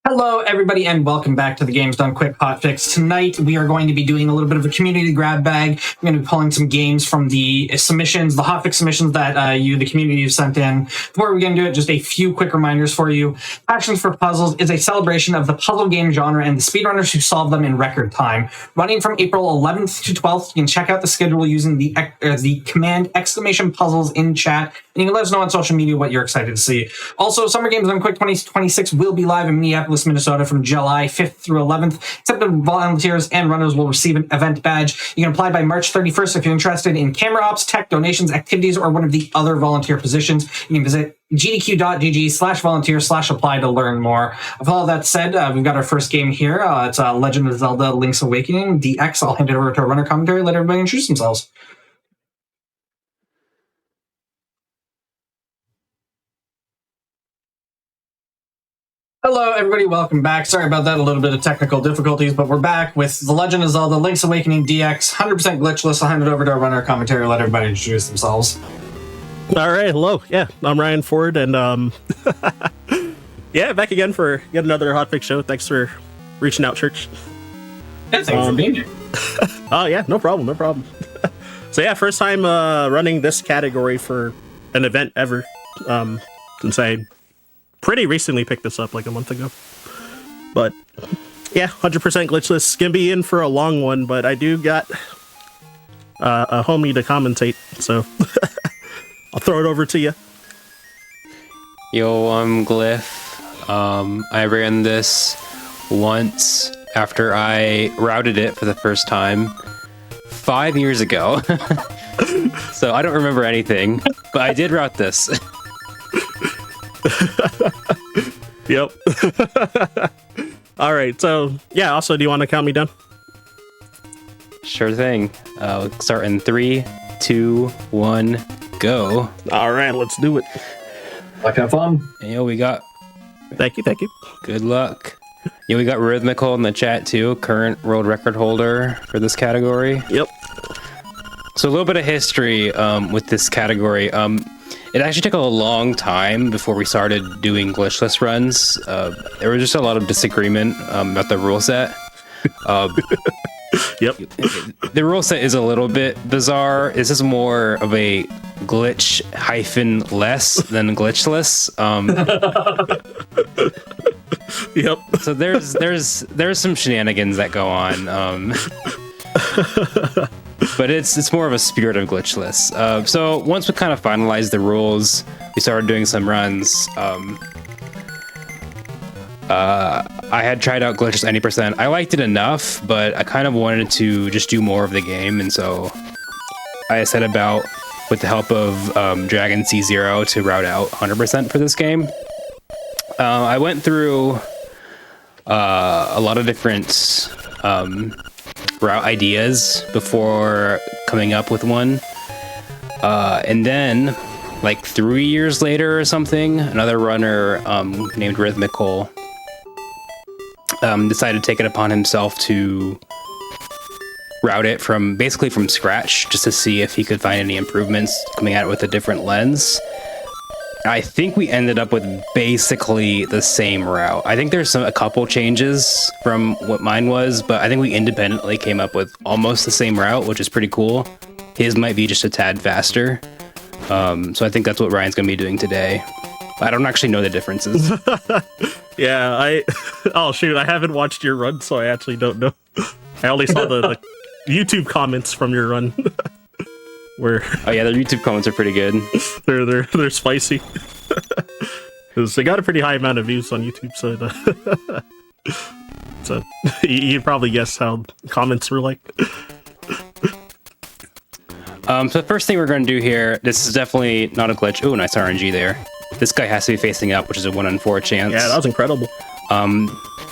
Hello, everybody, and welcome back to the Games Done Quick Hotfix. Tonight, we are going to be doing a little bit of a community grab bag. We're going to be pulling some games from the submissions, the Hotfix submissions that the community, have sent in. Before we get into it, just a few quick reminders for you. Passions for Puzzles is a celebration of the puzzle game genre and the speedrunners who solve them in record time. Running from April 11th to 12th, you can check out the schedule using the command !puzzles in chat, and you can let us know on social media what you're excited to see. Also, Summer Games Done Quick 2026 will be live in Minneapolis, Minnesota from July 5th through 11th. Accepted volunteers and runners will receive an event badge. You can apply by March 31st if you're interested in camera ops, tech, donations, activities, or one of the other volunteer positions. You can visit gdq.gg/volunteer/apply to learn more. With all that said, we've got our first game here. It's Legend of Zelda Link's Awakening, DX. I'll hand it over to our runner commentary. Let everybody introduce themselves. Hello, everybody. Welcome back. Sorry about that. A little bit of technical difficulties, but we're back with The Legend of Zelda Link's Awakening DX, 100% glitchless. I'll hand it over to our runner commentary. Let everybody introduce themselves. All right. Hello. Yeah, I'm Ryan Ford, and yeah, back again for yet another Hotfix show. Thanks for reaching out, Church. Yeah, thanks for being here. Oh, yeah, no problem. No problem. So, yeah, first time running this category for an event ever, since I pretty recently picked this up like a month ago. But yeah, 100% glitchless. Gonna be in for a long one, but I do got a homie to commentate, so I'll throw it over to you. Yo, I'm Glyph. I ran this once after I routed it for the first time 5 years ago. So I don't remember anything, but I did route this. Yep. All right, so yeah, also, do you want to count me down? Sure thing. We'll start in 3, 2, 1, go. All right, let's do it. Like, have fun. And, we got... Thank you. Good luck. We got Rhythmical in the chat too, current world record holder for this category. Yep. So a little bit of history with this category. It actually took a long time before we started doing glitchless runs. There was just a lot of disagreement about the rule set. Yep. The rule set is a little bit bizarre. This is more of a glitch less than glitchless. Yep. So there's some shenanigans that go on. But it's more of a spirit of glitchless. So once we kind of finalized the rules, we started doing some runs. I had tried out glitchless 90%. I liked it enough, but I kind of wanted to just do more of the game, and so I set about, with the help of Dragon C0, to route out 100% for this game. I went through a lot of different route ideas before coming up with one, and then like 3 years later or something, another runner named Rhythmical decided to take it upon himself to route it basically from scratch, just to see if he could find any improvements coming at it with a different lens. I think we ended up with basically the same route. I think there's a couple changes from what mine was, but I think we independently came up with almost the same route, which is pretty cool. His might be just a tad faster. So I think that's what Ryan's going to be doing today. I don't actually know the differences. Yeah, oh shoot, I haven't watched your run, so I actually don't know. I only saw the YouTube comments from your run. Where oh yeah, the YouTube comments are pretty good. they're spicy. Because they got a pretty high amount of views on YouTube, so you can probably guess how comments were like. So the first thing we're going to do here, this is definitely not a glitch. Oh, nice RNG there. This guy has to be facing up, which is a 1 in 4 chance. Yeah, that was incredible.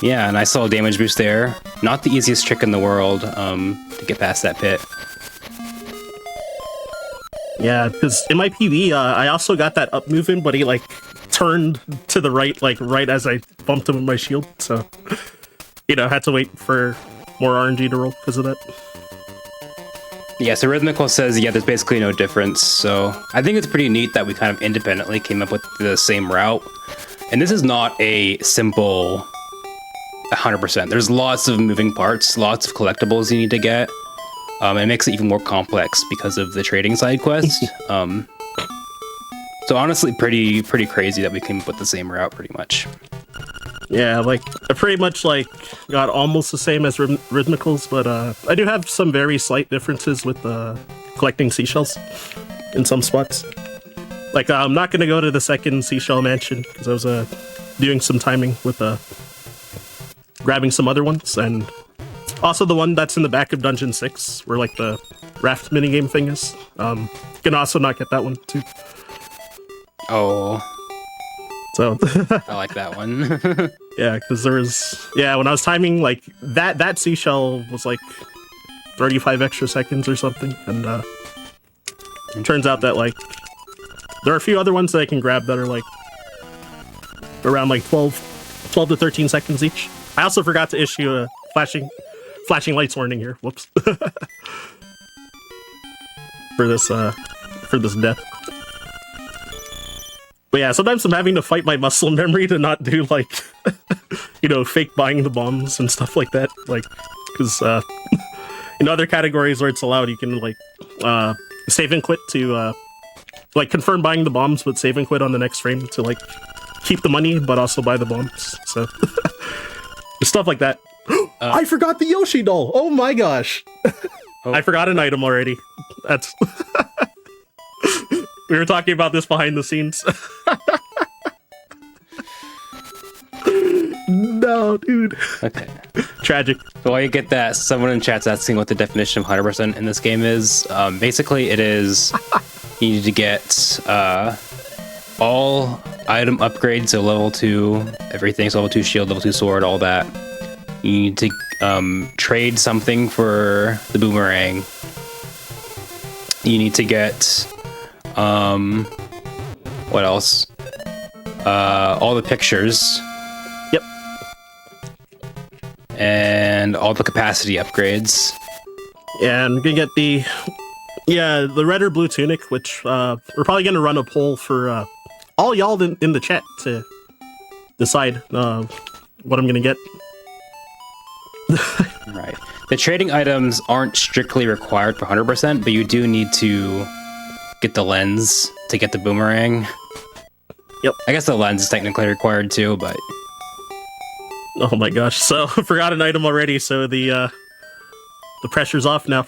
Yeah, and I saw a damage boost there. Not the easiest trick in the world to get past that pit. Yeah, because in my PB, I also got that up move in, but he like turned to the right, like right as I bumped him with my shield. So, had to wait for more RNG to roll because of that. Yeah, so Rhythmical says, yeah, there's basically no difference. So I think it's pretty neat that we kind of independently came up with the same route. And this is not a simple 100%. There's lots of moving parts, lots of collectibles you need to get. It makes it even more complex because of the trading side quest. So honestly, pretty crazy that we came up with the same route, pretty much. Yeah, like I pretty much like got almost the same as Rhythmicals, but I do have some very slight differences with collecting seashells in some spots. Like I'm not gonna go to the second seashell mansion because I was doing some timing with grabbing some other ones, and also the one that's in the back of Dungeon 6, where like the raft minigame thing is. You can also not get that one too. Oh. So I like that one. yeah, because there was when I was timing like that seashell was like 35 extra seconds or something, and it turns out that like there are a few other ones that I can grab that are like around like 12 to 13 seconds each. I also forgot to issue a flashing lights warning here. Whoops. for this death. But yeah, sometimes I'm having to fight my muscle memory to not do like, fake buying the bombs and stuff like that. Like, because in other categories where it's allowed, you can like save and quit to like confirm buying the bombs, but save and quit on the next frame to like keep the money, but also buy the bombs. So stuff like that. I forgot the Yoshi doll. Oh my gosh. I forgot an item already. That's. We were talking about this behind the scenes. No, dude. Okay. Tragic. So while you get that, someone in chat's asking what the definition of 100% in this game is. Basically, it is you need to get all item upgrades, so level 2, everything, so level 2 shield, level 2 sword, all that. You need to trade something for the boomerang. You need to get what else? All the pictures. Yep. And all the capacity upgrades. Yeah, and I'm gonna get the red or blue tunic, which we're probably gonna run a poll for all y'all in the chat to decide what I'm gonna get. Right. The trading items aren't strictly required for 100%, but you do need to get the lens to get the boomerang. Yep. I guess the lens is technically required too, but... Oh my gosh, so I forgot an item already, so the pressure's off now.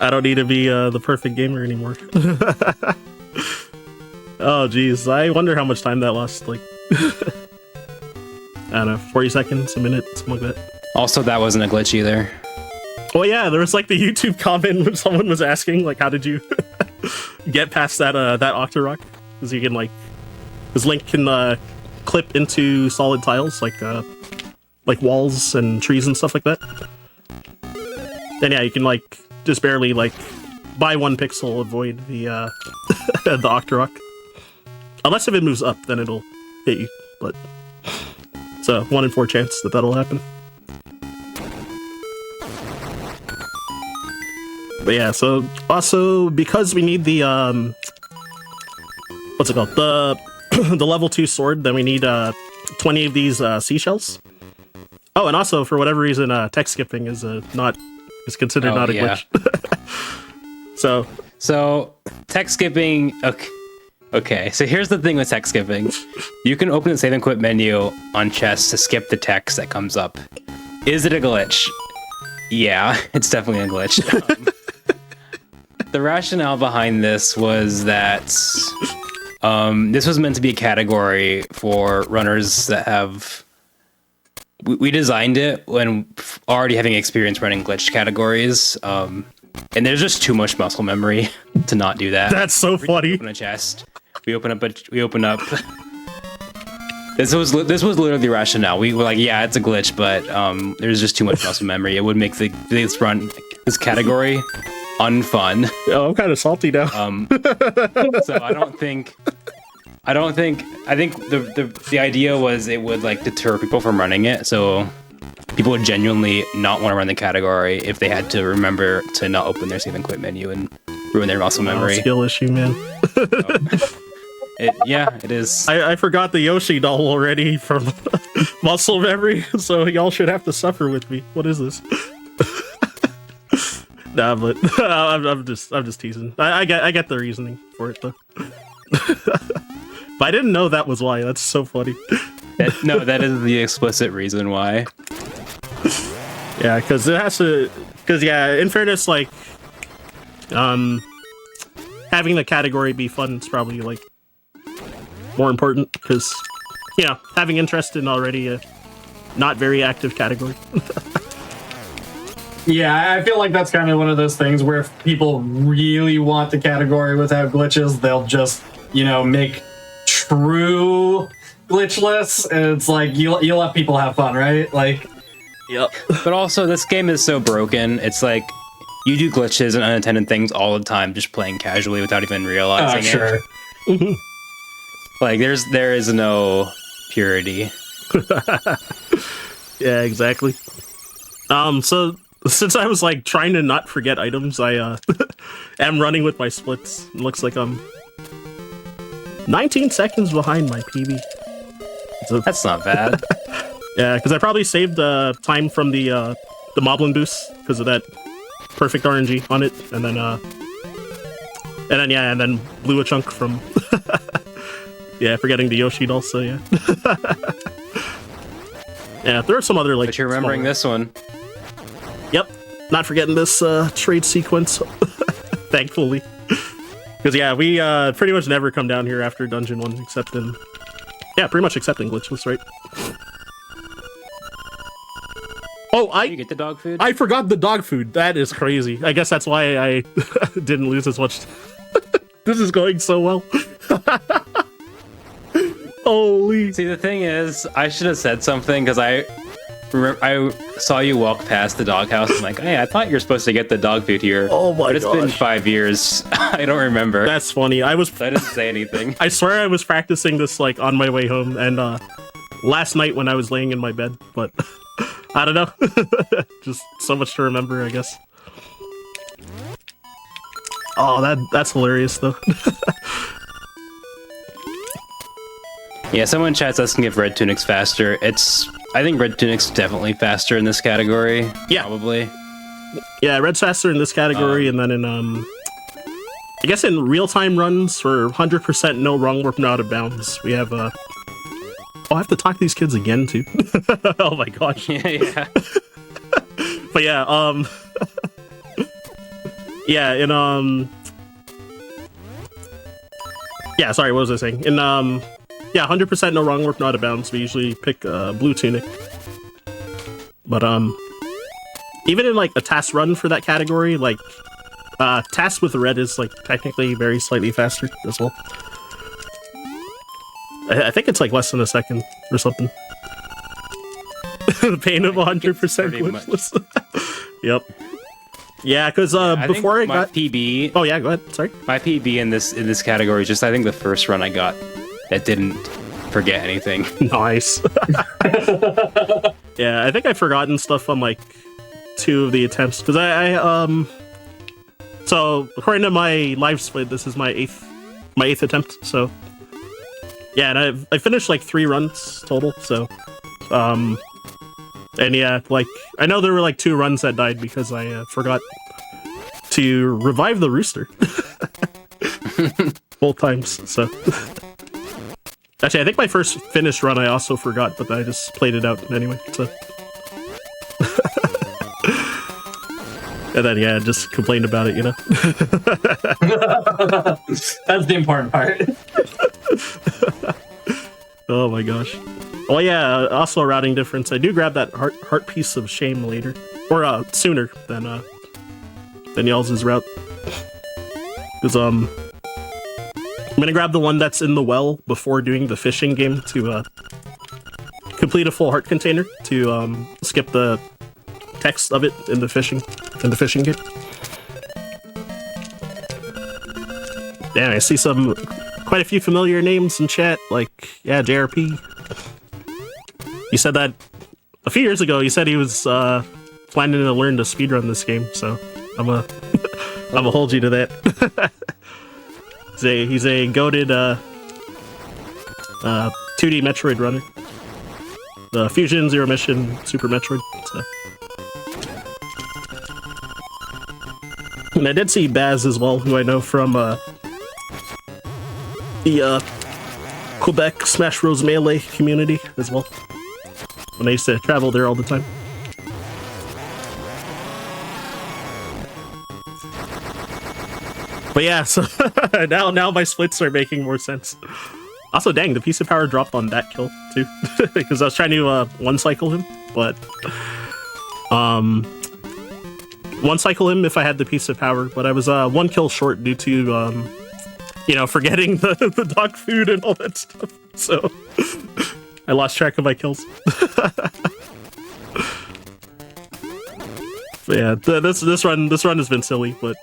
I don't need to be the perfect gamer anymore. Oh geez, I wonder how much time that lost, like... I don't know, 40 seconds, a minute, something like that. Also, that wasn't a glitch either. Oh yeah, there was like the YouTube comment when someone was asking, like, how did you get past that Octorock? Because you can like, because Link can clip into solid tiles, like walls and trees and stuff like that. And yeah, you can like just barely like by 1 pixel avoid the the Octorock. Unless if it moves up, then it'll hit you. But it's a 1 in 4 chance that that'll happen. But yeah, so also because we need the what's it called, the the level 2 sword, then we need 20 of these seashells. Oh, and also for whatever reason, text skipping is considered not a glitch. So text skipping. Okay. So here's the thing with text skipping: you can open the save and quit menu on chess to skip the text that comes up. Is it a glitch? Yeah, it's definitely a glitch. The rationale behind this was that this was meant to be a category for runners that have... We designed it when already having experience running glitched categories, and there's just too much muscle memory to not do that. That's so funny. We open a chest. We open up. This was literally the rationale. We were like, yeah, it's a glitch, but there's just too much muscle memory. It would make this category unfun. Oh, I'm kind of salty now. So I think the idea was it would like deter people from running it. So people would genuinely not want to run the category if they had to remember to not open their save and quit menu and ruin their muscle memory. Skill issue, man. Yeah, it is. I forgot the Yoshi doll already from muscle memory, so y'all should have to suffer with me. What is this? Nah, but I'm just teasing. I get the reasoning for it though. But I didn't know that was why. That's so funny. No, that is the explicit reason why. Yeah, because it has to. Because yeah, in fairness, like, having the category be fun is probably like more important because, you know, having interest in already a not very active category. Yeah, I feel like that's kind of one of those things where if people really want the category without glitches, they'll just, you know, make true glitchless, and it's like you let people have fun, right? Like, Yep. But also, this game is so broken. It's like you do glitches and unintended things all the time, just playing casually without even realizing sure. it. Like there is no purity. Yeah, exactly. So since I was like trying to not forget items, I am running with my splits. It looks like I'm 19 seconds behind my PB. So, That's not bad. yeah, because I probably saved time from the Moblin boost because of that perfect RNG on it, and then blew a chunk from yeah, forgetting the Yoshi also, yeah. Yeah, there are some other like. But you're remembering smaller... this one. Yep, not forgetting this trade sequence, thankfully. Because yeah, we pretty much never come down here after Dungeon 1 except in... Yeah, pretty much except in glitchless, right? Oh, Did you get the dog food? I forgot the dog food. That is crazy. I guess that's why I didn't lose as much. This is going so well. Holy. See, the thing is, I should have said something because I saw you walk past the doghouse. I'm like, hey, I thought you were supposed to get the dog food here. Oh my But it's been 5 years. I don't remember. That's funny. So I didn't say anything. I swear I was practicing this like on my way home and last night when I was laying in my bed, but I don't know. Just so much to remember, I guess. Oh, that's hilarious though. Yeah, someone in chat's asking if red tunic's faster. I think red tunic's definitely faster in this category. Yeah. Probably. Yeah, red's faster in this category, and then in I guess in real-time runs for 100% no wrong warp, no out of bounds, we have oh, I have to talk to these kids again too. Oh my gosh. Yeah. But yeah, yeah, in yeah, sorry, what was I saying? In yeah, 100% no wrong warp, no out of bounds. We usually pick blue tunic. But even in like a task run for that category, like task with red is like technically very slightly faster as well. I think it's like less than a second or something. The pain of 100% glitchless. Yep. Yeah, because before I got PB. Oh yeah, go ahead. Sorry. My PB in this category is just I think the first run I got that didn't forget anything. Nice. Yeah, I think I've forgotten stuff on like 2 of the attempts because I so according to my live split, this is my eighth attempt. So yeah, and I finished like 3 runs total. So and yeah, like I know there were like 2 runs that died because I forgot to revive the rooster both times. So. Actually, I think my first finished run I also forgot, but I just played it out anyway, so... And then, yeah, just complained about it, you know? That's the important part. Oh my gosh. Oh yeah, also a routing difference. I do grab that heart piece of shame later. Or, sooner than y'all's route. Because, I'm gonna grab the one that's in the well before doing the fishing game to complete a full heart container to skip the text of it in the fishing game. Damn, I see quite a few familiar names in chat, like yeah, JRP. You said that a few years ago. You said he was planning to learn to speedrun this game, so I'm gonna hold you to that. He's a goated 2D Metroid runner. The Fusion, Zero Mission, Super Metroid. So. And I did see Baz as well, who I know from the Quebec Smash Bros. Melee community as well. When I used to travel there all the time. But yeah, so now my splits are making more sense. Also, dang, the piece of power dropped on that kill too, because I was trying to one cycle him, but one cycle him if I had the piece of power. But I was one kill short due to forgetting the dog food and all that stuff. So I lost track of my kills. But yeah, this run has been silly, but.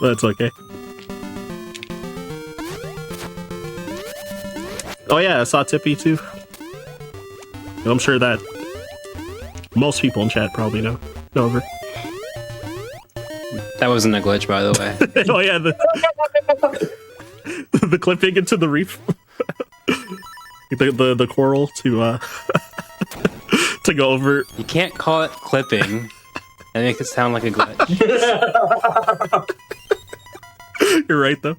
That's okay. Oh yeah, I saw Tippy too. And I'm sure that most people in chat probably know her. That wasn't a glitch, by the way. Oh yeah, the clipping into the reef. the coral to to go over. You can't call it clipping. That makes it sound like a glitch. You're right, though.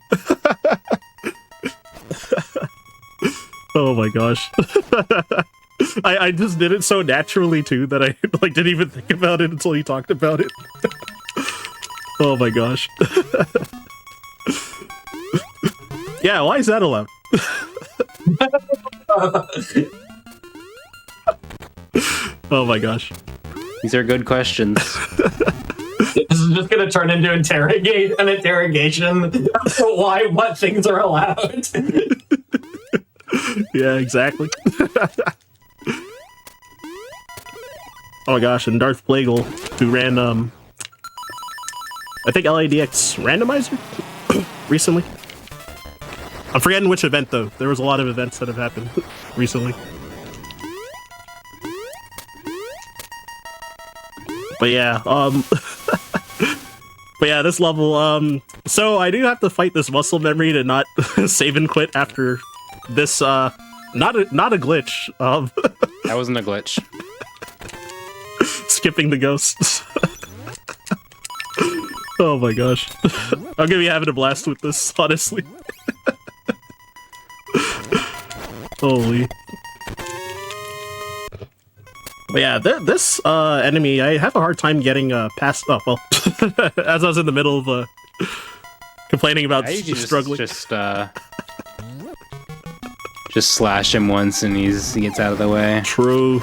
Oh my gosh. I just did it so naturally, too, that I didn't even think about it until you talked about it. Oh my gosh. Yeah, why is that allowed? Oh my gosh. These are good questions. This is just going to turn into an interrogation of what things are allowed. Yeah, exactly. Oh my gosh, and Darth Plague,l who ran, I think LADX randomizer recently. I'm forgetting which event, though. There was a lot of events that have happened recently. But yeah, but yeah, this level, so I do have to fight this muscle memory to not save and quit after this, not a glitch. That wasn't a glitch. Skipping the ghosts. Oh my gosh. I'm gonna be having a blast with this, honestly. Holy. But yeah, this enemy, I have a hard time getting past. Oh well, as I was in the middle of complaining about struggling. Just slash him once and he gets out of the way. True.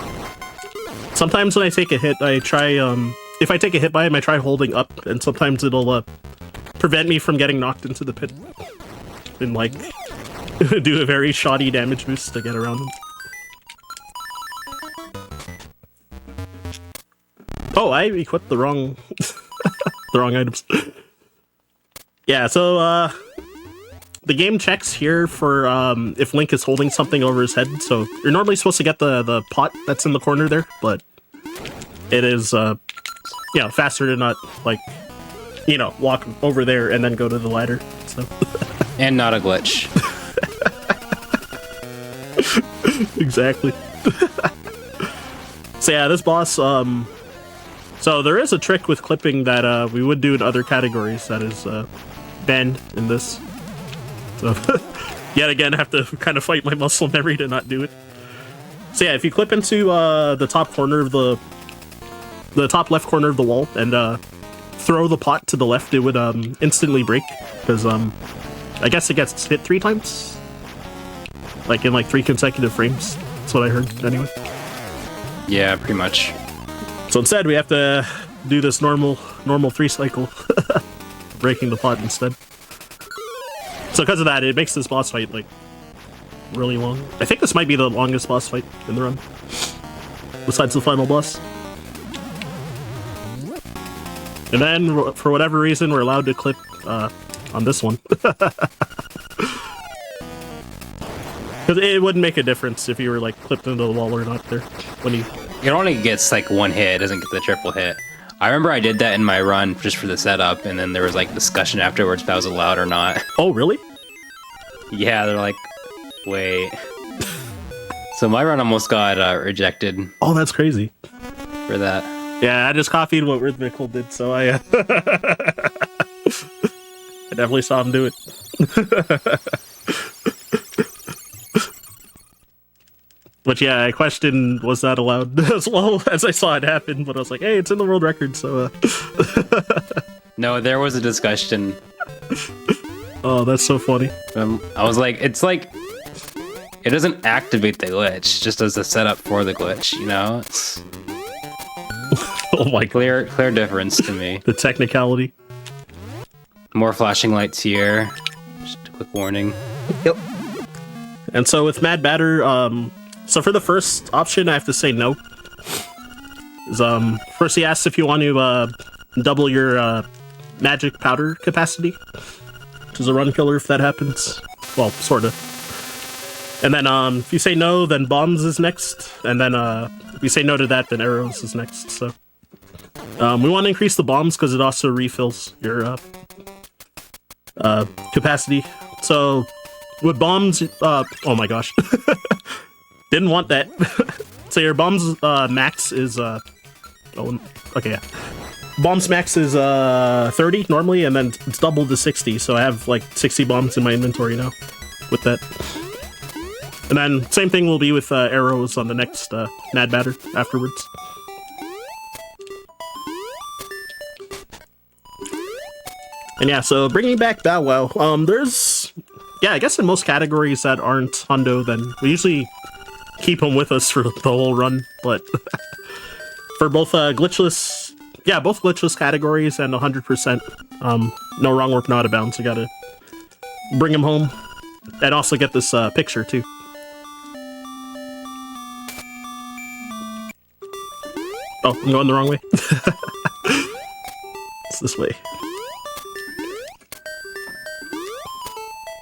Sometimes when I take a hit, I try if I take a hit by him, I try holding up, and sometimes it'll prevent me from getting knocked into the pit and do a very shoddy damage boost to get around him. Oh, I equipped the wrong the wrong items. Yeah, so the game checks here for if Link is holding something over his head. So you're normally supposed to get the pot that's in the corner there, but it is faster to not walk over there and then go to the ladder. So and not a glitch. Exactly. So yeah, this boss so there is a trick with clipping that we would do in other categories that is banned in this. So yet again, I have to kind of fight my muscle memory to not do it. So yeah, if you clip into the top corner of the top left corner of the wall and throw the pot to the left, it would instantly break because I guess it gets hit 3 times, in 3 consecutive frames. That's what I heard anyway. Yeah, pretty much. So instead, we have to do this normal 3 cycle, breaking the pot instead. So because of that, it makes this boss fight really long. I think this might be the longest boss fight in the run, besides the final boss. And then, for whatever reason, we're allowed to clip on this one. Because it wouldn't make a difference if you were clipped into the wall or not there when you. It only gets 1 hit, it doesn't get the triple hit. I remember I did that in my run just for the setup, and then there was discussion afterwards if that was allowed or not. Oh, really? Yeah, they're like, wait. So my run almost got rejected Oh, that's crazy. for that. Yeah, I just copied what Rhythmical did, so I I definitely saw him do it. But yeah, I questioned was that allowed as well as I saw it happen, but I was like, hey, it's in the world record, so No, there was a discussion. Oh, that's so funny. I was like, it's like, it doesn't activate the glitch, just as a setup for the glitch, you know? It's Oh my god. clear difference to me. The technicality. More flashing lights here. Just a quick warning. Yep. And so with Mad Batter, so for the first option, I have to say no. First he asks if you want to double your magic powder capacity, which is a run killer if that happens. Well, sort of. And then if you say no, then bombs is next. And then if you say no to that, then arrows is next. So we want to increase the bombs because it also refills your capacity. So with bombs, oh my gosh. Didn't want that. So your bombs max is oh, okay, yeah. Bombs max is 30 normally, and then it's doubled to 60. So I have like 60 bombs in my inventory now with that. And then same thing will be with arrows on the next Mad Batter afterwards. And yeah, so bringing back Bow Wow, there's, yeah, I guess in most categories that aren't Hundo, then we usually keep them with us for the whole run, but for both glitchless, yeah, both glitchless categories and 100%, no wrong warp, no out of bounds, you gotta bring them home, and also get this picture too. Oh, I'm going the wrong way. It's this way.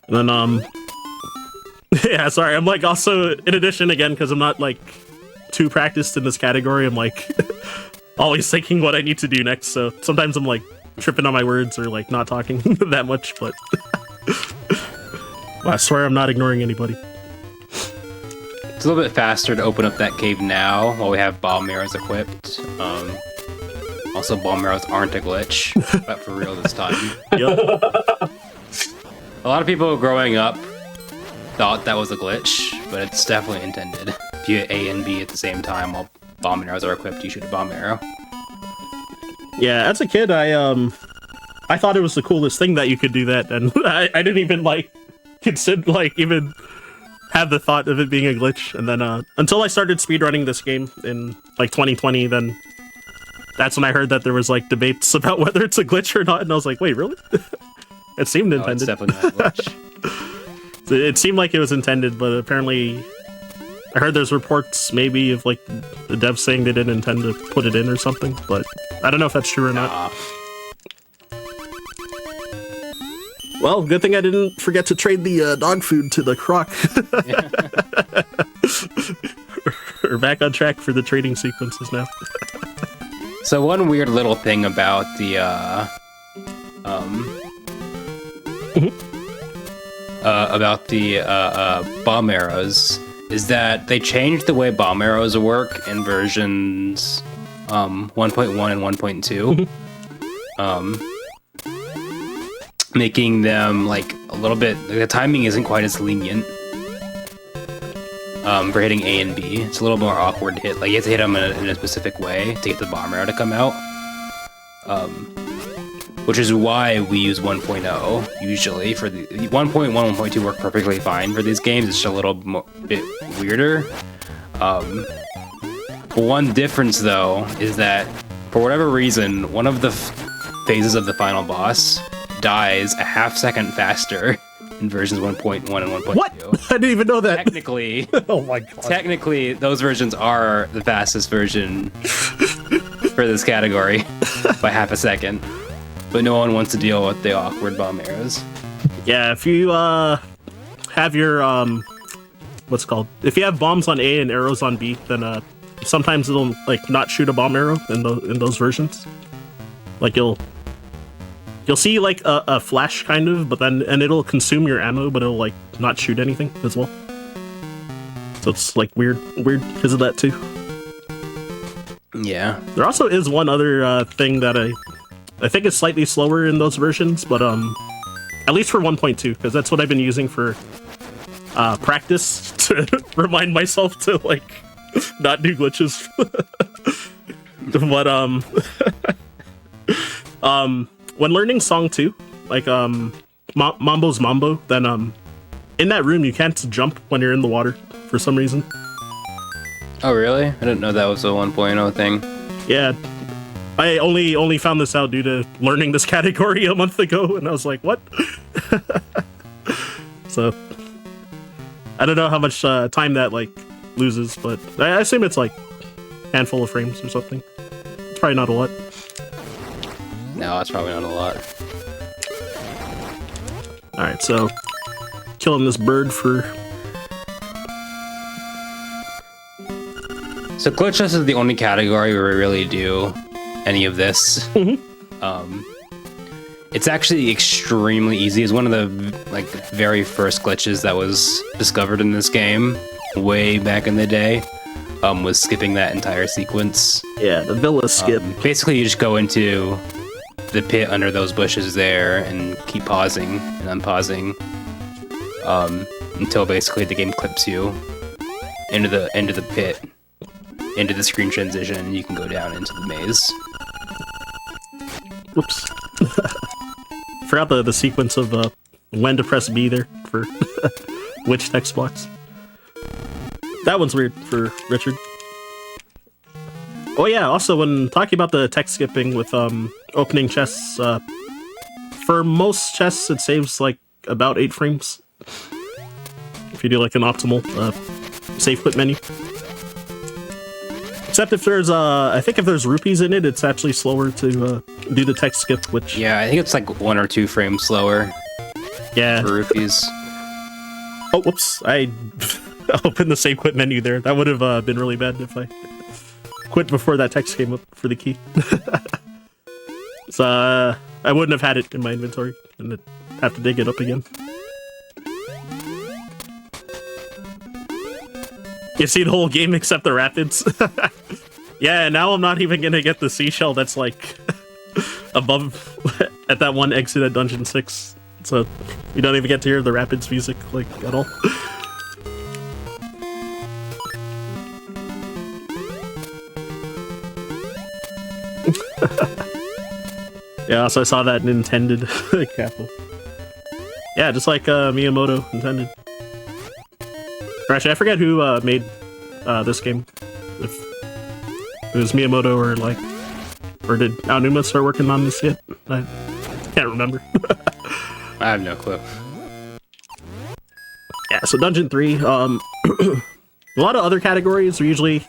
And then, yeah, sorry, I'm like also, in addition again, because I'm not like too practiced in this category, I'm like always thinking what I need to do next, so sometimes I'm like tripping on my words or like not talking that much, but well, I swear I'm not ignoring anybody. It's a little bit faster to open up that cave now while we have bomb arrows equipped. Also, bomb arrows aren't a glitch, but for real this time. Yep. A lot of people growing up thought that was a glitch, but it's definitely intended. If you hit A and B at the same time while bomb arrows are equipped, you shoot a bomb arrow. Yeah, as a kid, I thought it was the coolest thing that you could do that, and I didn't even like consider even have the thought of it being a glitch. And then until I started speedrunning this game in like 2020, then that's when I heard that there was like debates about whether it's a glitch or not, and I was like, wait, really? It seemed intended. It's definitely not a glitch. It seemed like it was intended, but apparently I heard there's reports maybe of like the devs saying they didn't intend to put it in or something, but I don't know if that's true or not. Well, good thing I didn't forget to trade the dog food to the croc. We're back on track for the trading sequences now. So one weird little thing about the bomb arrows is that they changed the way bomb arrows work in versions 1.1 and 1.2. Making them like a little bit, like, the timing isn't quite as lenient for hitting A and B. It's a little more awkward to hit, like you have to hit them in a specific way to get the bomb arrow to come out. Which is why we use 1.0 usually. For the 1.1, 1.2 work perfectly fine for these games. It's just a little bit weirder. One difference though is that for whatever reason, one of the phases of the final boss dies a half-second faster in versions 1.1 and 1.2. What? I didn't even know that. Technically, oh my god. Technically, those versions are the fastest version for this category by half a second. But no one wants to deal with the awkward bomb arrows. Yeah, if you have your what's it called? If you have bombs on A and arrows on B, then sometimes it'll like not shoot a bomb arrow in those versions. Like you'll you'll see like a flash kind of, but then it'll consume your ammo, but it'll like not shoot anything as well. So it's like weird because of that too. Yeah. There also is one other thing that I think is slightly slower in those versions, but at least for 1.2, because that's what I've been using for practice to remind myself to like not do glitches. But when learning Song 2, like Mambo's Mambo, then in that room you can't jump when you're in the water for some reason. Oh, really? I didn't know that was a 1.0 thing. Yeah. I only found this out due to learning this category a month ago, and I was like, what? So, I don't know how much time that, like, loses, but I assume it's, like, a handful of frames or something. It's probably not a lot. No, it's probably not a lot. Alright, so, killing this bird for... So glitchless is the only category where we really do any of this. It's actually extremely easy. It's one of the like very first glitches that was discovered in this game way back in the day. Was skipping that entire sequence. Yeah, the villa skip. Basically, you just go into the pit under those bushes there and keep pausing and unpausing until basically the game clips you into the pit. Into the screen transition, and you can go down into the maze. Whoops. Forgot the sequence of when to press B there for which text blocks. That one's weird for Richard. Oh yeah, also when talking about the text skipping with opening chests, for most chests it saves like about 8 frames. If you do like an optimal save quit menu. Except if there's, I think if there's rupees in it, it's actually slower to do the text skip, which... Yeah, I think it's like 1 or 2 frames slower. Yeah. For rupees. Oh, whoops. I opened the save quit menu there. That would have been really bad if I quit before that text came up for the key. So, I wouldn't have had it in my inventory, and I'd have to dig it up again. You see the whole game except the rapids. Yeah, now I'm not even gonna get the seashell that's like above at that one exit at Dungeon 6. So you don't even get to hear the rapids music like at all. Yeah, so I saw that intended capital. Yeah, just like Miyamoto intended. Or actually, I forget who made this game. If it was Miyamoto or did Aonuma start working on this yet? I can't remember. I have no clue. Yeah, so Dungeon 3, a lot of other categories are usually...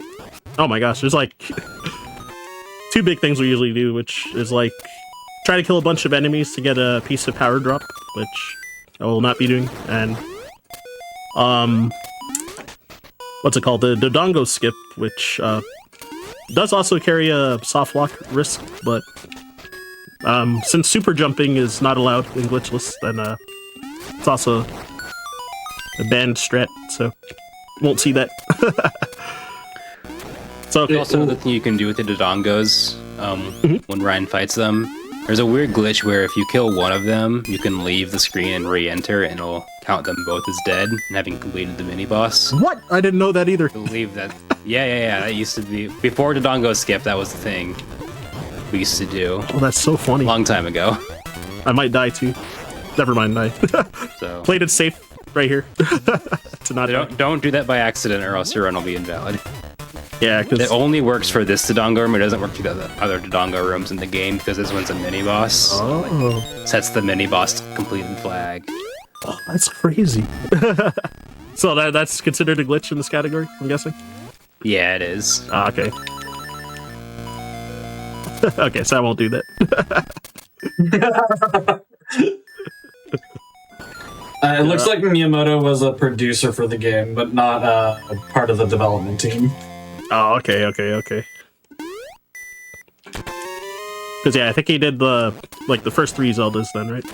Oh my gosh, there's like 2 big things we usually do, which is like try to kill a bunch of enemies to get a piece of power drop, which I will not be doing, and what's it called? The Dodongo skip, which does also carry a soft lock risk, but since super jumping is not allowed in glitchless, then it's also a banned strat, so won't see that. So Also, the thing you can do with the Dodongos when Ryan fights them, there's a weird glitch where if you kill one of them, you can leave the screen and re-enter, and it'll count them both as dead, and having completed the mini-boss. What? I didn't know that either. I believe that... Yeah, that used to be... Before Dodongo skip, that was the thing we used to do. Oh, that's so funny. A long time ago. I might die too. Never mind, I So played it safe right here. To not die. don't do that by accident, or else your run will be invalid. Yeah, because It only works for this Dodongo room. It doesn't work for the other Dodongo rooms in the game because this one's a mini boss. oh, Sets the mini boss completed flag. that's crazy. So that's considered a glitch in this category, I'm guessing. Yeah, it is. Ah, okay. Okay, so I won't do that. It looks like Miyamoto was a producer for the game, but not a part of the development team. Oh, okay. Because yeah, I think he did the first 3 Zeldas then, right?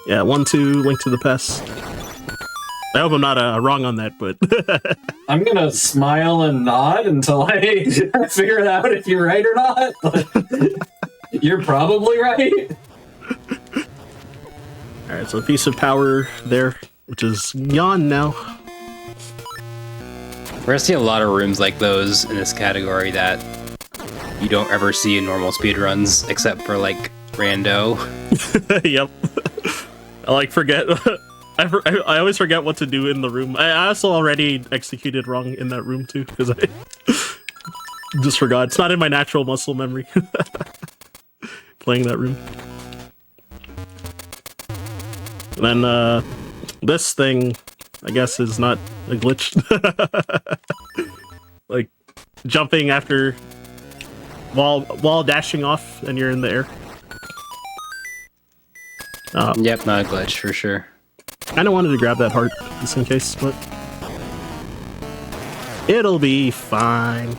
Yeah, 1, 2, Link to the Past. I hope I'm not wrong on that, but I'm gonna smile and nod until I figure out if you're right or not. But you're probably right. All right, so a piece of power there, which is gone now. We're gonna see a lot of rooms like those in this category that you don't ever see in normal speedruns, except for like rando. Yep. I forget. I always forget what to do in the room. I also already executed wrong in that room too, because I just forgot. It's not in my natural muscle memory. Playing that room. And then this thing, I guess, is not a glitch. Like jumping after while dashing off and you're in the air. Yep, not a glitch for sure. Kinda wanted to grab that heart just in case, but it'll be fine.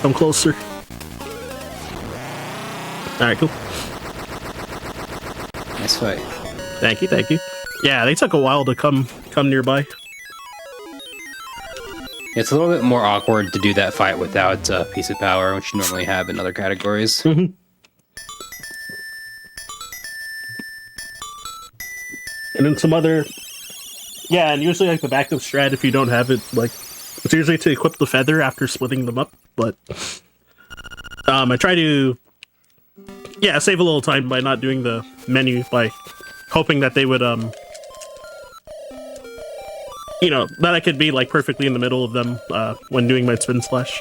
Come closer. Alright, cool. Nice fight. Thank you, thank you. Yeah, they took a while to come nearby. It's a little bit more awkward to do that fight without a piece of power, which you normally have in other categories. Mm-hmm. And then some other... Yeah, and usually like the backup strat, if you don't have it, like, it's usually to equip the feather after splitting them up, but... I try to... Yeah, save a little time by not doing the menu, by hoping that they would, you know, that I could be, like, perfectly in the middle of them, when doing my spin slash.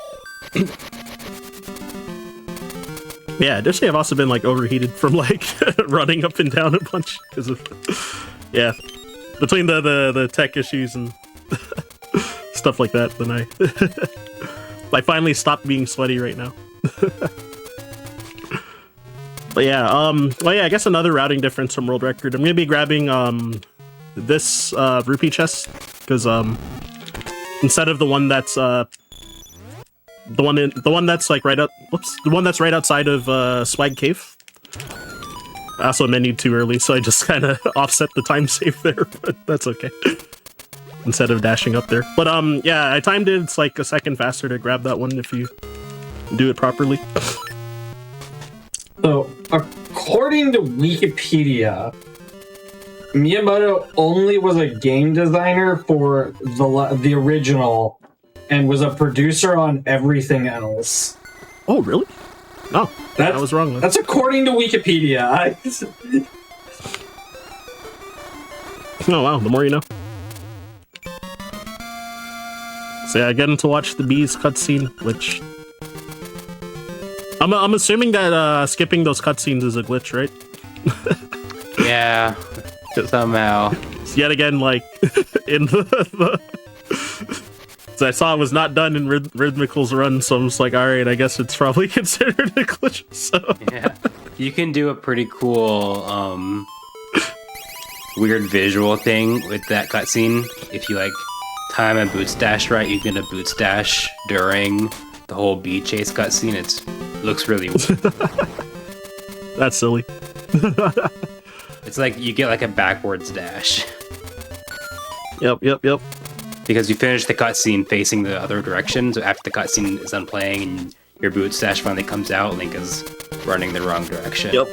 Yeah, additionally, I've also been, like, overheated from, like, running up and down a bunch, because of... Yeah, between the tech issues and stuff like that, then I finally stopped being sweaty right now. But yeah, well yeah, I guess another routing difference from world record. I'm gonna be grabbing this rupee chest because instead of the one that's the one that's like right outside of Swag Cave. I also menued too early, so I just kind of offset the time save there, but that's okay. Instead of dashing up there. But yeah, I timed it. It's like a second faster to grab that one if you do it properly. So, according to Wikipedia, Miyamoto only was a game designer for the original and was a producer on everything else. Oh, really? No, I was wrong then. That's according to Wikipedia. Oh wow, the more you know. So yeah, getting to watch the bees cutscene, which I'm assuming that skipping those cutscenes is a glitch, right? Yeah, somehow. Yet again, like in the so I saw it was not done in Rhythmical's run, so I'm just like, all right, I guess it's probably considered a glitch. So Yeah, you can do a pretty cool weird visual thing with that cutscene if you like time a boot stash right. You can do a boot stash during the whole bee chase cutscene. It looks really weird. That's silly. It's like you get like a backwards dash. Yep. Because you finish the cutscene facing the other direction, so after the cutscene is done playing and your boot stash finally comes out, Link is running the wrong direction. Yep.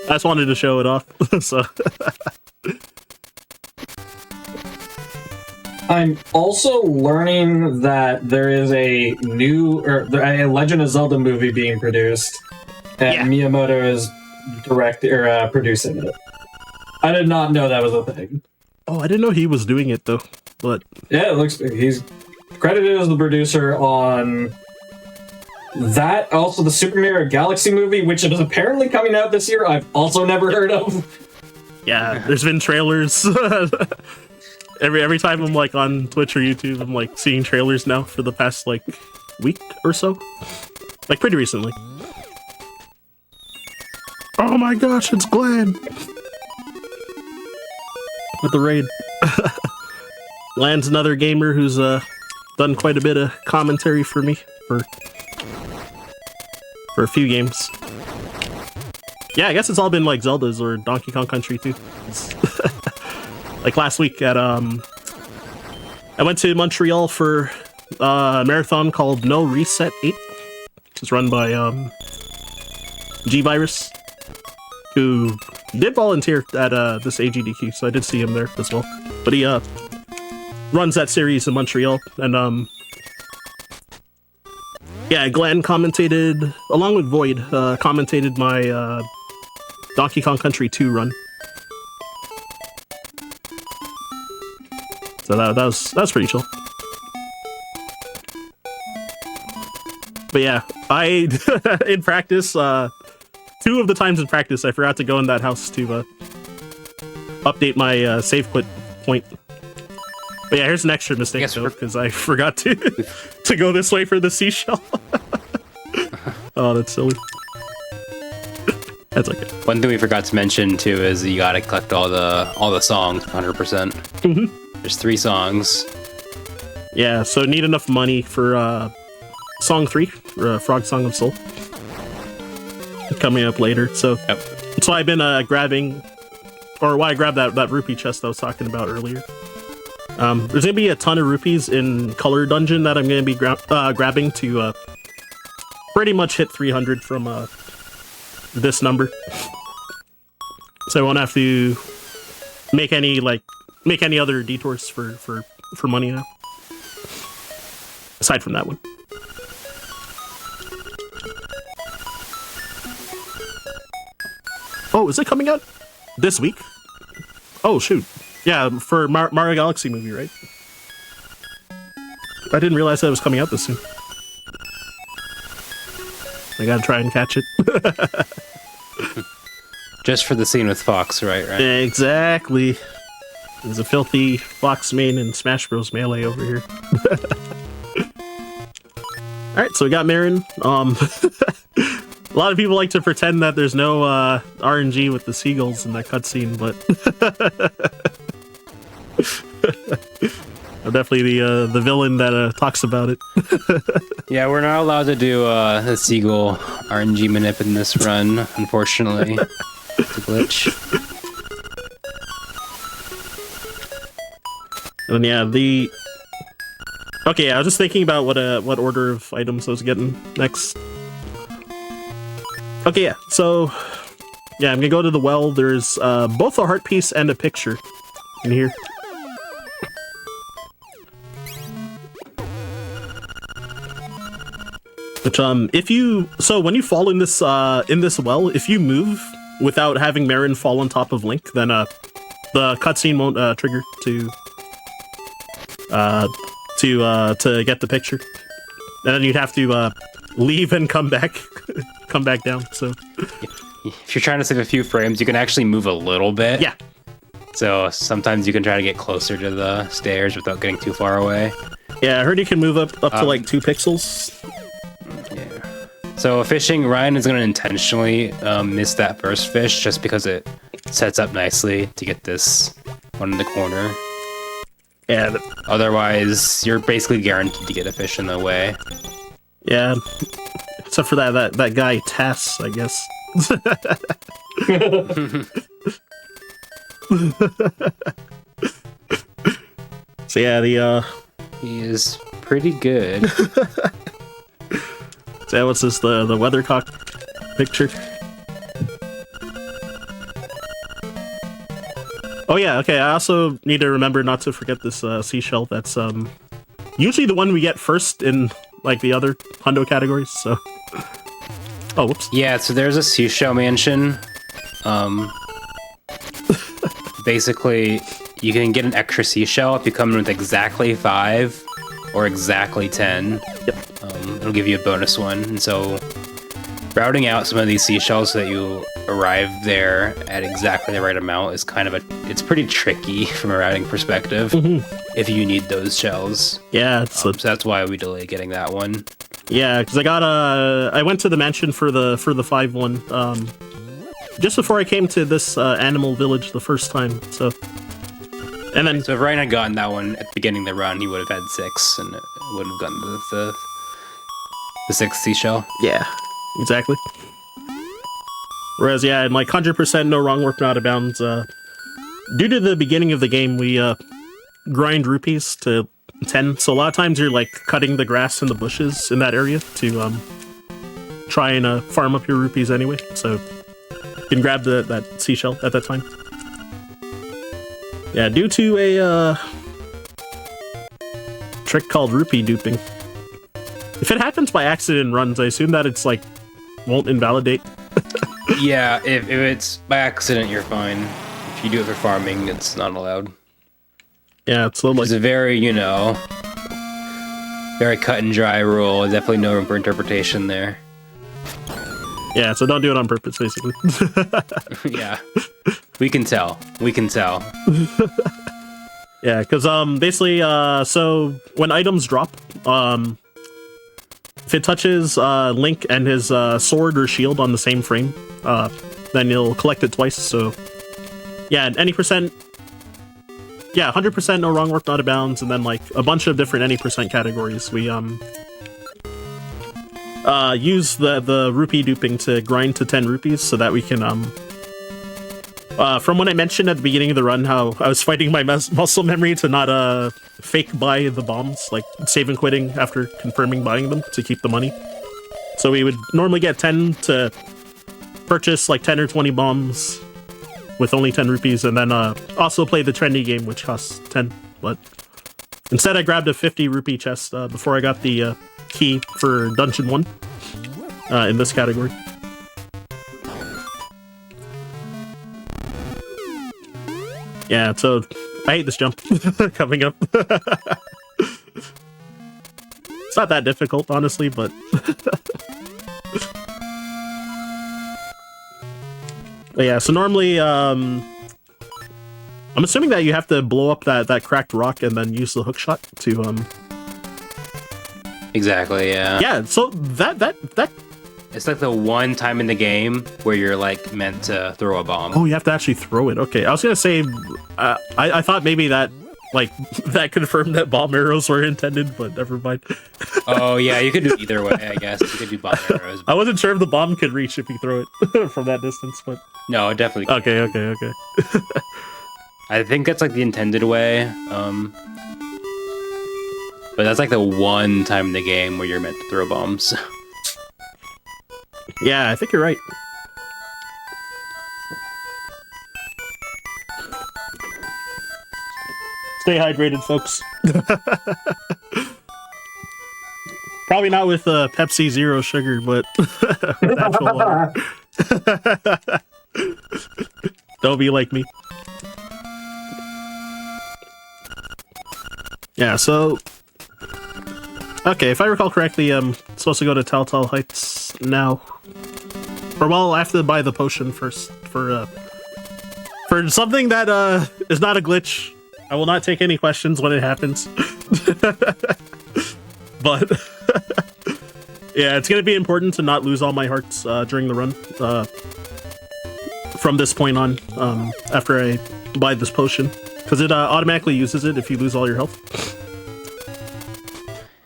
I just wanted to show it off. So I'm also learning that there is a a Legend of Zelda movie being produced, and Miyamoto is producing it. I did not know that was a thing. Oh, I didn't know he was doing it though. But yeah, it looks he's credited as the producer on that. Also, the Super Mario Galaxy movie, which is apparently coming out this year. I've also never heard of. Yeah, there's been trailers. Every time I'm like on Twitch or YouTube, I'm like seeing trailers now for the past like week or so, like pretty recently. Oh my gosh, it's Glenn with the raid. Land's another gamer who's done quite a bit of commentary for me for a few games. Yeah, I guess it's all been like Zeldas or Donkey Kong Country too. Like last week at I went to Montreal for a marathon called No Reset 8. It's run by G-Virus, who did volunteer at this AGDQ, so I did see him there as well. But he runs that series in Montreal, and yeah, Glenn commentated, along with Void, commentated my Donkey Kong Country 2 run. So that was pretty chill. But yeah, I in practice, 2 of the times in practice, I forgot to go in that house to update my save quit point. But yeah, here's an extra mistake though, because I forgot to go this way for the seashell. Oh, that's silly. That's okay. One thing we forgot to mention too is you gotta collect all the songs 100%. Mm-hmm. There's 3 songs. Yeah, so need enough money for song 3, Frog Song of Soul, coming up later. So yep. That's why I've been grabbing, or why I grabbed that rupee chest I was talking about earlier. There's gonna be a ton of rupees in Color Dungeon that I'm gonna be grabbing to pretty much hit 300 from this number, so I won't have to make any other detours for money now. Aside from that one. Oh, is it coming out this week? Oh shoot! Yeah, for Mario Galaxy movie, right? I didn't realize that it was coming out this soon. I gotta try and catch it. Just for the scene with Fox, right? Exactly. There's a filthy Fox main in Smash Bros. Melee over here. Alright, so we got Marin. A lot of people like to pretend that there's no RNG with the seagulls in that cutscene, but I'm definitely the villain that talks about it. Yeah, we're not allowed to do the seagull RNG manip in this run, unfortunately. It's a glitch. And yeah, okay, yeah, I was just thinking about what order of items I was getting next. Okay, yeah, so yeah, I'm gonna go to the well. There's both a heart piece and a picture in here. Which when you fall in this well, if you move without having Marin fall on top of Link, then the cutscene won't trigger to get the picture, and then you'd have to leave and come back down. So if you're trying to save a few frames, you can actually move a little bit. Yeah. So sometimes you can try to get closer to the stairs without getting too far away. Yeah, I heard you can move up to like 2 pixels. Yeah. So fishing, Ryan is going to intentionally miss that first fish just because it sets up nicely to get this one in the corner. Yeah. Otherwise, you're basically guaranteed to get a fish in the way. Yeah. Except for that guy Tass, I guess. So yeah, he is pretty good. So what's this? The weathercock picture? Oh yeah, okay. I also need to remember not to forget this seashell. That's usually the one we get first in like the other hundo categories. So, oh whoops. Yeah, so there's a seashell mansion. Basically, you can get an extra seashell if you come in with exactly 5 or exactly 10. Yep. It'll give you a bonus one. And so routing out some of these seashells so that you arrive there at exactly the right amount is it's pretty tricky from a routing perspective if you need those shells. Yeah, so that's why we delay getting that one. Yeah, because I went to the mansion for the 5 one just before I came to this animal village the first time. So And then So if Ryan had gotten that one at the beginning of the run, he would have had 6, and it wouldn't have gotten the 6th seashell. yeah, exactly. Whereas, yeah, in like 100% no wrong work, not out of bounds, due to the beginning of the game, we grind rupees to 10. So a lot of times you're like cutting the grass and the bushes in that area to try and farm up your rupees anyway. So you can grab that seashell at that time. Yeah, due to a trick called rupee duping. If it happens by accident in runs, I assume that it's like won't invalidate. Yeah, if it's by accident, you're fine. If you do it for farming, it's not allowed. Yeah, it's a little It's a very, very cut and dry rule. Definitely no room for interpretation there. yeah, so don't do it on purpose, basically. Yeah, we can tell. We can tell. Yeah, because basically, so when items drop, if it touches Link and his sword or shield on the same frame, then you'll collect it twice. So yeah, any percent, yeah, 100% no wrong work, not out of bounds, and then like a bunch of different any percent categories. We use the rupee duping to grind to 10 rupees so that we can from what I mentioned at the beginning of the run, how I was fighting my muscle memory to not fake buy the bombs, like save and quitting after confirming buying them to keep the money. So we would normally get 10 to purchase like 10 or 20 bombs with only 10 rupees, and then also play the trendy game, which costs 10. But instead I grabbed a 50 rupee chest before I got the key for Dungeon 1 in this category. Yeah, so I hate this jump coming up. It's not that difficult, honestly, but... But yeah, so normally, I'm assuming that you have to blow up that cracked rock and then use the hook shot to, Exactly, yeah. Yeah, so that... It's like the one time in the game where you're like meant to throw a bomb. Oh, you have to actually throw it. Okay, I was gonna say, I thought maybe that, like, that confirmed that bomb arrows were intended, but never mind. Oh yeah, you could do either way, I guess. You could do bomb arrows. I wasn't sure if the bomb could reach if you throw it from that distance, but... No, it definitely could. Okay. I think that's like the intended way. But that's like the one time in the game where you're meant to throw bombs. Yeah, I think you're right. Stay hydrated, folks. Probably not with Pepsi Zero Sugar, but with actual water. Don't be like me. Yeah, so... Okay, if I recall correctly, I'm supposed to go to Telltale Heights now. Or, well, I have to buy the potion first for something that is not a glitch. I will not take any questions when it happens. But yeah, it's gonna be important to not lose all my hearts during the run from this point on, after I buy this potion, because it automatically uses it if you lose all your health.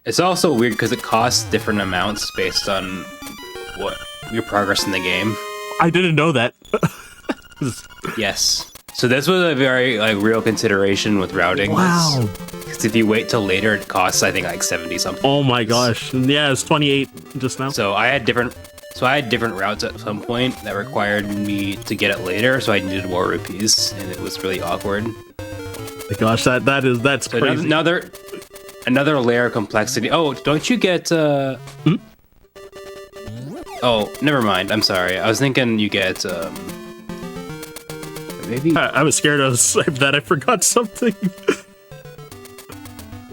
It's also weird because it costs different amounts based on what your progress in the game. I didn't know that. Yes. So this was a very real consideration with routing. Wow. Because if you wait till later, it costs I think like 70 something. Oh my gosh. Yeah, it's 28 just now. So I had different routes at some point that required me to get it later, so I needed more rupees, and it was really awkward. My gosh, that's So crazy. Another layer of complexity. Oh, don't you get Oh, never mind. I'm sorry. I was thinking you get maybe I was scared that I forgot something.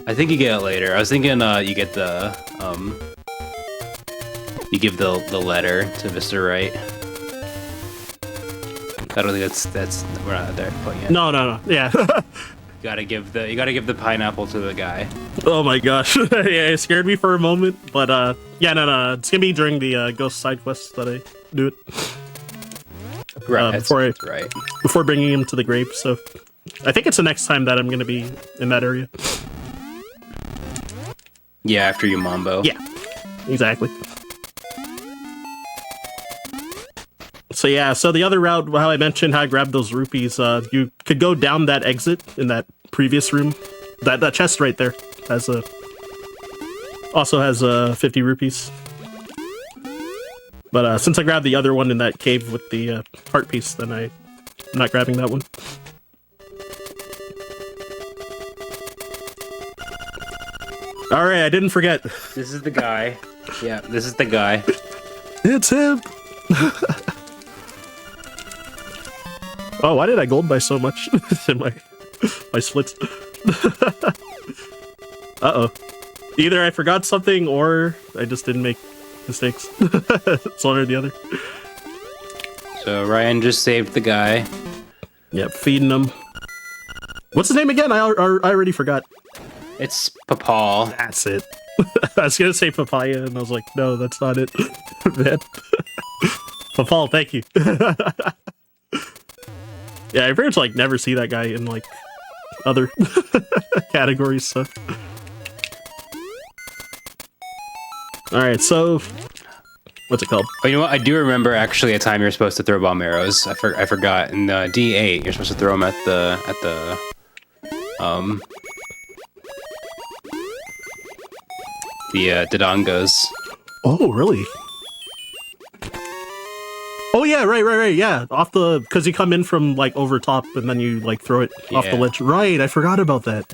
I think you get it later. I was thinking you get the you give the letter to Mr. Wright. I don't think that's we're not at that point yet. No. Yeah. You gotta give the pineapple to the guy. Oh my gosh. Yeah, it scared me for a moment, but yeah, no. It's gonna be during the ghost side quests that I do it. Right. Before right. Before bringing him to the grave. So I think it's the next time that I'm gonna be in that area. Yeah, after you Mambo. Yeah, exactly. So yeah, so the other route, how I mentioned how I grabbed those rupees, you could go down that exit in that previous room. That chest right there has also has 50 rupees. But since I grabbed the other one in that cave with the heart piece, then I'm not grabbing that one. All right, I didn't forget. This is the guy. Yeah, this is the guy. It's him. Oh, why did I gold by so much in my splits? Uh-oh. Either I forgot something or I just didn't make mistakes. It's one or the other. So Ryan just saved the guy. Yep, feeding him. What's his name again? I already forgot. It's Papal. That's it. I was gonna say papaya, and I was like, no, that's not it. Man. Papal, thank you. Yeah, I pretty much like never see that guy in like other categories. So, all right, so what's it called? Oh, you know what? I do remember actually a time you're supposed to throw bomb arrows. I forgot. In D8, you're supposed to throw them at the Dodongos. Oh, really? Oh yeah, right, yeah. Off the, because you come in from like over top and then you like throw it off the ledge. Right, I forgot about that.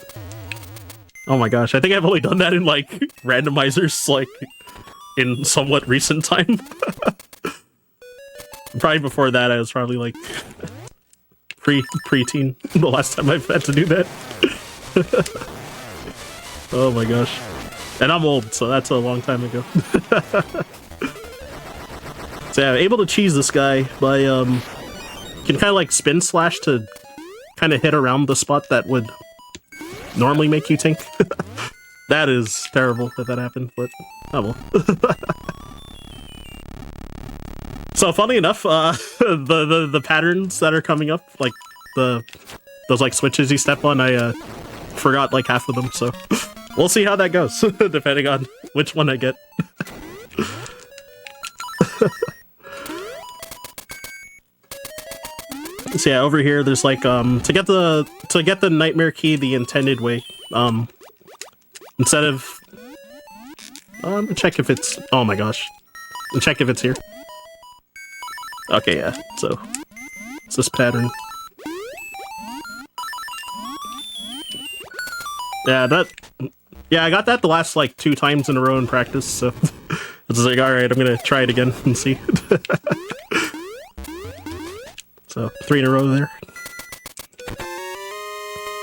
Oh my gosh, I think I've only done that in like randomizers, like in somewhat recent time. Probably before that, I was probably like preteen. The last time I've had to do that. Oh my gosh, and I'm old, so that's a long time ago. So yeah, able to cheese this guy by can kind of like spin slash to kind of hit around the spot that would normally make you tink. That is terrible that happened, but oh well. So funny enough, the patterns that are coming up, like those like switches you step on, I forgot like half of them. So we'll see how that goes, depending on which one I get. So yeah, over here there's like to get the nightmare key the intended way, instead of check if it's, oh my gosh, check if it's here. Okay, yeah, so it's this pattern. Yeah, I got that the last like 2 times in a row in practice, so it's like, all right, I'm gonna try it again and see. So 3 in a row there.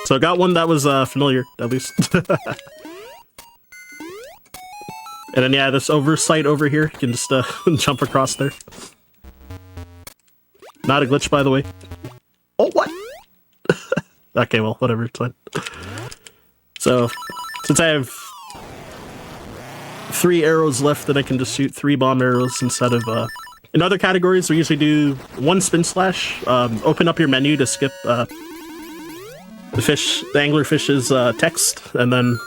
So I got one that was familiar, at least. And then yeah, this oversight over here, you can just jump across there. Not a glitch, by the way. Oh, what? Okay, well, whatever, it's fine. So, since I have 3 arrows left, then I can just shoot 3 bomb arrows instead of in other categories, we usually do 1 spin slash, open up your menu to skip the anglerfish's text, and then,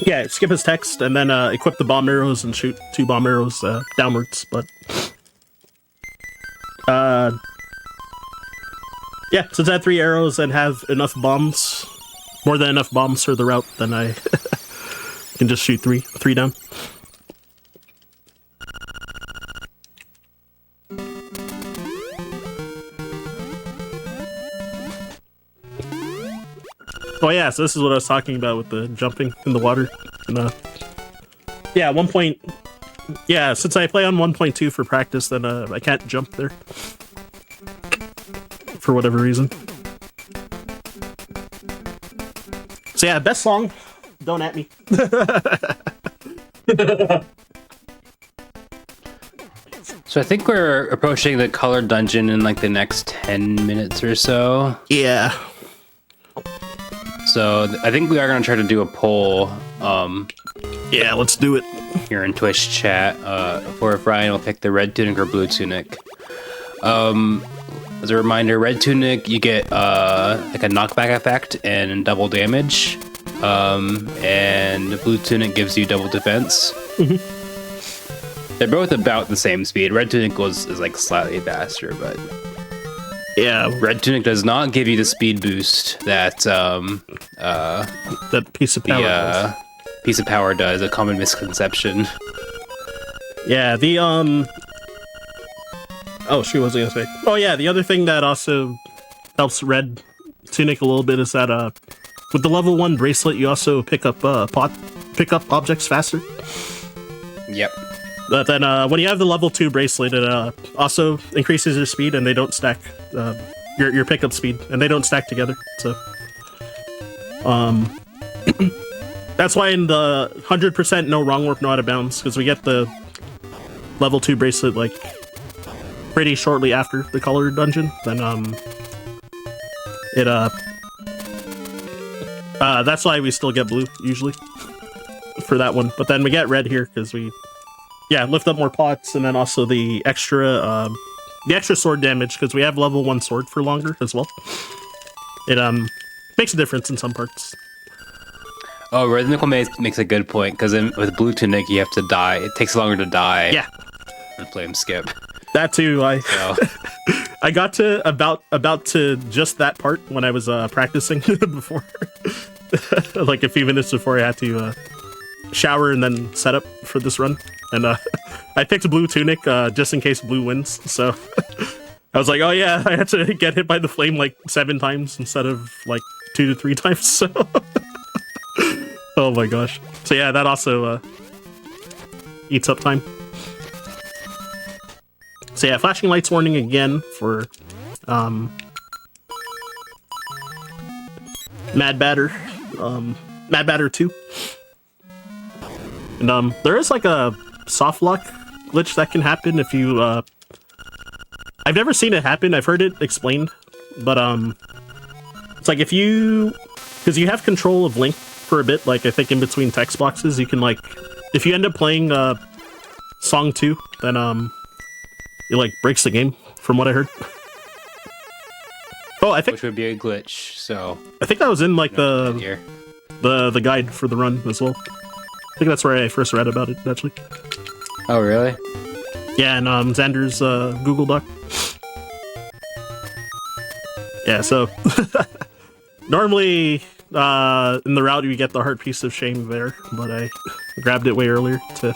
yeah, skip his text, and then equip the bomb arrows and shoot 2 bomb arrows downwards, but, yeah, since I had 3 arrows and have enough bombs, more than enough bombs for the route, then I can just shoot 3 down. Oh yeah, so this is what I was talking about with the jumping in the water. And, yeah, yeah, since I play on 1.2 for practice, then I can't jump there. For whatever reason. So yeah, best song. Don't at me. So I think we're approaching the color dungeon in like the next 10 minutes or so. Yeah. So I think we are going to try to do a poll. Yeah, let's do it. Here in Twitch chat for if Ryan will pick the red tunic or blue tunic. As a reminder, red tunic you get like a knockback effect and double damage, and blue tunic gives you double defense. They're both about the same speed. Red tunic is like slightly faster, but yeah, red tunic does not give you the speed boost that that piece of power does. Piece of power does. A common misconception. Yeah, the oh shoot, what was I gonna say? Oh yeah, the other thing that also helps red tunic a little bit is that with the level 1 bracelet you also pick up objects faster. Yep. But then when you have the level 2 bracelet, it also increases your speed, and they don't stack your pickup speed, and they don't stack together. So that's why in the 100% no wrong warp, no out of bounds, because we get the level 2 bracelet like pretty shortly after the color dungeon. Then that's why we still get blue usually for that one. But then we get red here because we lift up more pots, and then also the extra sword damage because we have level 1 sword for longer as well. It makes a difference in some parts. Oh, Rhythmical makes a good point, because with blue tunic you have to die. It takes longer to die. Yeah. And flame skip. That too. I got to about to just that part when I was practicing before, like a few minutes before I had to shower and then set up for this run. And I picked blue tunic just in case blue wins. So I was like, oh yeah, I had to get hit by the flame like 7 times instead of like 2 to 3 times. So oh my gosh. So yeah, that also eats up time. So yeah, flashing lights warning again for Mad Batter 2. And there is like a soft lock glitch that can happen if you I've never seen it happen. I've heard it explained, but it's like because you have control of Link for a bit, like I think in between text boxes, you can like if you end up playing Song 2, then it like breaks the game, from what I heard. Oh, I think which would be a glitch. So I think that was in like the guide for the run as well. I think that's where I first read about it, actually. Oh, really? Yeah, and Xander's Google Doc. Yeah, so normally in the route you get the heart piece of shame there, but I grabbed it way earlier to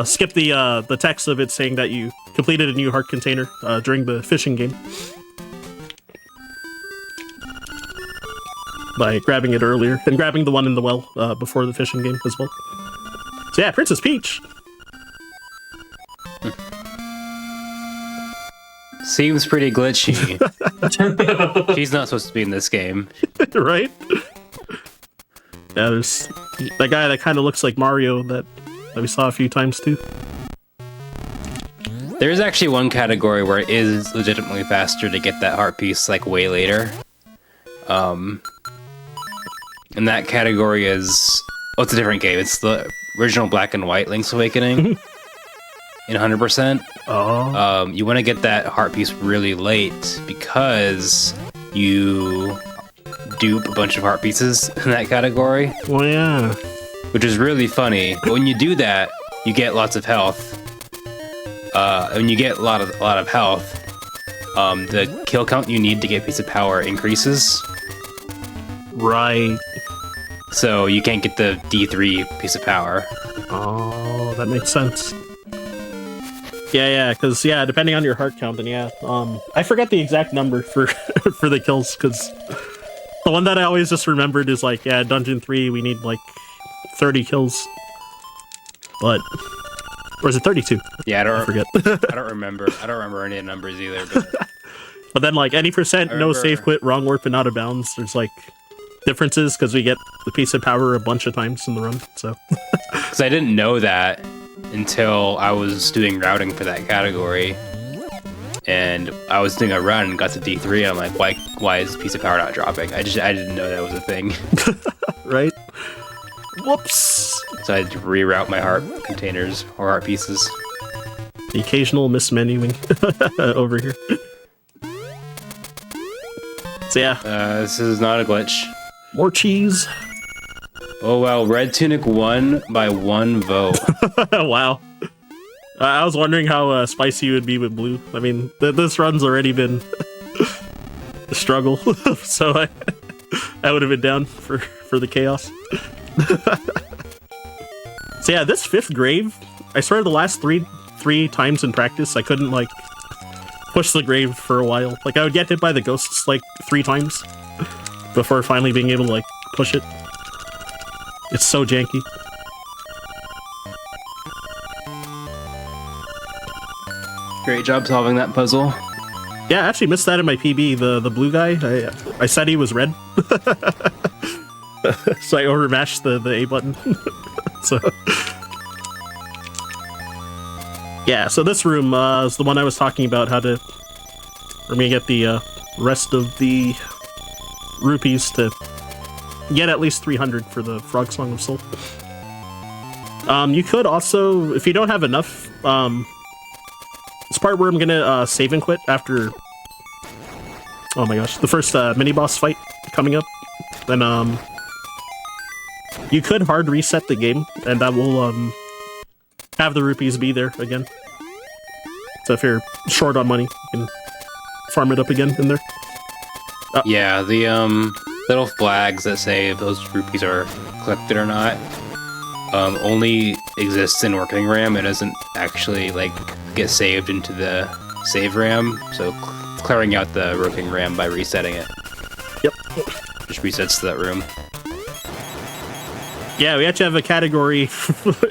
skip the text of it saying that you completed a new heart container during the fishing game by grabbing it earlier and grabbing the one in the well before the fishing game as well. So yeah, Princess Peach. Seems pretty glitchy. She's not supposed to be in this game. Right? Yeah, there's that guy that kind of looks like Mario that we saw a few times too. There's actually one category where it is legitimately faster to get that heart piece like way later. And that category is it's a different game. It's the original Black and White Link's Awakening in 100%. Oh. You want to get that heart piece really late because you dupe a bunch of heart pieces in that category. Well, yeah. Which is really funny. But when you do that, you get lots of health. When you get a lot of health, the kill count you need to get piece of power increases. Right. So you can't get the D3 piece of power. Oh, that makes sense. Yeah, because depending on your heart count, then I forget the exact number for for the kills, because the one that I always just remembered is like, Dungeon 3, we need like 30 kills. But or is it 32? Yeah, I forget. I don't remember any of the numbers either. But then like any percent, no save quit, wrong warp, and out of bounds. There's like differences because we get the piece of power a bunch of times in the run. So because I didn't know that until I was doing routing for that category, and I was doing a run and got to D3, and I'm like, why is piece of power not dropping? I didn't know that was a thing. Right. Whoops. So I had to reroute my heart containers or heart pieces. The occasional mismenuing over here. So yeah. This is not a glitch. More cheese. Oh wow, Red Tunic won by 1 vote. Wow. I was wondering how spicy you would be with blue. I mean, this run's already been a struggle, so I would have been down for the chaos. So yeah, this 5th grave, I swear the last three times in practice, I couldn't, like, push the grave for a while. Like, I would get hit by the ghosts, like, 3 times before finally being able to, like, push it. It's so janky. Great job solving that puzzle. Yeah, I actually missed that in my PB. The blue guy, I said he was red. So I overmashed the A button. So yeah, so this room is the one I was talking about, how to for me get the rest of the rupees to get at least 300 for the Frog Song of Soul. You could also, if you don't have enough, this part where I'm gonna save and quit after, oh my gosh, the first mini boss fight coming up, then you could hard reset the game, and that will have the rupees be there again. So if you're short on money, you can farm it up again in there. Yeah, the little flags that say if those rupees are collected or not only exists in Working RAM. It doesn't actually like get saved into the save RAM, so clearing out the Working RAM by resetting it. Yep. Just resets to that room. Yeah, we actually have a category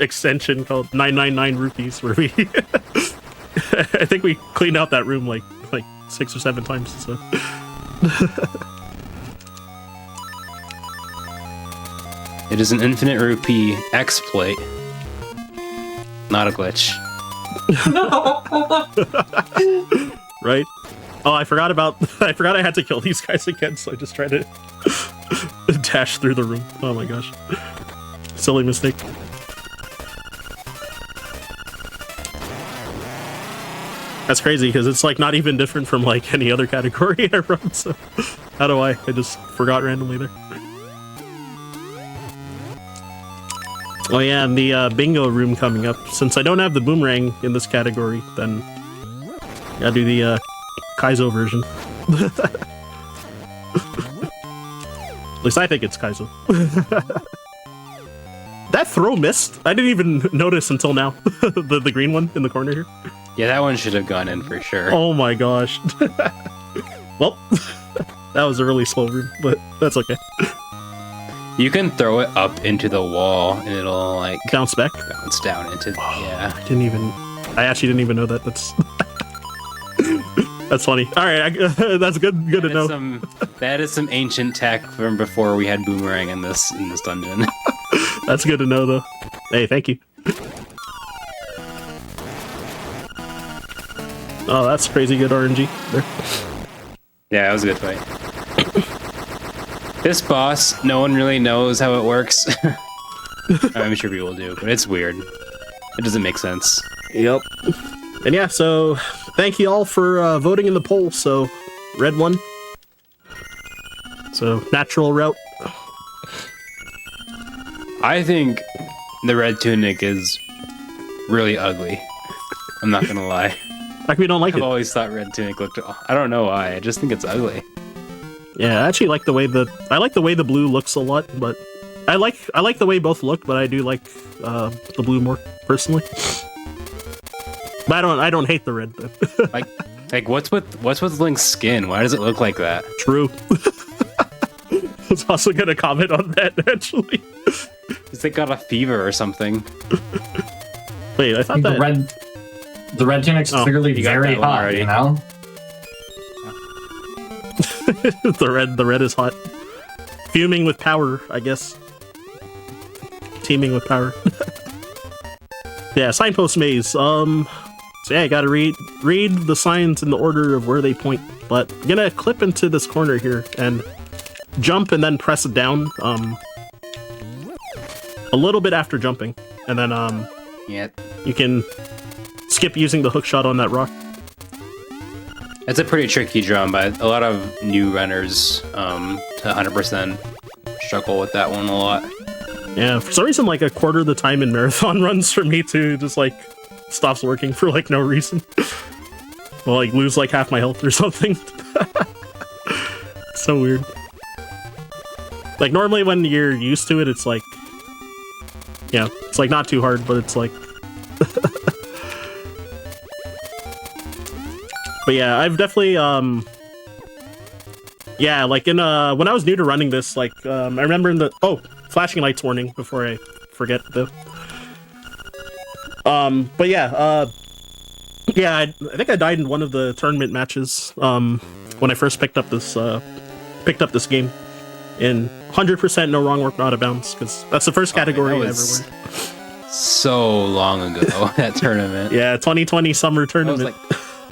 extension called 999 rupees where we I think we cleaned out that room like 6 or 7 times, so It is an infinite rupee exploit, not a glitch. Right? Oh, I forgot I had to kill these guys again, so I just tried to dash through the room. Oh my gosh. Silly mistake. That's crazy, because it's like not even different from like any other category I run, so how do I just forgot randomly there. Oh yeah, and the bingo room coming up. Since I don't have the boomerang in this category, then gotta do the Kaizo version. At least I think it's Kaizo. That throw missed? I didn't even notice until now. the green one in the corner here. Yeah, that one should have gone in for sure. Oh my gosh. Well, that was a really slow room, but that's okay. You can throw it up into the wall and it'll like Bounce back? bounce down into yeah. I actually didn't even know that. That's that's funny. All right, that's good to know. That is some ancient tech from before we had boomerang in this dungeon. That's good to know, though. Hey, thank you. Oh, that's crazy good RNG there. Yeah, it was a good fight. This boss, no one really knows how it works. I'm sure people do, but it's weird. It doesn't make sense. Yep. And yeah, so thank you all for voting in the poll. So, red won. So, natural route. I think the red tunic is really ugly. I'm not gonna lie. Like we don't like I've it. always thought red tunic looked. I don't know why. I just think it's ugly. Yeah, I actually like the way the blue looks a lot, but I like the way both look, but I do like the blue more personally. But I don't hate the red though. like what's with Link's skin? Why does it look like that? True. I was also gonna comment on that actually. Is it got a fever or something? Wait, I thought that the red tunic's clearly very hot, already. you know? the red is hot. Fuming with power, I guess. Teeming with power. Yeah, signpost maze. So yeah, I gotta read the signs in the order of where they point. But I'm gonna clip into this corner here and jump and then press down a little bit after jumping. And then Yeah. you can skip using the hook shot on that rock. It's a pretty tricky drum, but a lot of new runners to 100% struggle with that one a lot. Yeah, for some reason, like a quarter of the time in marathon runs for me too, just like stops working for like no reason. I'll like lose like half my health or something. So weird. Like normally when you're used to it, it's like, yeah, it's like not too hard, but it's like. But yeah, I've definitely yeah, like in when I was new to running this, like I remember in the flashing lights warning before I forget though. But yeah, yeah, I think I died in one of the tournament matches when I first picked up this game in 100% no wrong work, not out of bounds, because that's the first category I ever won. So long ago, that tournament. Yeah, 2020 summer tournament.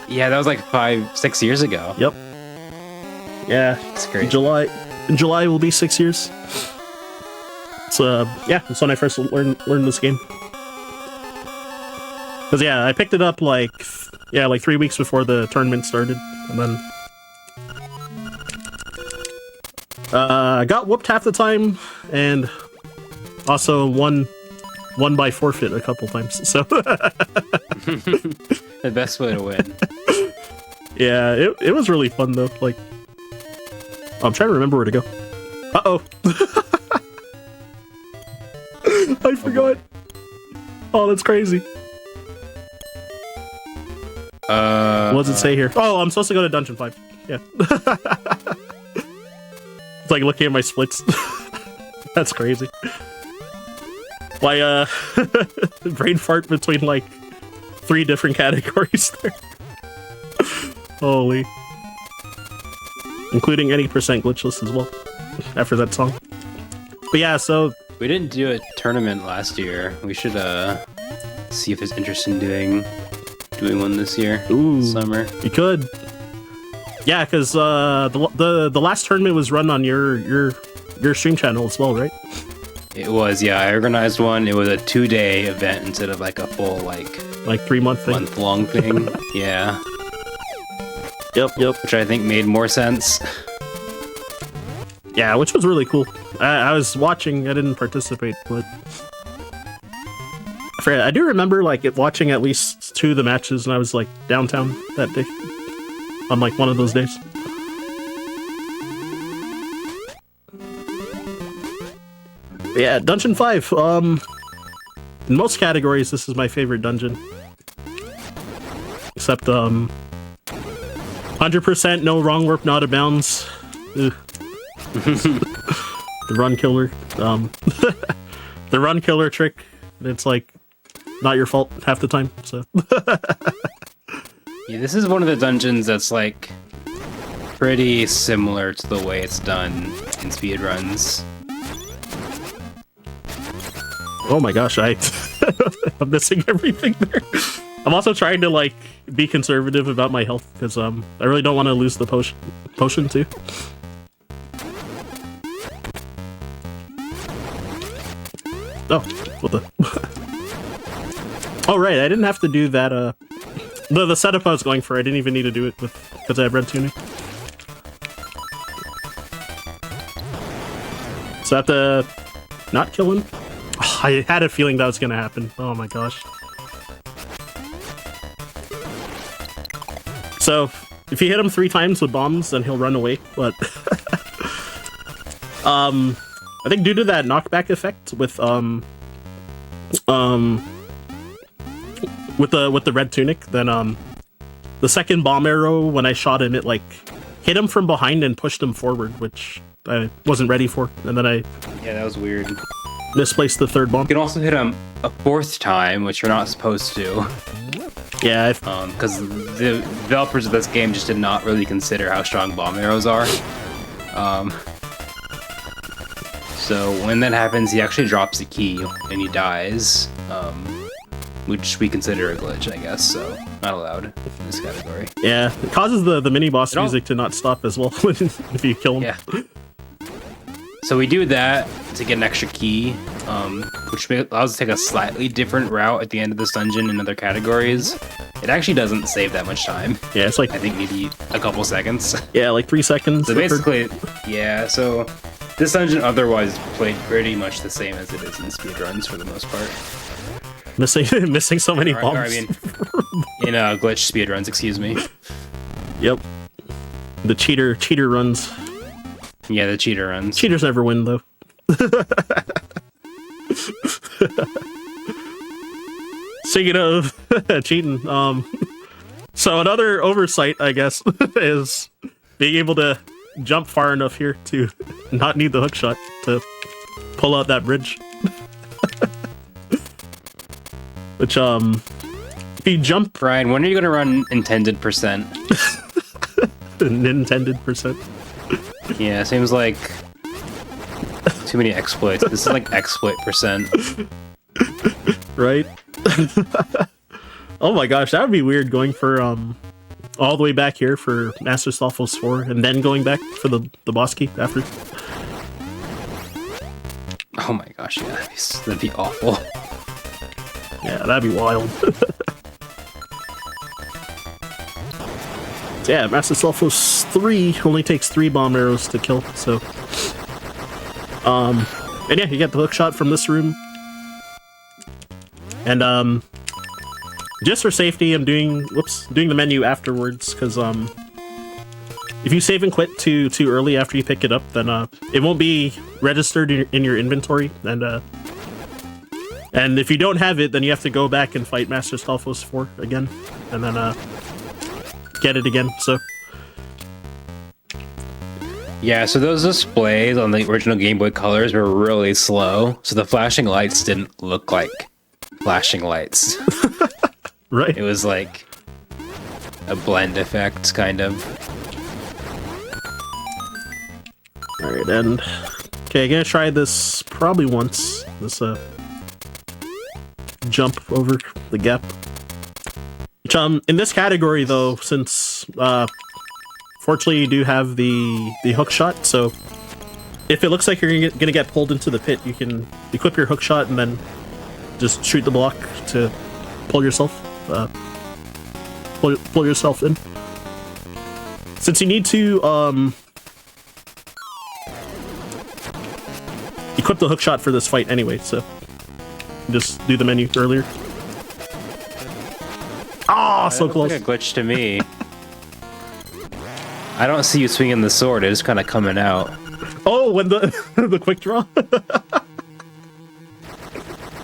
That was like 5-6 years ago. Yep. Yeah, it's great. In July will be 6 years. So yeah, that's when I first learned this game. Cause yeah, I picked it up like 3 weeks before the tournament started, and then I got whooped half the time, and also won by forfeit a couple times. So the best way to win. Yeah, it was really fun though. Like, I'm trying to remember where to go. Uh-oh. I forgot. Oh, that's crazy. What does it say here? Oh, I'm supposed to go to Dungeon 5. Yeah. It's like looking at my splits. That's crazy. My brain fart between like 3 different categories there. Holy. Including any percent glitchless as well. After that song. But yeah, so we didn't do a tournament last year. We should see if there's interest in doing one this year. Ooh, summer. You could. Yeah, because the last tournament was run on your stream channel as well, right? It was, yeah. I organized one. It was a 2-day event instead of like a full like 3-month thing. Month-long thing. Yeah. Yep. Which I think made more sense. Yeah, which was really cool. I was watching. I didn't participate, but I do remember like watching at least 2 of the matches, and I was like downtown that day on like one of those days. Yeah, Dungeon 5. In most categories, this is my favorite dungeon. Except 100% no wrong warp, not out of bounds. Ugh. The run killer. The run killer trick. It's like not your fault half the time. So. Yeah, this is one of the dungeons that's like pretty similar to the way it's done in speedruns. Oh my gosh, I'm missing everything there. I'm also trying to like be conservative about my health because I really don't want to lose the potion too. Oh, what the? Oh right, I didn't have to do that. The setup I was going for, I didn't even need to do it because I have red tunic. So I have to not kill him. Oh, I had a feeling that was gonna happen. Oh my gosh. So if you hit him 3 times with bombs, then he'll run away. But I think due to that knockback effect with the red tunic, then the second bomb arrow, when I shot him, it like hit him from behind and pushed him forward, which I wasn't ready for. And then yeah, that was weird. Misplaced the 3rd bomb. You can also hit him a 4th time, which you're not supposed to. Yeah, because the developers of this game just did not really consider how strong bomb arrows are. So when that happens, he actually drops a key and he dies, which we consider a glitch, I guess. So not allowed in this category. Yeah, it causes the mini boss music to not stop as well if you kill him. Yeah. So we do that to get an extra key, which allows us to take a slightly different route at the end of this dungeon in other categories. It actually doesn't save that much time. Yeah, it's like, I think maybe a couple seconds. yeah, like 3 seconds. So basically, yeah, so this dungeon otherwise played pretty much the same as it is in speedruns for the most part. Missing so many bombs. Or, I mean, in glitch speedruns, excuse me. Yep. The cheater runs. Yeah, the cheater runs. Cheaters never win, though. Speaking of cheating, so another oversight, I guess, is being able to jump far enough here to not need the hook shot to pull out that bridge. Which, if you jump... Ryan, when are you going to run intended percent? Intended percent? Yeah, seems like too many exploits. This is like exploit percent. Right? Oh my gosh, that would be weird going for, all the way back here for Master Stalfos 4, and then going back for the boss key after. Oh my gosh, yeah, that'd be awful. Yeah, that'd be wild. Yeah, Master Stalfos 3 only takes 3 bomb arrows to kill, so... and yeah, you get the hook shot from this room. And, just for safety, I'm doing the menu afterwards, because, if you save and quit too early after you pick it up, then, it won't be registered in your inventory, and if you don't have it, then you have to go back and fight Master Stalfos 4 again, and then, get it again, so... Yeah, so those displays on the original Game Boy Colors were really slow, so the flashing lights didn't look like flashing lights. Right. It was like a blend effect, kind of. Alright, and... Okay, I'm gonna try this probably once. This, jump over the gap. Which, in this category, though, since, fortunately you do have the hook shot, so if it looks like you're gonna get pulled into the pit, you can equip your hook shot and then just shoot the block to pull yourself, pull yourself in. Since you need to, equip the hook shot for this fight anyway, so just do the menu earlier. Ah, so close. Like a glitch to me. I don't see you swinging the sword, it's kind of coming out. Oh, when the the quick draw?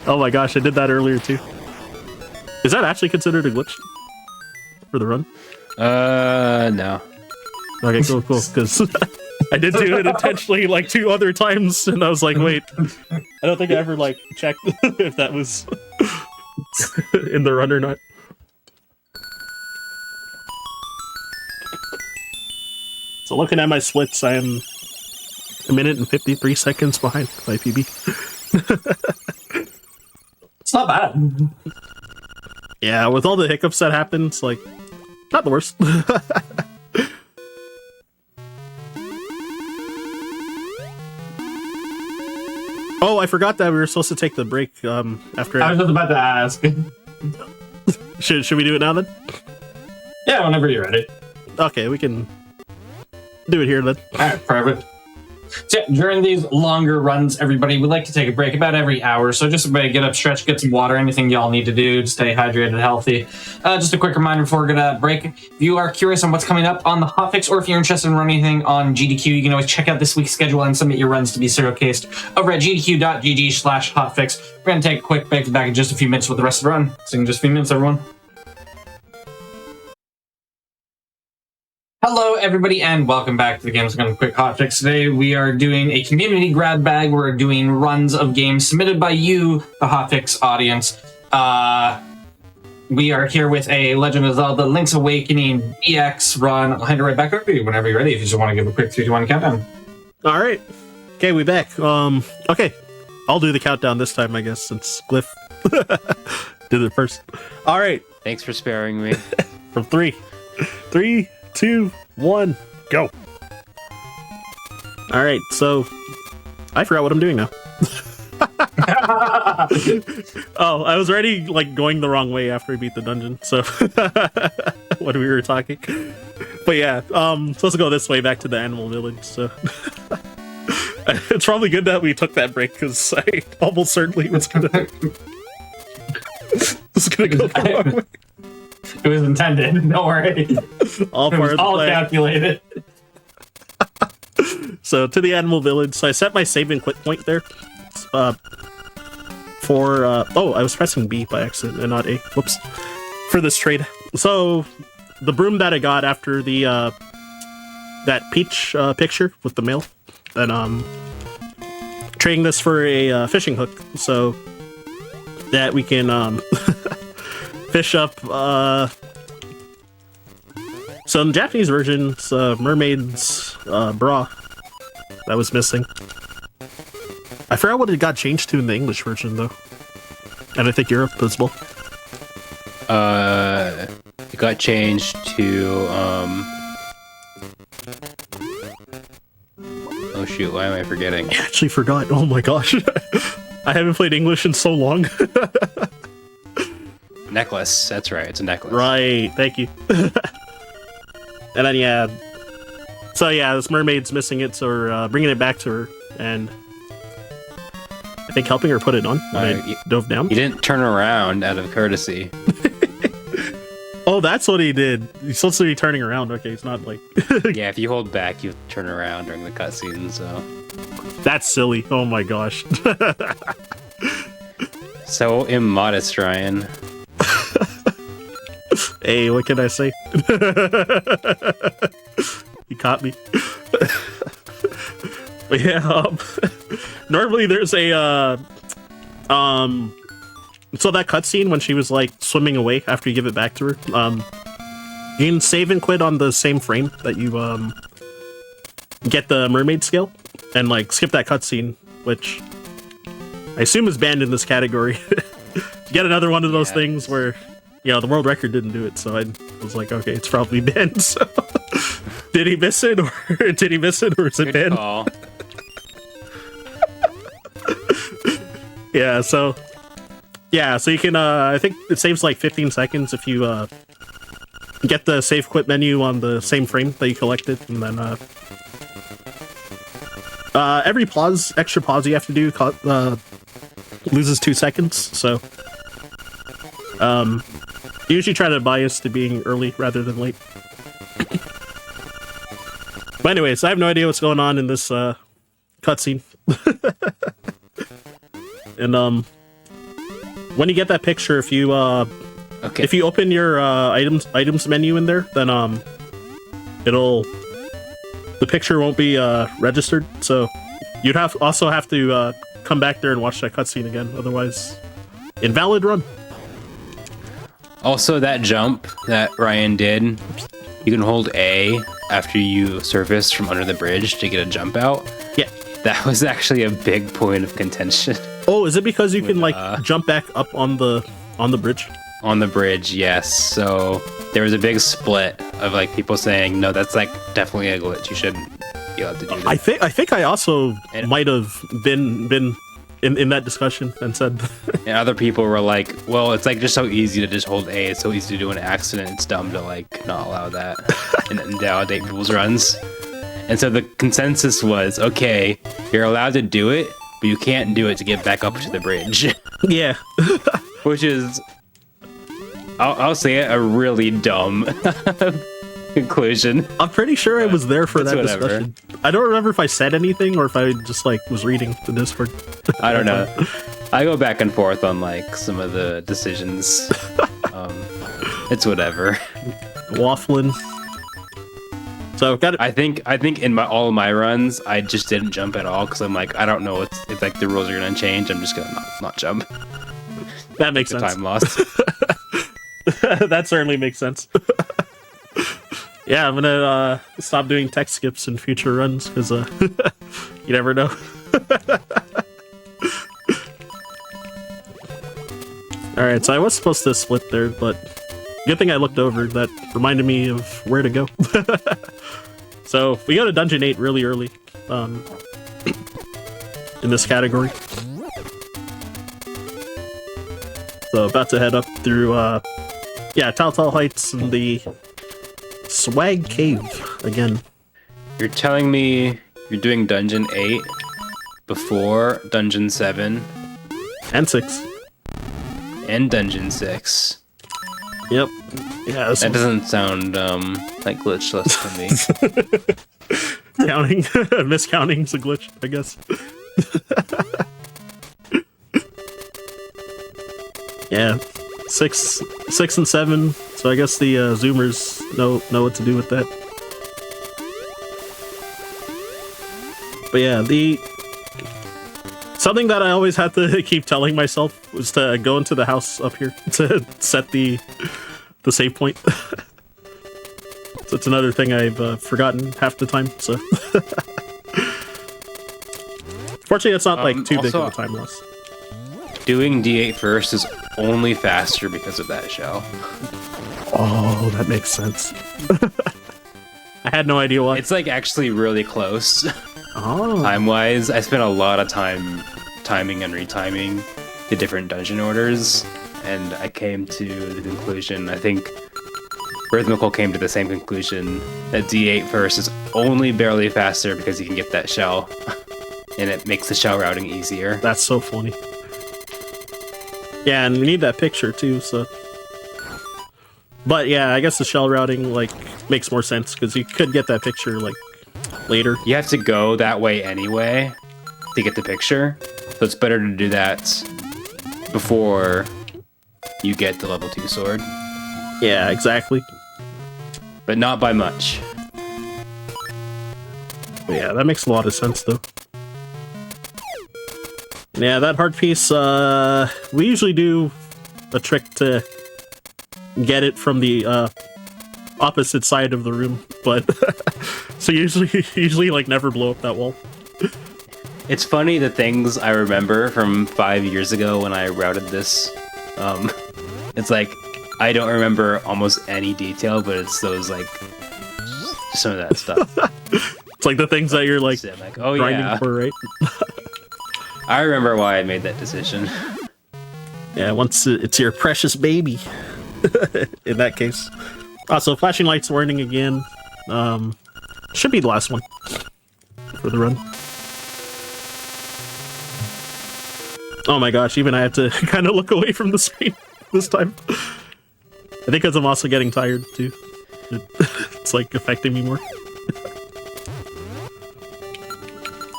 Oh my gosh, I did that earlier too. Is that actually considered a glitch for the run? No. Okay, cool, because I did do it intentionally like 2 other times, and I was like, wait, I don't think I ever like checked if that was in the run or not. So looking at my splits, I am 1 minute and 53 seconds behind my PB. It's not bad. Yeah, with all the hiccups that happened, it's like, not the worst. Oh, I forgot that we were supposed to take the break after... I was just about to ask. Should we do it now then? Yeah, whenever you're ready. Okay, we can do it here then. Alright, perfect. So yeah, during these longer runs, everybody, we like to take a break about every hour. So just everybody get up, stretch, get some water, anything y'all need to do to stay hydrated, healthy. Just a quick reminder before we get a break. If you are curious on what's coming up on the hotfix, or if you're interested in running anything on GDQ, you can always check out this week's schedule and submit your runs to be serial cased over at gdq.gg/hotfix. We're going to take a quick break, back in just a few minutes with the rest of the run. See you in just a few minutes, everyone. Hello, everybody, and welcome back to the Games Gone Quick Hotfix. Today, we are doing a community grab bag. We're doing runs of games submitted by you, the Hotfix audience. We are here with a Legend of Zelda Link's Awakening BX run. I'll hand it right back over to you whenever you're ready, if you just want to give a quick 3, 2, 1 countdown. All right. Okay, we back. Okay. I'll do the countdown this time, I guess, since Glyph did it first. All right. Thanks for sparing me. From 3, 2, 1, go. All right, so I forgot what I'm doing now. Oh, I was already like going the wrong way after I beat the dungeon. So when we were talking, but yeah, supposed to go this way back to the animal village. So it's probably good that we took that break because I almost certainly was gonna go the wrong way. It was intended. Don't worry. All It part was of the all plan. calculated. So to the animal village. So I set my save and quit point there. Oh, I was pressing B by accident and not A. Whoops. For this trade. So the broom that I got after the that peach picture with the mail, and trading this for a fishing hook, so that we can fish up. So in the Japanese version, it's mermaid's bra that was missing. I forgot what it got changed to in the English version, though. And I think Europe as well. It got changed to, oh shoot, why am I forgetting? I actually forgot. Oh my gosh. I haven't played English in so long. Necklace, that's right, it's a necklace. Right, thank you. And then, yeah. So, yeah, this mermaid's missing it, so we're bringing it back to her, and I think helping her put it on when I dove down. He didn't turn around out of courtesy. Oh, that's what he did. He's supposed to be turning around. Okay, it's not like... Yeah, if you hold back, you turn around during the cutscene, so... That's silly. Oh my gosh. So immodest, Ryan. Hey, what can I say? You caught me. But yeah, normally there's a so that cutscene when she was like swimming away after you give it back to her, you can save and quit on the same frame that you get the mermaid skill and like skip that cutscene, which I assume is banned in this category. Get another one of those things where, you know, the world record didn't do it, so I was like, okay, it's probably banned. So did he miss it, or is it banned? Call. Yeah, so you can I think it saves like 15 seconds if you get the save quit menu on the same frame that you collected, and then every extra pause you have to do loses 2 seconds, so usually try to bias to being early rather than late. But anyways, I have no idea what's going on in this cutscene. And when you get that picture, if you if you open your items menu in there, then the picture won't be registered. So you'd also have to come back there and watch that cutscene again. Otherwise, invalid run. Also, that jump that Ryan did, you can hold A after you surface from under the bridge to get a jump out. Yeah. That was actually a big point of contention. Oh, is it because you can like jump back up on the bridge? On the bridge, yes. So there was a big split of like people saying, no, that's like definitely a glitch. You shouldn't be able to do that. I think I also might have been in that discussion and said. And other people were like, well, it's like just so easy to just hold A. It's so easy to do an accident. It's dumb to like not allow that and invalidate people's runs. And so the consensus was, okay, you're allowed to do it, but you can't do it to get back up to the bridge. Yeah. Which is, I'll say it, a really dumb conclusion. I'm pretty sure I was there for that whatever. discussion. I don't remember if I said anything or if I just like was reading the Discord. I don't know. I go back and forth on like some of the decisions. It's whatever. Waffling. So I think in all of my runs, I just didn't jump at all because I'm like, I don't know if like the rules are gonna change. I'm just gonna not jump. That makes sense. Time lost. That certainly makes sense. Yeah, I'm gonna stop doing tech skips in future runs because you never know. All right, so I was supposed to split there, but good thing I looked over. That reminded me of where to go. So we go to Dungeon 8 really early. in this category. So about to head up through, yeah, Telltale Heights and the Swag Cave again. You're telling me you're doing Dungeon 8 before Dungeon 7 And 6. and Dungeon 6. Yep. Yeah, That doesn't sound like glitchless to me. counting, miscounting's a glitch, I guess. Yeah, 6 and 7. So I guess the Zoomers know what to do with that. But yeah, something that I always had to keep telling myself was to go into the house up here to set the save point. So it's another thing I've forgotten half the time. So fortunately, it's not like too big of a time loss. Doing D8 first is only faster because of that shell. Oh, that makes sense. I had no idea why. It's like actually really close. Oh. Time-wise, I spent a lot of time timing and retiming the different dungeon orders, and I came to the conclusion, I think Rhythmical came to the same conclusion, that D8 first is only barely faster because you can get that shell, and it makes the shell routing easier. That's so funny. Yeah, and we need that picture too, so... But yeah, I guess the shell routing, like, makes more sense, because you could get that picture, like, later. You have to go that way anyway to get the picture, so it's better to do that before you get the level 2 sword. Yeah, exactly. But not by much. But yeah, that makes a lot of sense, though. Yeah, that heart piece, we usually do a trick to get it from the opposite side of the room, but so usually like never blow up that wall. It's funny the things I remember from 5 years ago when I routed this. It's like I don't remember almost any detail, but it's those like some of that stuff. It's like the things that you're like, I'm like, oh grinding yeah, for, right? I remember why I made that decision. Yeah, once it's your precious baby. In that case. So flashing lights warning again. Should be the last one for the run. Oh my gosh, even I had to kind of look away from the screen this time. I think because I'm also getting tired too. It's like affecting me more.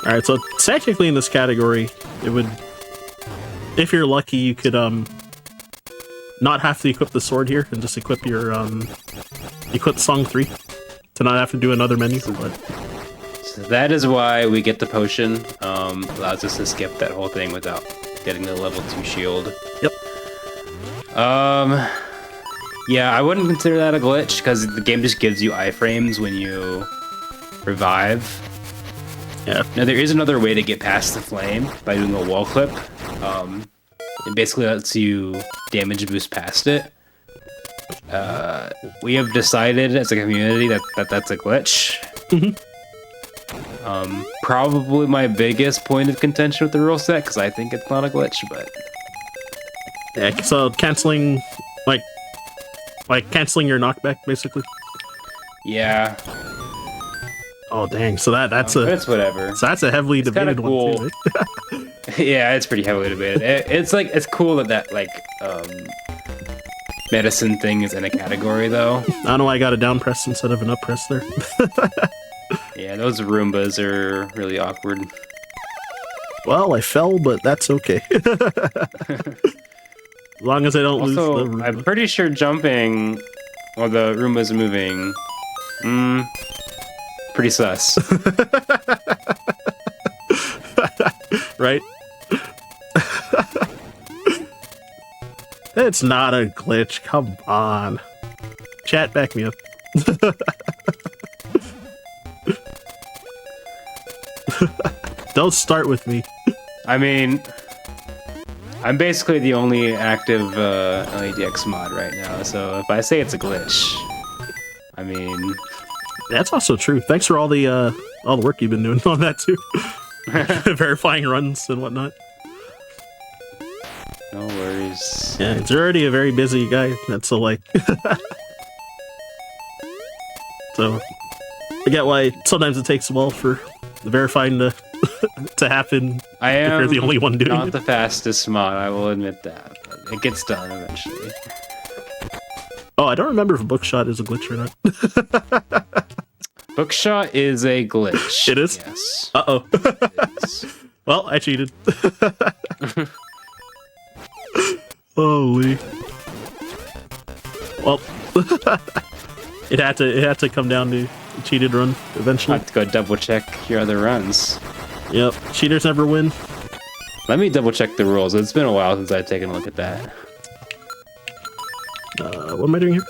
Alright, so technically in this category, it would... If you're lucky, you could not have to equip the sword here and just equip your equip song 3 to not have to do another menu. But So that is why we get the potion. Allows us to skip that whole thing without getting the level 2 shield. Yep. Yeah, I wouldn't consider that a glitch because the game just gives you iframes when you revive. Yeah. Now there is another way to get past the flame by doing a wall clip. It basically lets you damage boost past it. We have decided as a community that that's a glitch. Probably my biggest point of contention with the rule set because I think it's not a glitch, but yeah. So canceling, like canceling your knockback, basically. yeah. Oh dang! So that's But it's whatever. So that's a heavily debated kinda one cool. too. Right? Yeah, it's pretty heavily debated. It's cool that like medicine thing is in a category though. I don't know why I got a down press instead of an up press there. Yeah, those Roombas are really awkward. Well, I fell, but that's okay. As long as I don't lose the Also, Roomba. I'm pretty sure jumping while the Roombas are moving, pretty sus. Right? It's not a glitch. Come on. Chat, back me up. Don't start with me. I mean, I'm basically the only active LADX mod right now, so if I say it's a glitch, I mean... That's also true. Thanks for all the work you've been doing on that too. verifying runs and whatnot. No worries. Yeah, it's already a very busy guy. That's so like. So I get why sometimes it takes a while for the verifying to to happen. I if am you're the only one doing not it. the fastest mod, I will admit that. But it gets done eventually. Oh, I don't remember if Bookshot is a glitch or not. Bookshot is a glitch. It is? Yes. Uh-oh. It is. Well, I cheated. Holy. Well, it had to come down to a cheated run I'll eventually. have to go double check your other runs. Yep, cheaters never win. Let me double check the rules. It's been a while since I've taken a look at that. What am I doing here?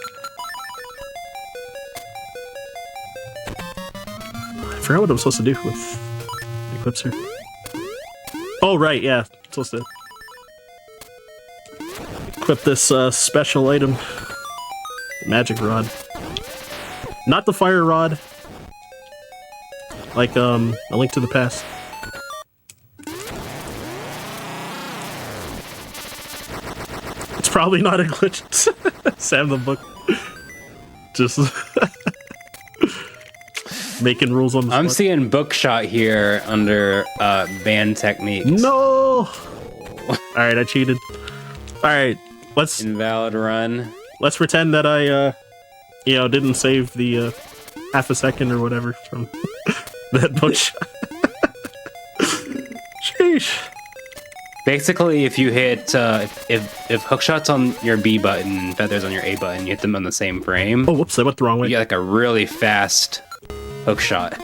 I forgot what I'm supposed to do with the clips here. Oh, right, yeah. I'm supposed to equip this special item. Magic rod. Not the fire rod. Like, A Link to the Past. It's probably not a glitch. Sam the Book. Just making rules on the I'm spot. seeing Bookshot here under banned techniques. No! Alright, I cheated. Alright, let's Invalid run. pretend that I didn't save the half a second or whatever from that Bookshot. Sheesh. Basically, if you hit if hookshot's on your B button and feathers on your A button, you hit them on the same frame. Oh, whoops, I went the wrong way. You get like a really fast hookshot.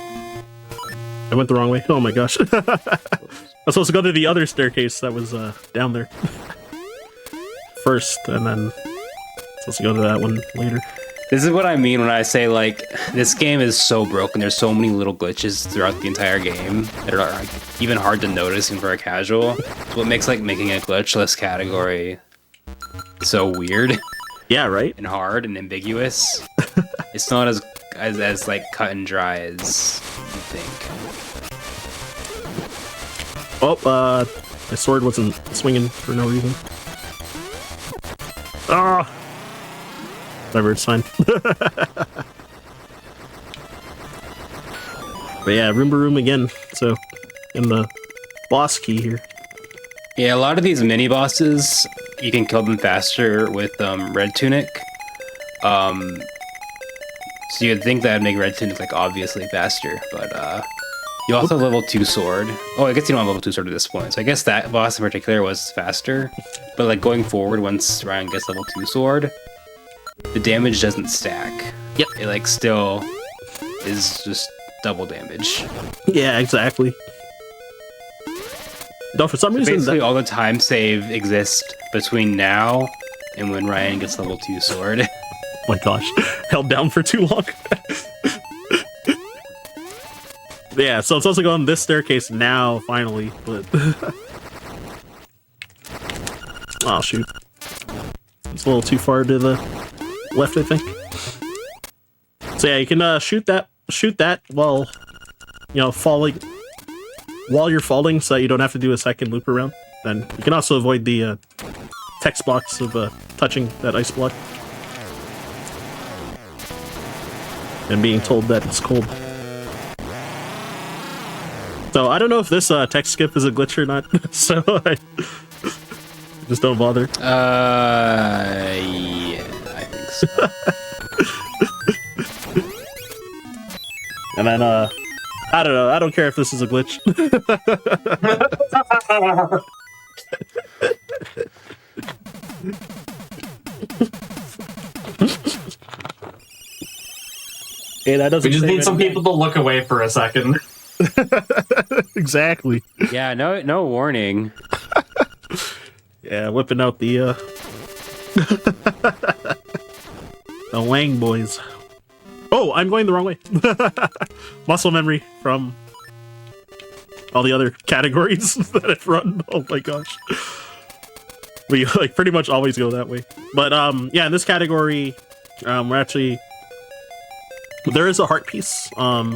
I went the wrong way. Oh my gosh. I was supposed to go to the other staircase that was down there first, and then supposed to go to that one later. This is what I mean when I say, like, this game is so broken. There's so many little glitches throughout the entire game that are like, even hard to notice even for a casual. It's what makes, like, making a glitchless category so weird Yeah, right? and hard and ambiguous. It's not as like, cut and dry as you think. Oh, my sword wasn't swinging for no reason. Ah! Whatever, it's fine. But yeah, Roomba Room again. So, in the boss key here. Yeah, a lot of these mini bosses, you can kill them faster with Red Tunic. So you'd think that'd make Red Tunic like obviously faster, but you also have level 2 sword. Oh, I guess you don't have level 2 sword at this point. So I guess that boss in particular was faster. But like going forward, once Ryan gets level 2 sword, the damage doesn't stack. Yep. It like still is just double damage. Yeah, exactly. No, for some reason, Basically, all the time save exists between now and when Ryan gets level 2 sword. oh my gosh, held down for too long. Yeah, so it's supposed to go on this staircase now, finally, but... oh, shoot. It's a little too far to the left, I think. So yeah, you can shoot that while, falling... While you're falling, so that you don't have to do a second loop around. Then you can also avoid the text box of touching that ice block. And being told that it's cold. So I don't know if this text skip is a glitch or not, so I just don't bother. Yeah, I think so. And then, I don't know, I don't care if this is a glitch. Hey, that doesn't We just save need some anything. people to look away for a second. Exactly. Yeah, no warning. Yeah, whipping out the the Wang boys. Oh, I'm going the wrong way. Muscle memory from all the other categories that I've run. Oh my gosh. We like pretty much always go that way. But yeah, in this category, we're actually there is a heart piece up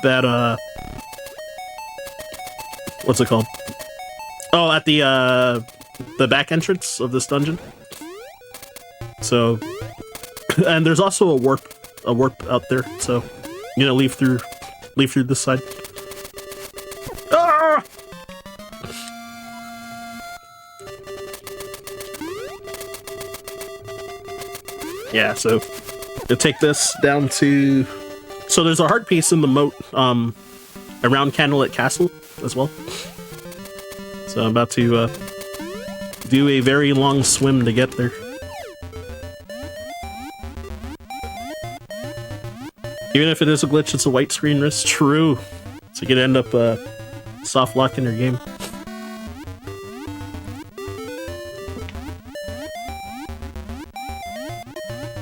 at what's it called? Oh, at the back entrance of this dungeon. So, and there's also a warp out there. So, you know, leave through this side. Ah! Yeah, so you take this down to. So there's a heart piece in the moat around Candlelit Castle as well. So I'm about to do a very long swim to get there. Even if it is a glitch, it's a white screen risk. True. So you could end up soft locking your game.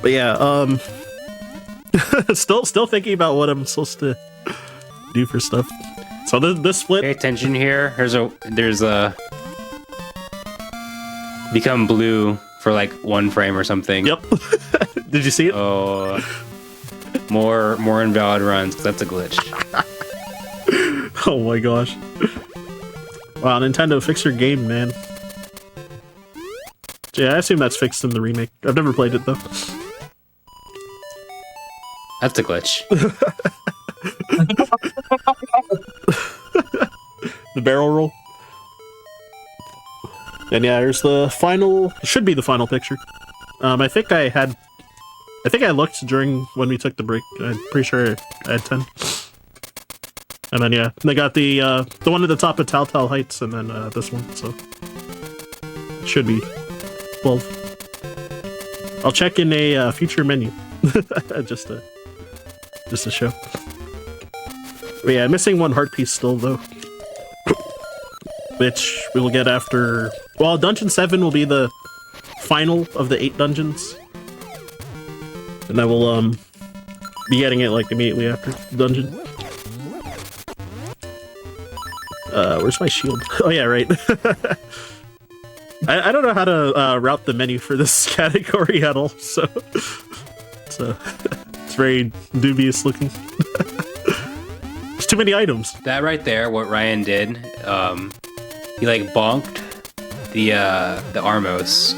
But yeah, still thinking about what I'm supposed to do for stuff. So this split. Pay attention here. There's a become blue for like 1 frame or something. Yep. Did you see it? Oh, more invalid runs. 'Cause that's a glitch. Oh my gosh. Wow, Nintendo, fix your game, man. Yeah, I assume that's fixed in the remake. I've never played it though. That's a glitch. The barrel roll. And yeah, here's the final. Should be the final picture. I think I looked during when we took the break. I'm pretty sure I had 10. And then yeah, they got the one at the top of Telltale Heights, and then this one. So it should be 12. I'll check in a future menu just to show. But yeah, missing 1 heart piece still though, which we will get after. Well, Dungeon 7 will be the final of the 8 dungeons, and I will be getting it like immediately after the dungeon. Where's my shield? Oh yeah, right. I don't know how to route the menu for this category at all, so it's very dubious looking. There's too many items. That right there, what Ryan did, he like bonked the Armos.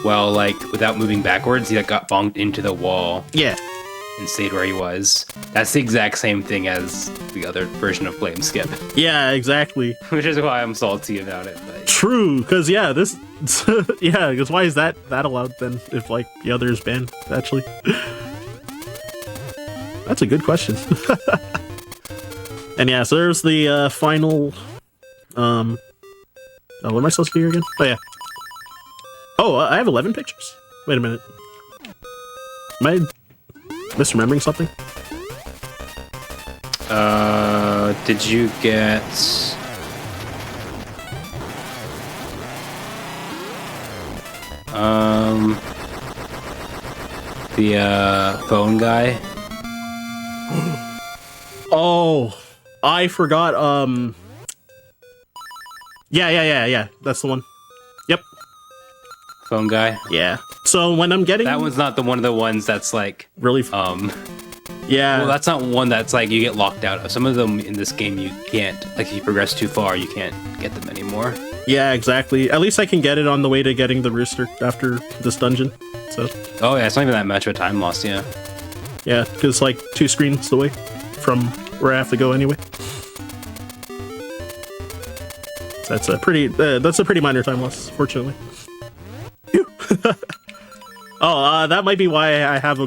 Well, like without moving backwards, he like got bonked into the wall. Yeah. And stayed where he was. That's the exact same thing as the other version of Flame Skip. Yeah, exactly. Which is why I'm salty about it. But... True, because yeah, this, yeah, because why is that allowed then? If like the other is banned, actually. That's a good question. And yeah, so there's the final. Oh, what am I supposed to do here again? Oh yeah. Oh, I have 11 pictures. Wait a minute. Am I misremembering something? Did you get the phone guy? Oh, I forgot. Yeah. That's the one. Yep. Phone guy? Yeah. So when I'm getting that one's not one of the ones that's like really yeah. Well, that's not one that's like you get locked out of. Some of them in this game you can't, like if you progress too far, you can't get them anymore. Yeah, exactly. At least I can get it on the way to getting the rooster after this dungeon. So. Oh yeah, it's not even that much of a time loss. Yeah. Yeah, because it's like 2 screens away from where I have to go anyway. So that's a pretty minor time loss, fortunately. Oh, that might be why I have a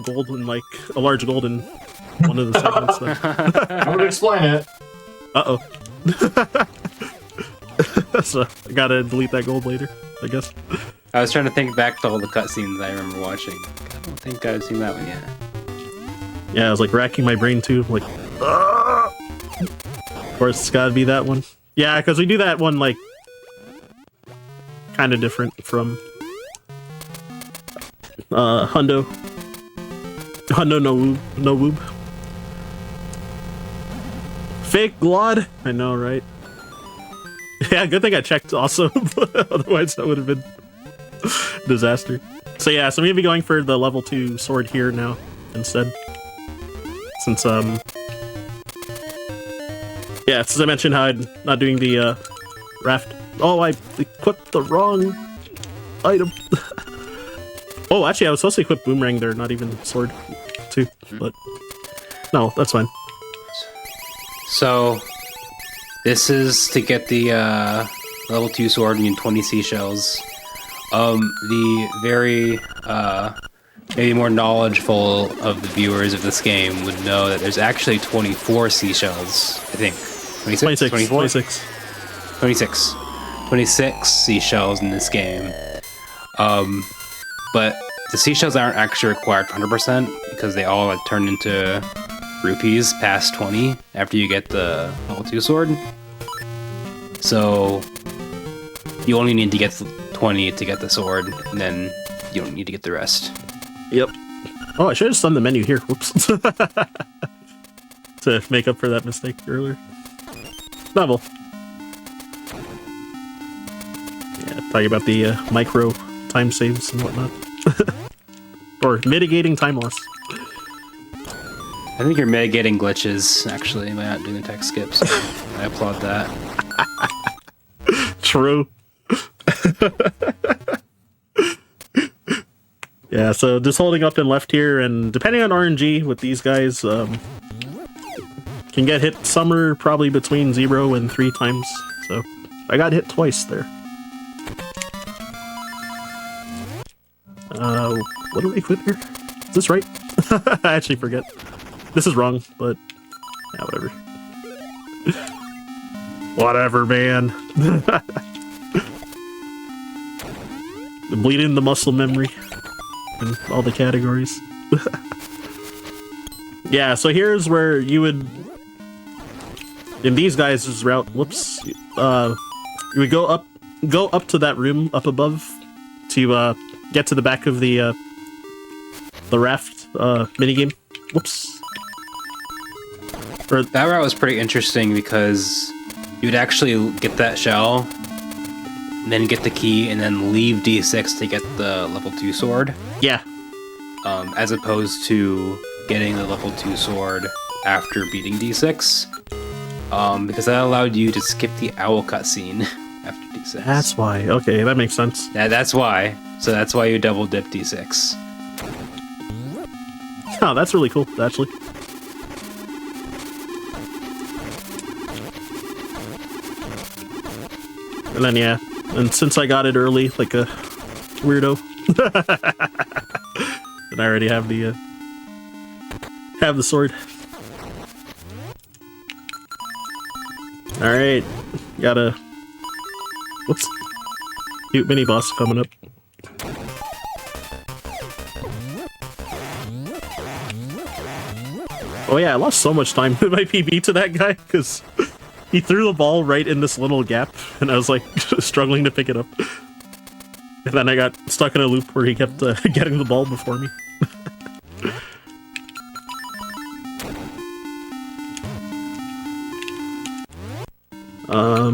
large gold in one of the segments. I would explain it. Uh-oh. So I gotta delete that gold later, I guess. I was trying to think back to all the cutscenes I remember watching. I don't think I've seen that one yet. Yeah, I was like racking my brain too, like, of course it's gotta be that one. Yeah, because we do that one like kind of different from Hundo no woob. Fake Glod. I know, right? Yeah, good thing I checked also. Otherwise that would have been disaster. So yeah, so I'm gonna be going for the level 2 sword here now instead. Since Yeah, as I mentioned how I'm not doing the raft. Oh, I equipped the wrong item. Oh, actually, I was supposed to equip boomerang there, not even sword, too. But no, that's fine. So this is to get the level 2 sword. You need 20 seashells. The very maybe more knowledgeful of the viewers of this game would know that there's actually 24 seashells. I think 26, 24? 26 seashells in this game. But the seashells aren't actually required for 100% because they all like turn into rupees past 20 after you get the level 2 sword. So you only need to get 20 to get the sword, and then you don't need to get the rest. Yep. Oh, I should have just done the menu here. Whoops. To make up for that mistake earlier. Level. Yeah, talking about the micro time saves and whatnot. Or mitigating time loss. I think you're mitigating glitches, actually, by not doing the text skips. I applaud that. True. Yeah, so just holding up and left here, and depending on RNG with these guys, can get hit somewhere probably between 0 and 3 times. So I got hit twice there. What do we equip here? Is this right? I actually forget. This is wrong, but yeah, whatever. Whatever, man. Bleeding the muscle memory in all the categories. Yeah, so here's where you would, in these guys' route, whoops, you would go up to that room up above to get to the back of the raft minigame. Whoops. That route was pretty interesting because you would actually get that shell, and then get the key, and then leave D6 to get the level 2 sword. Yeah. As opposed to getting the level 2 sword after beating D6. Because that allowed you to skip the owl cutscene after D6. That's why. Okay, that makes sense. Yeah, that's why. So that's why you double dip D6. Oh, that's really cool, actually. And then, yeah, and since I got it early, like a weirdo, and I already have the sword. All right, got a whoops, cute mini boss coming up. Oh yeah, I lost so much time with my PB to that guy because he threw the ball right in this little gap, and I was like struggling to pick it up. And then I got stuck in a loop where he kept getting the ball before me. I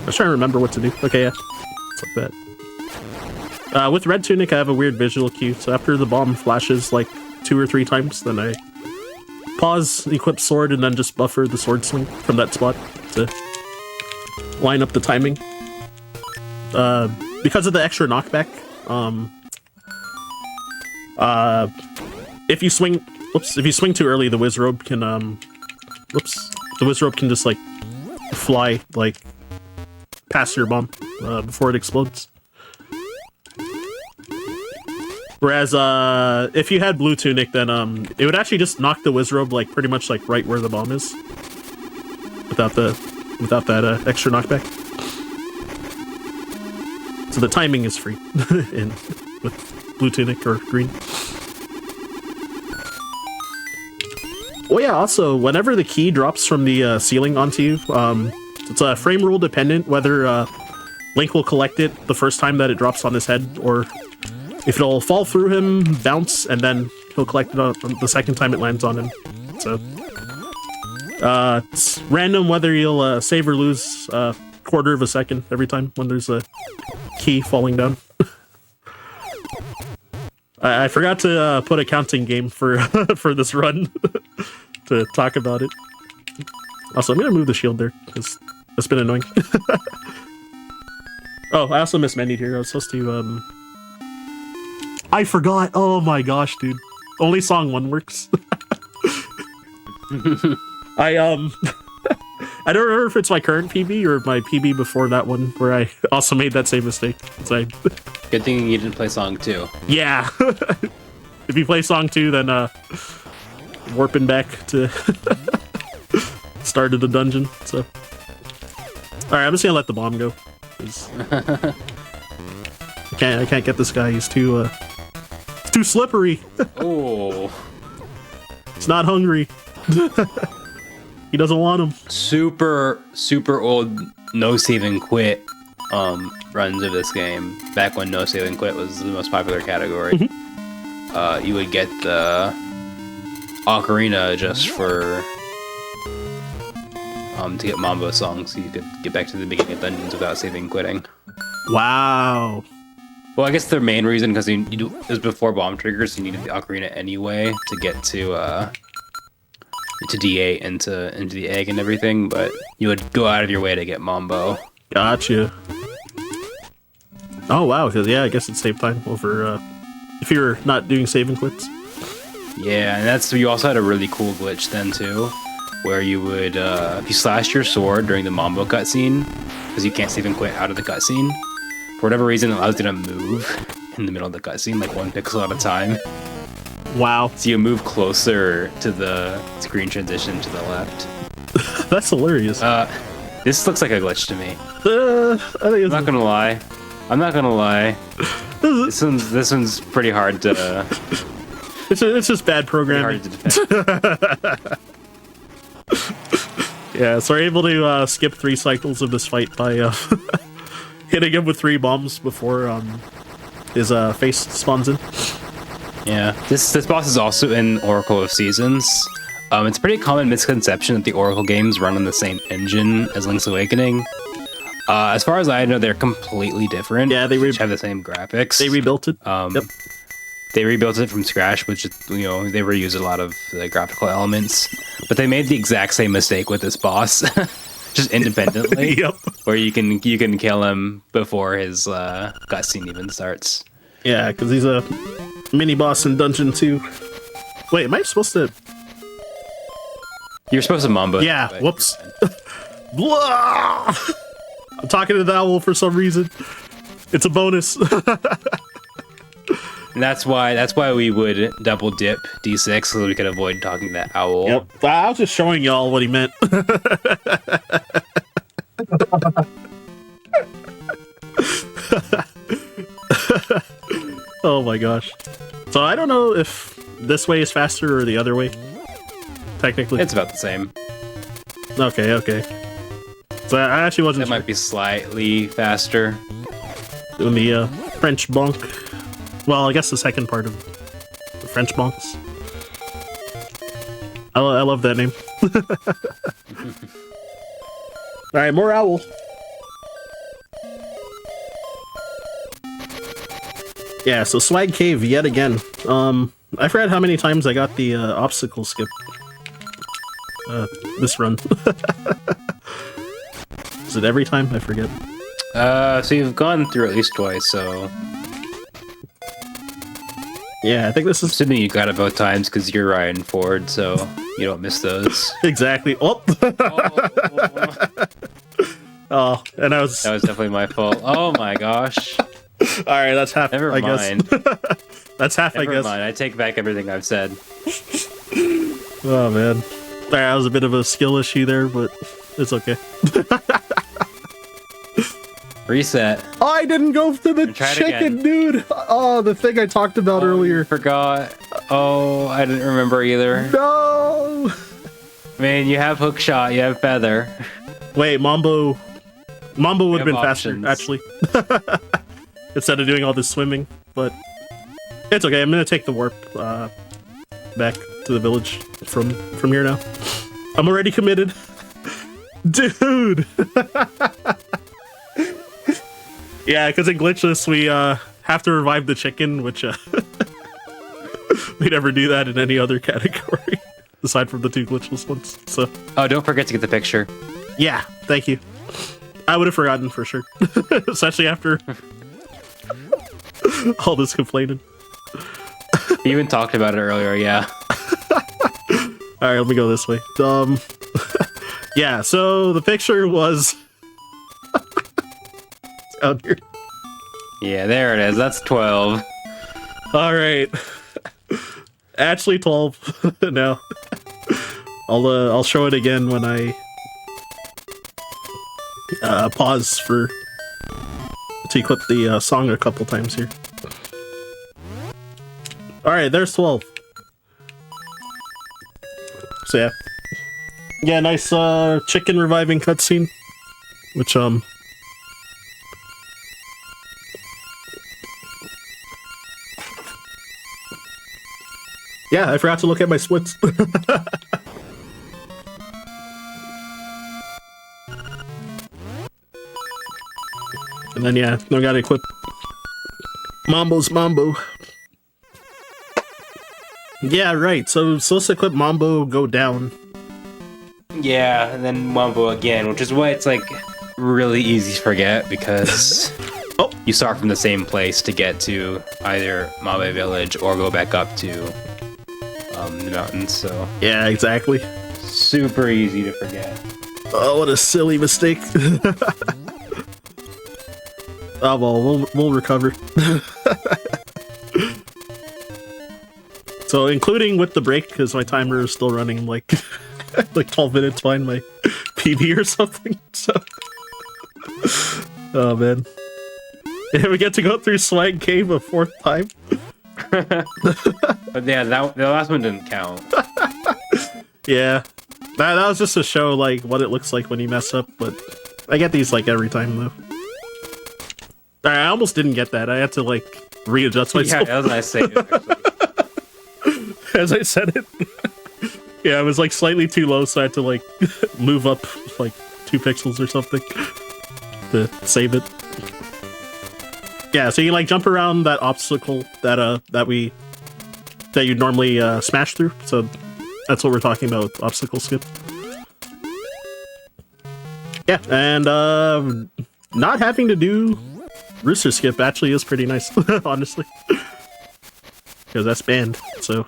was trying to remember what to do. Okay, yeah, it's like that. With Red Tunic, I have a weird visual cue, so after the bomb flashes like 2 or 3 times, then I pause, equip sword, and then just buffer the sword swing from that spot to line up the timing. Because of the extra knockback, if you swing too early, the Wizrobe can, the Wizrobe can just, like, fly, like, past your bomb, before it explodes. Whereas, if you had Blue Tunic, then, it would actually just knock the Wizrobe, like, pretty much, like, right where the bomb is. Without that, extra knockback. So the timing is free with Blue Tunic or green. Oh yeah, also, whenever the key drops from the ceiling onto you, it's frame rule dependent whether Link will collect it the first time that it drops on his head, or if it'll fall through him, bounce, and then he'll collect it on the second time it lands on him. So it's random whether you'll save or lose a quarter of a second every time when there's a key falling down. I forgot to put a counting game for for this run to talk about it. Also, I'm gonna move the shield there because that's been annoying. Oh, I also mismendied here. I was supposed to I forgot. Oh my gosh, dude. Only song 1 works. I I don't remember if it's my current PB or my PB before that one where I also made that same mistake. So Good thing you didn't play song 2. yeah. If you play song 2, then warping back to start of the dungeon. So alright, I'm just gonna let the bomb go. I can't get this guy. He's too slippery. Oh. He's not hungry. He doesn't want him. Super old no save and quit runs of this game. Back when no save and quit was the most popular category. You would get the ocarina just for to get Mambo songs, so you could get back to the beginning of dungeons without saving and quitting. Wow. Well, I guess the main reason, because it was before bomb triggers, you needed the ocarina anyway to get to D8 and into the egg and everything, but you would go out of your way to get Mambo. Gotcha. Oh wow, because yeah, I guess it's save time over if you're not doing save and quits. Yeah, and you also had a really cool glitch then too, where you would if you slashed your sword during the Mambo cutscene, because you can't save and quit out of the cutscene, for whatever reason it allows you to move in the middle of the cutscene, like 1 pixel at a time. Wow. So you move closer to the screen transition to the left. That's hilarious. This looks like a glitch to me. I think I'm not gonna lie. This one's pretty hard to. It's just bad programming. Yeah, so we're able to skip 3 cycles of this fight by hitting him with 3 bombs before his face spawns in. Yeah, this boss is also in Oracle of Seasons. It's a pretty common misconception that the Oracle games run on the same engine as Link's Awakening. As far as I know, they're completely different. Yeah, they each have the same graphics. They rebuilt it. Yep. They rebuilt it from scratch, which they reused a lot of the graphical elements, but they made the exact same mistake with this boss, just independently. Yep. Where you can kill him before his cutscene even starts. Yeah, because he's a mini boss in Dungeon 2. Wait, am I supposed to? You're supposed to Mambo. Yeah. Whoops. Blah! I'm talking to the owl for some reason. It's a bonus. And that's why we would double dip D6 so that we could avoid talking to that owl. Yep. I was just showing y'all what he meant. Oh my gosh. So I don't know if this way is faster or the other way. Technically. It's about the same. Okay. So I actually wasn't It might be slightly faster. doing the French bonk. Well, I guess the second part of the French bonks. I love that name. Alright, more owl. Yeah, so Swag Cave yet again. I forgot how many times I got the obstacle skip. This run. Is it every time? I forget. So you've gone through at least twice, so... Yeah, I think this is... Assuming you got it both times because you're Ryan Ford, so you don't miss those. Exactly. Oh! Oh, and I was... That was definitely my fault. Oh my gosh. Alright, that's half, Never I mind. guess. That's half, I Never guess. mind, I take back everything I've said. Oh, man. That was a bit of a skill issue there, but it's okay. Reset. Oh, I didn't go to the chicken, dude! Oh, the thing I talked about earlier. Forgot. Oh, I didn't remember either. No! I mean, you have hookshot, you have feather. Wait, Mambo would have been options. faster, actually. Instead of doing all this swimming, but it's okay. I'm gonna take the warp back to the village from here now. I'm already committed. Dude! Yeah, because in Glitchless, we have to revive the chicken, which we never do that in any other category. aside from the 2 glitchless ones. So Oh, don't forget to get the picture. yeah, thank you. I would have forgotten for sure, especially after all this complaining. You even talked about it earlier, yeah. All right, let me go this way. Yeah, so the picture was out here. Yeah, there it is. That's 12. All right, actually 12 now. I'll show it again when I pause for to equip the song a couple times here. All right, there's 12. So yeah, nice chicken reviving cutscene, which yeah, I forgot to look at my splits. And then yeah, now gotta equip Mambo's Mambo. Yeah, right. So supposed to equip Mambo, go down. Yeah, and then Wumbo again, which is why it's like really easy to forget because Oh. you start from the same place to get to either Mabe Village or go back up to the mountains. So Yeah, exactly. super easy to forget. Oh, what a silly mistake. Oh well, we'll recover. So including with the break, because my timer is still running like like 12 minutes behind my PB or something. So oh man. And we get to go through Swag Cave a 4th time. But yeah, the last one didn't count. Yeah. That was just to show like what it looks like when you mess up, but I get these like every time though. I almost didn't get that. I had to like readjust myself. Yeah, that was nice save, actually. As I said it. Yeah, it was like slightly too low, so I had to like move up like 2 pixels or something to save it. Yeah, so you like jump around that obstacle that you normally smash through. So that's what we're talking about with obstacle skip. Yeah, and not having to do rooster skip actually is pretty nice, honestly, because that's banned. So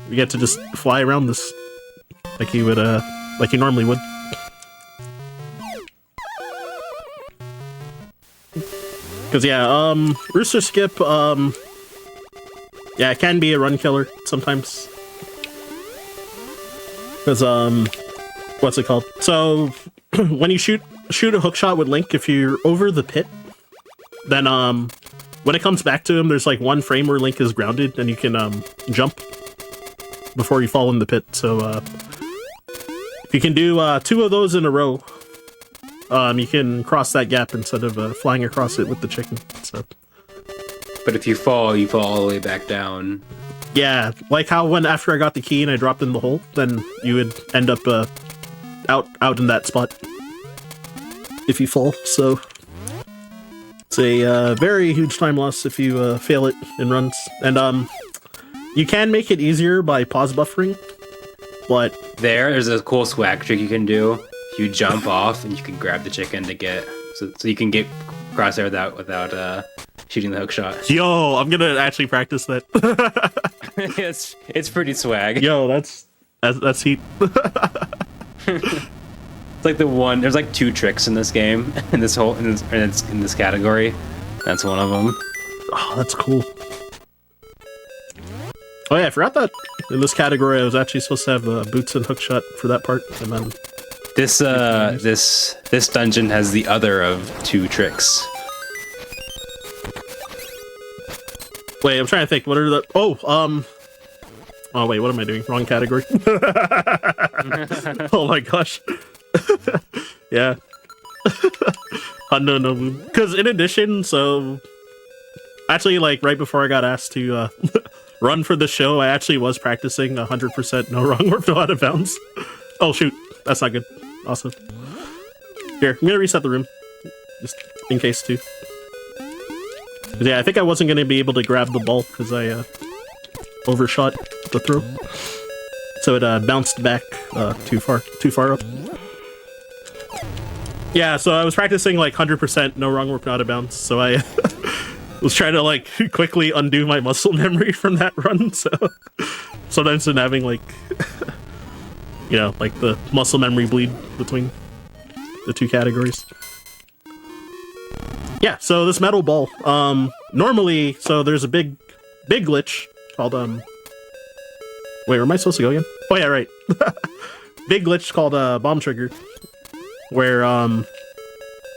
you get to just fly around this like you would like you normally would. Because yeah, rooster skip, yeah, it can be a run killer sometimes. Because what's it called? So when you shoot a hook shot with Link, if you're over the pit, then when it comes back to him, there's like 1 frame where Link is grounded, and you can jump before you fall in the pit. So if you can do 2 of those in a row, you can cross that gap instead of flying across it with the chicken. So, But if you fall all the way back down. yeah, like how when after I got the key and I dropped in the hole, then you would end up out in that spot if you fall. So it's a very huge time loss if you fail it in runs. And you can make it easier by pause buffering, but There's a cool swag trick you can do. You jump off and you can grab the chicken to get so you can get across there without shooting the hook shot. yo, I'm gonna actually practice that. it's pretty swag. Yo, that's heat. It's like there's like 2 tricks in this game in this category. That's one of them. Oh, that's cool. Oh yeah, I forgot that in this category I was actually supposed to have boots and hookshot for that part, and then This dungeon has the other of 2 tricks. wait, I'm trying to think. What are the? Oh wait, what am I doing? Wrong category. Oh my gosh. Yeah. No, because in addition, so actually, like right before I got asked to run for the show, I actually was practicing 100% no wrong or no out of bounds. Oh shoot, that's not good. Also, here I'm gonna reset the room just in case too. 'Cause, yeah, I think I wasn't gonna be able to grab the ball because I overshot the throw. so it bounced back too far up. Yeah, so I was practicing like 100% no wrong warp, not a bounce. So I was trying to like quickly undo my muscle memory from that run. So sometimes I'm having like, you know, like the muscle memory bleed between the two categories. Yeah, so this metal ball, normally, so there's a big glitch called, wait, where am I supposed to go again? Oh yeah, right. Big glitch called, bomb trigger, where,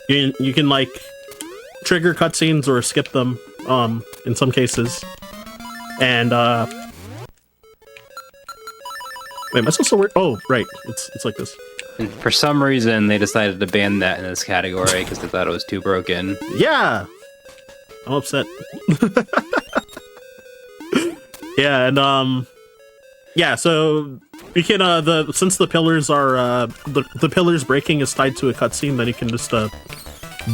you can, like, trigger cutscenes or skip them, in some cases. And, wait, am I supposed to work? Oh, right, it's like this. And for some reason, they decided to ban that in this category because they thought it was too broken. Yeah! I'm upset. Yeah, and, yeah, so you can, since the pillars are, the pillars breaking is tied to a cutscene, then you can just,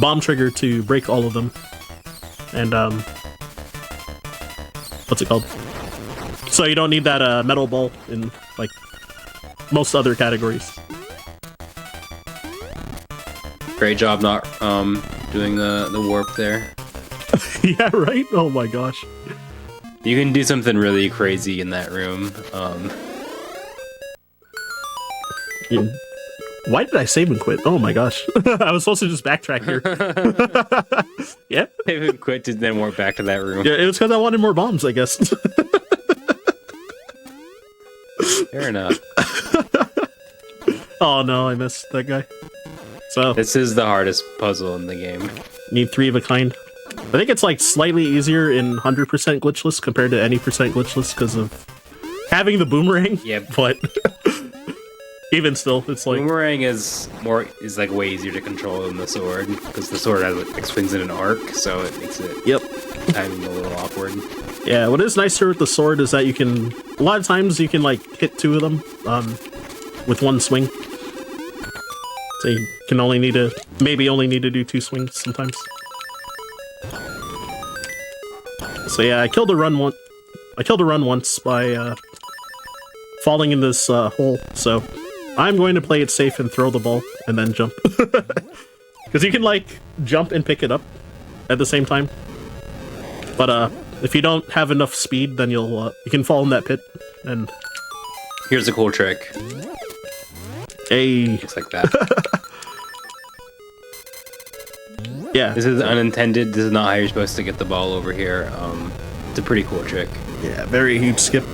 bomb trigger to break all of them. And, what's it called? So you don't need that, metal ball in, like, most other categories. Great job not doing the warp there. Yeah, right? Oh my gosh. You can do something really crazy in that room. Yeah. Why did I save and quit? Oh my gosh. I was supposed to just backtrack here. Yeah. Save and quit to then warp back to that room. Yeah, it was because I wanted more bombs, I guess. Fair enough. Oh no, I missed that guy. So this is the hardest puzzle in the game. Need 3 of a kind. I think it's like slightly easier in 100% glitchless compared to any percent glitchless because of having the boomerang. Yep. But even still, it's like boomerang is like way easier to control than the sword because the sword has like swings in an arc, so it makes it timing a little awkward. Yeah, what is nicer with the sword is that you can a lot of times you can like hit 2 of them with 1 swing. So you can only need to do 2 swings sometimes. So yeah, I killed a run once by falling in this hole. So I'm going to play it safe and throw the ball and then jump. Because you can like jump and pick it up at the same time. But if you don't have enough speed, then you can fall in that pit. And here's a cool trick. Hey, looks like that. Yeah, this is unintended. This is not how you're supposed to get the ball over here. It's a pretty cool trick. Yeah, very huge skip.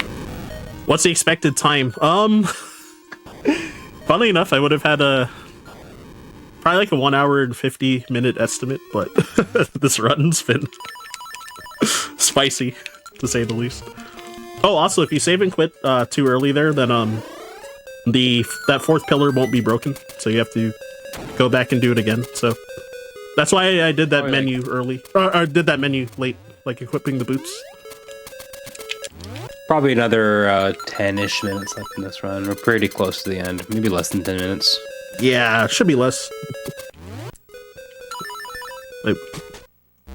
What's the expected time? Funnily enough, I would have had probably like a 1 hour and 50-minute estimate, but this run's been spicy, to say the least. Oh, also, if you save and quit too early there, then that 4th pillar won't be broken, so you have to go back and do it again. So that's why I did that menu early, or did that menu late, like equipping the boots. Probably another 10-ish minutes left in this run. We're pretty close to the end, maybe less than 10 minutes. Yeah, it should be less. Wait.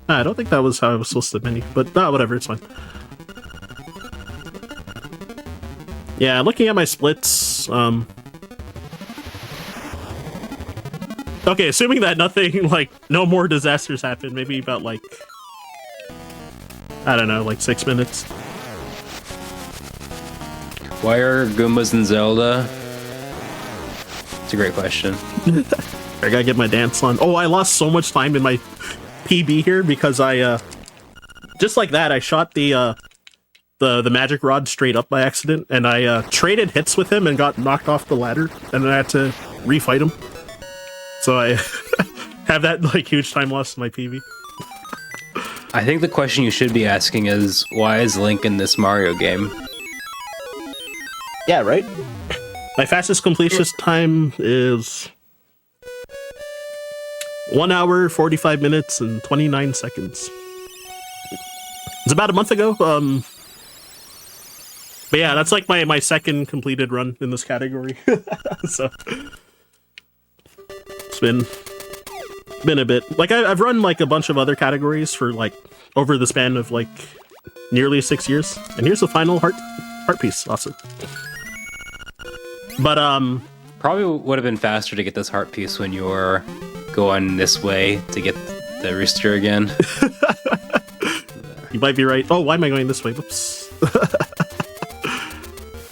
I don't think that was how I was supposed to menu, but whatever, it's fine. Yeah, looking at my splits, okay, assuming that nothing, like, no more disasters happen, maybe about, like, I don't know, like 6 minutes. Why are Goombas in Zelda? It's a great question. I gotta get my dance on. Oh, I lost so much time in my PB here because I, just like that, I shot the magic rod straight up by accident, and I, traded hits with him and got knocked off the ladder, and then I had to refight him. So I have that, like, huge time loss in my PB. I think the question you should be asking is, why is Link in this Mario game? Yeah, right? My fastest completion time is 1 hour, 45 minutes, and 29 seconds. It's about a month ago. But yeah, that's like my second completed run in this category. So it's been a bit. Like I've run like a bunch of other categories for like over the span of like nearly 6 years. And here's the final heart piece. Awesome. But Probably would have been faster to get this heart piece when you were going this way to get the rooster again. You might be right. Oh, why am I going this way? Whoops.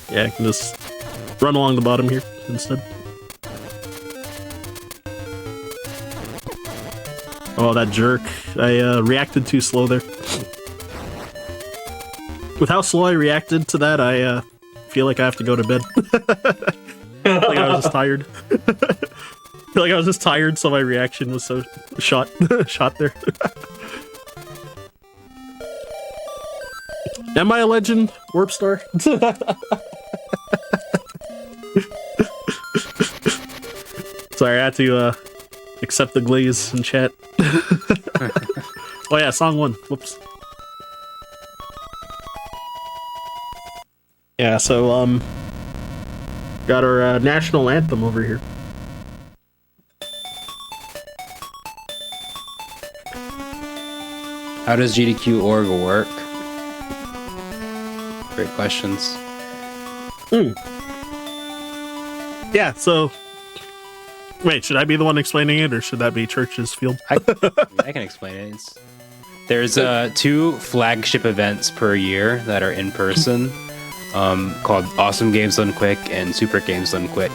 Yeah, I can just run along the bottom here instead. Oh, that jerk. I reacted too slow there. With how slow I reacted to that, I feel like I have to go to bed. Like I was just tired. Feel like I was just tired, so my reaction was so shot there. Am I a legend, Warp Star? Sorry, I had to accept the glaze in chat. Oh yeah, song 1. Whoops. Yeah, so got our national anthem over here. How does GDQ org work? Great questions. Yeah, so wait, should I be the one explaining it, or should that be Church's field? I can explain it. There's 2 flagship events per year that are in person, called Awesome Games Done Quick and Super Games Done Quick.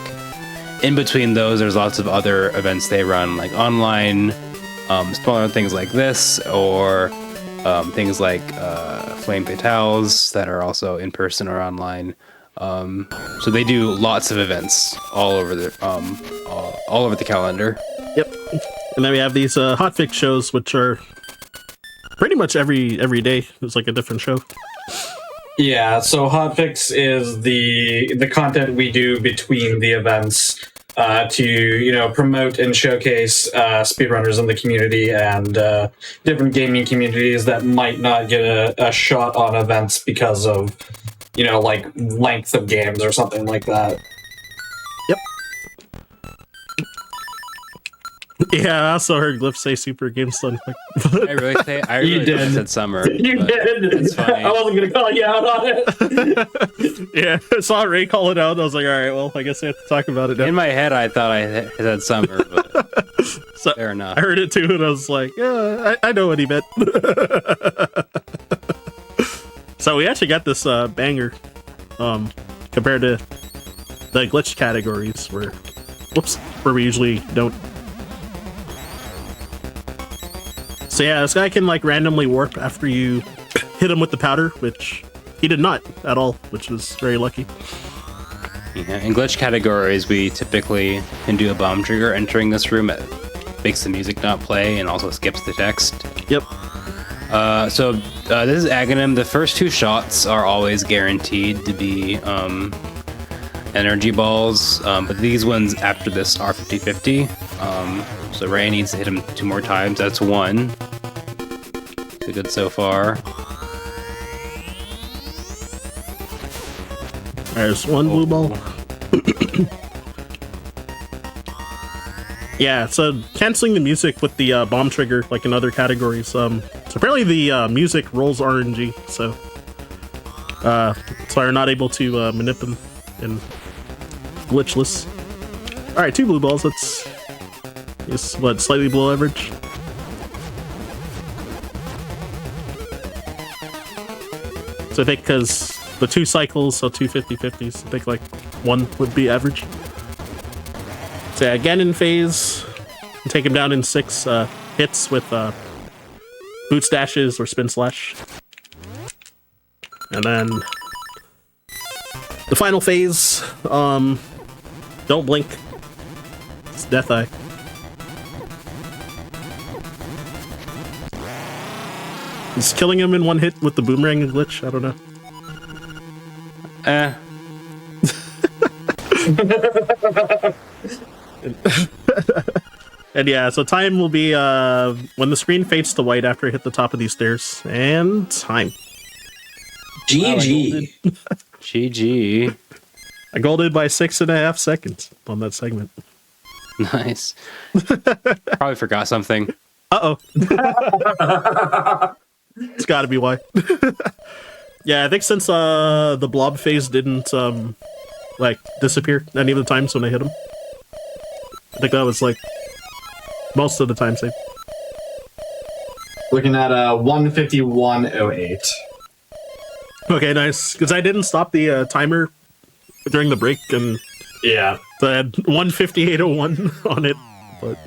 In between those, there's lots of other events they run, like online, smaller things like this, or things like Flame Fatales that are also in person or online. So they do lots of events all over the calendar. Yep. And then we have these hotfix shows, which are pretty much every day. It's like a different show. Yeah, so Hotfix is the content we do between the events to promote and showcase speedrunners in the community and different gaming communities that might not get a shot on events because of like length of games or something like that. Yep. Yeah, I also heard Glyph say Super Games Done Quick. I really said summer. You did. It's funny. I wasn't gonna call you out on it. Yeah, I saw Ray call it out. I was like, all right, well, I guess I have to talk about it now. In my head, I thought I said summer, but So, fair enough. I heard it too, and I was like, yeah, I know what he meant. So we actually got this banger compared to the glitch categories where we usually don't. So yeah, this guy can like randomly warp after you hit him with the powder, which he did not at all, which was very lucky. Yeah, in glitch categories, we typically can do a bomb trigger entering this room. It makes the music not play and also skips the text. Yep. So this is Aghanim. The first 2 shots are always guaranteed to be energy balls, but these ones after this are 50-50. So Ray needs to hit him 2 more times. That's 1. So good so far. There's 1 blue ball. Yeah, so canceling the music with the bomb trigger, like in other categories. So apparently the music rolls RNG, so we're not able to manipulate them in glitchless. All right, 2 blue balls. That's slightly below average. So I think because the 2 cycles, so 2 50-50s, I think like 1 would be average. So yeah, again in phase, take him down in 6 hits with boot stashes or spin slash. And then the final phase, don't blink. It's Death Eye. Is killing him in 1 hit with the boomerang and glitch? I don't know. And yeah, so time will be when the screen fades to white after I hit the top of these stairs. And time. GG. GG. I golded by 6.5 seconds on that segment. Nice. Probably forgot something. Uh-oh. It's gotta be why. Yeah, I think since the blob phase didn't like disappear any of the times when I hit them. I think that was like most of the time saved. Looking at 151.08. Okay, nice. Because I didn't stop the timer during the break, and Yeah. so I had 158.01 on it, but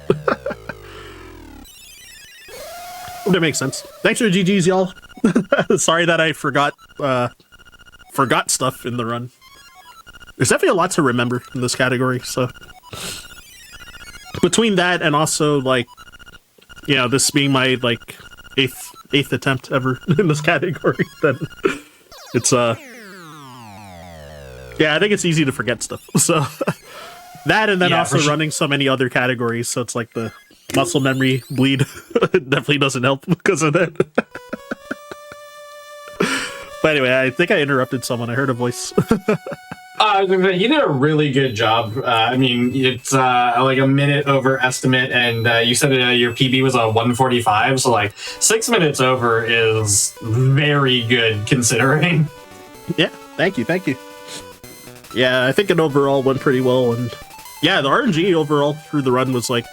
that makes sense. Thanks for the GGs, y'all. Sorry that I forgot stuff in the run. There's definitely a lot to remember in this category, so between that and also like, you know, this being my like eighth attempt ever in this category, then it's yeah, I think it's easy to forget stuff. So that, and then Yeah, also for sure. running so many other categories, so it's like the muscle memory bleed definitely doesn't help because of that. But anyway, I think I interrupted someone. I heard a voice. You did a really good job. I mean, it's like a minute over estimate, and you said your PB was a 145, so like 6 minutes over is very good considering. Yeah, thank you. Yeah, I think it overall went pretty well, and yeah, the RNG overall through the run was like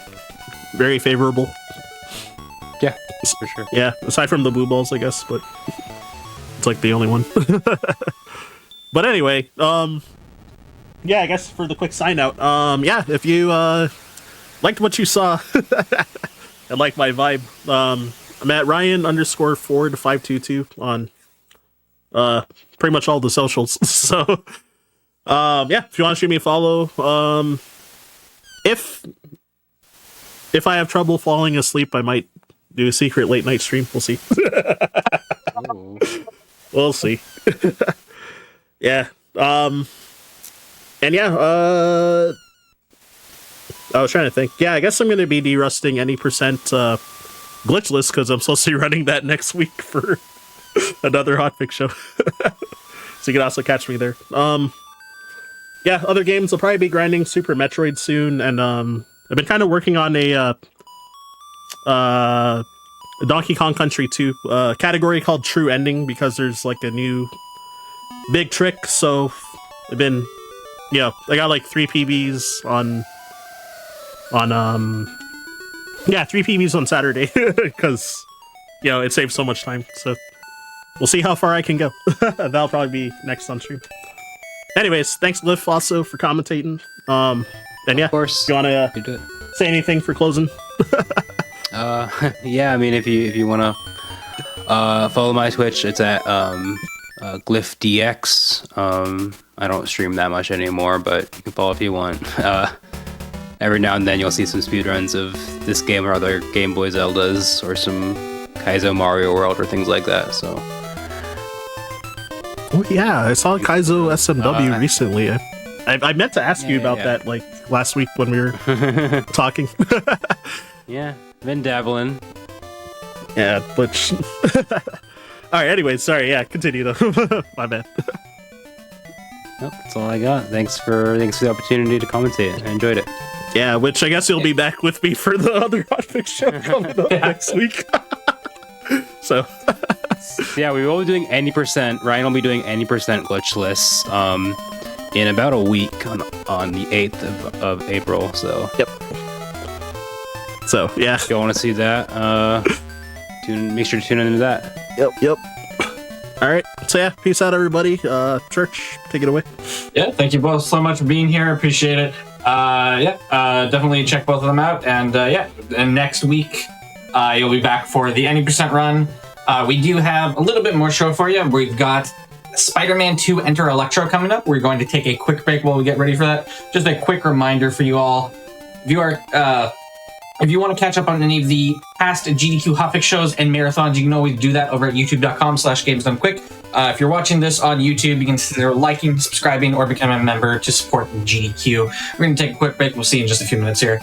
very favorable. Yeah, for sure. Yeah, aside from the blue balls, I guess, but it's like the only one. But anyway, yeah, I guess for the quick sign out, yeah, if you liked what you saw and like my vibe, I'm at Ryan_Ford522 on pretty much all the socials. So yeah, if you want to shoot me a follow, if I have trouble falling asleep, I might do a secret late night stream. We'll see. Ooh. We'll see. Yeah. And yeah, I was trying to think. Yeah, I guess I'm going to be derusting any percent glitchless because I'm supposed to be running that next week for another Hotfix show. So you can also catch me there. Yeah, other games will probably be grinding Super Metroid soon, and I've been kind of working on a Donkey Kong Country 2 category called True Ending because there's like a new big trick. So I've been, you know, I got like 3 PBs on yeah, 3 PBs on Saturday because, you know, it saves so much time. So we'll see how far I can go. That'll probably be next on stream. Anyways, thanks Liv also for commentating. And yeah, Of course. you want to You do it. say anything for closing? Yeah, I mean, if you wanna follow my Twitch, it's at glyphdx. I don't stream that much anymore, but you can follow if you want. Every now and then you'll see some speedruns of this game or other Game Boy Zeldas or some Kaizo Mario World or things like that. So Oh yeah, I saw Kaizo SMW recently. I meant to ask you about that like last week when we were talking. yeah, been dabbling. Yeah, but all right. Anyway, sorry. Yeah, continue though. My bad. Nope, that's all I got. Thanks for the opportunity to commentate. I enjoyed it. Yeah, which I guess you'll be back with me for the other Hotfix show coming up next week. So Yeah, we will be doing any percent. Ryan will be doing any percent glitchless in about a week on the 8th of April. So yep. So yeah, if you want to see that, make sure to tune into that. Yep. All right. So yeah, peace out, everybody. Church, take it away. Yeah, thank you both so much for being here. Appreciate it. Definitely check both of them out. And and next week you'll be back for the any percent run. We do have a little bit more show for you. We've got Spider-Man 2 Enter Electro coming up. We're going to take a quick break while we get ready for that. Just a quick reminder for you all. If you want to catch up on any of the past GDQ Hotfix shows and marathons, you can always do that over at youtube.com/gamesdonequick. If you're watching this on YouTube, you can consider liking, subscribing, or becoming a member to support GDQ. We're going to take a quick break. We'll see you in just a few minutes here.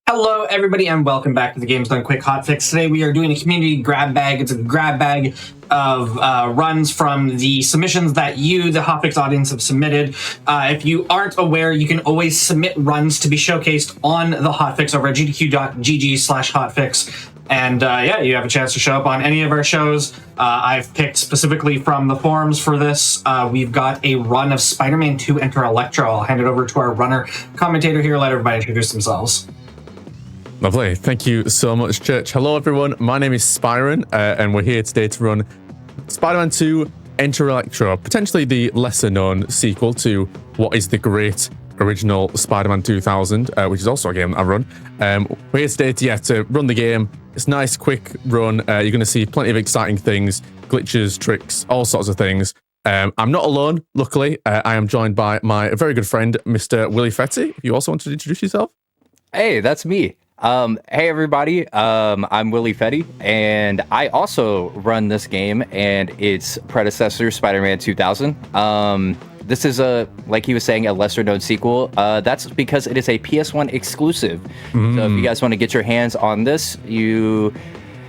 Hello, everybody, and welcome back to the Games Done Quick Hotfix. Today we are doing a community grab bag. It's a grab bag of runs from the submissions that you, the Hotfix audience, have submitted. If you aren't aware, you can always submit runs to be showcased on the Hotfix over at gdq.gg/hotfix. And yeah, you have a chance to show up on any of our shows. I've picked specifically from the forums for this. We've got a run of Spider-Man 2 Enter Electro. I'll hand it over to our runner commentator here. Let everybody introduce themselves. Lovely. Thank you so much, Church. Hello, everyone. My name is Spyron, and we're here today to run Spider-Man 2 Enter Electro, potentially the lesser-known sequel to what is the great original Spider-Man 2000, which is also a game that I run. We're here today to run the game. It's a nice, quick run. You're going to see plenty of exciting things, glitches, tricks, all sorts of things. I'm not alone, luckily. I am joined by my very good friend, Mr. Willie Fetty. You also wanted to introduce yourself? Hey, that's me. Hey everybody, I'm Willie Fetty, and I also run this game and its predecessor, Spider-Man 2000. This is like he was saying, a lesser-known sequel. That's because it is a PS1 exclusive. So if you guys want to get your hands on this, if you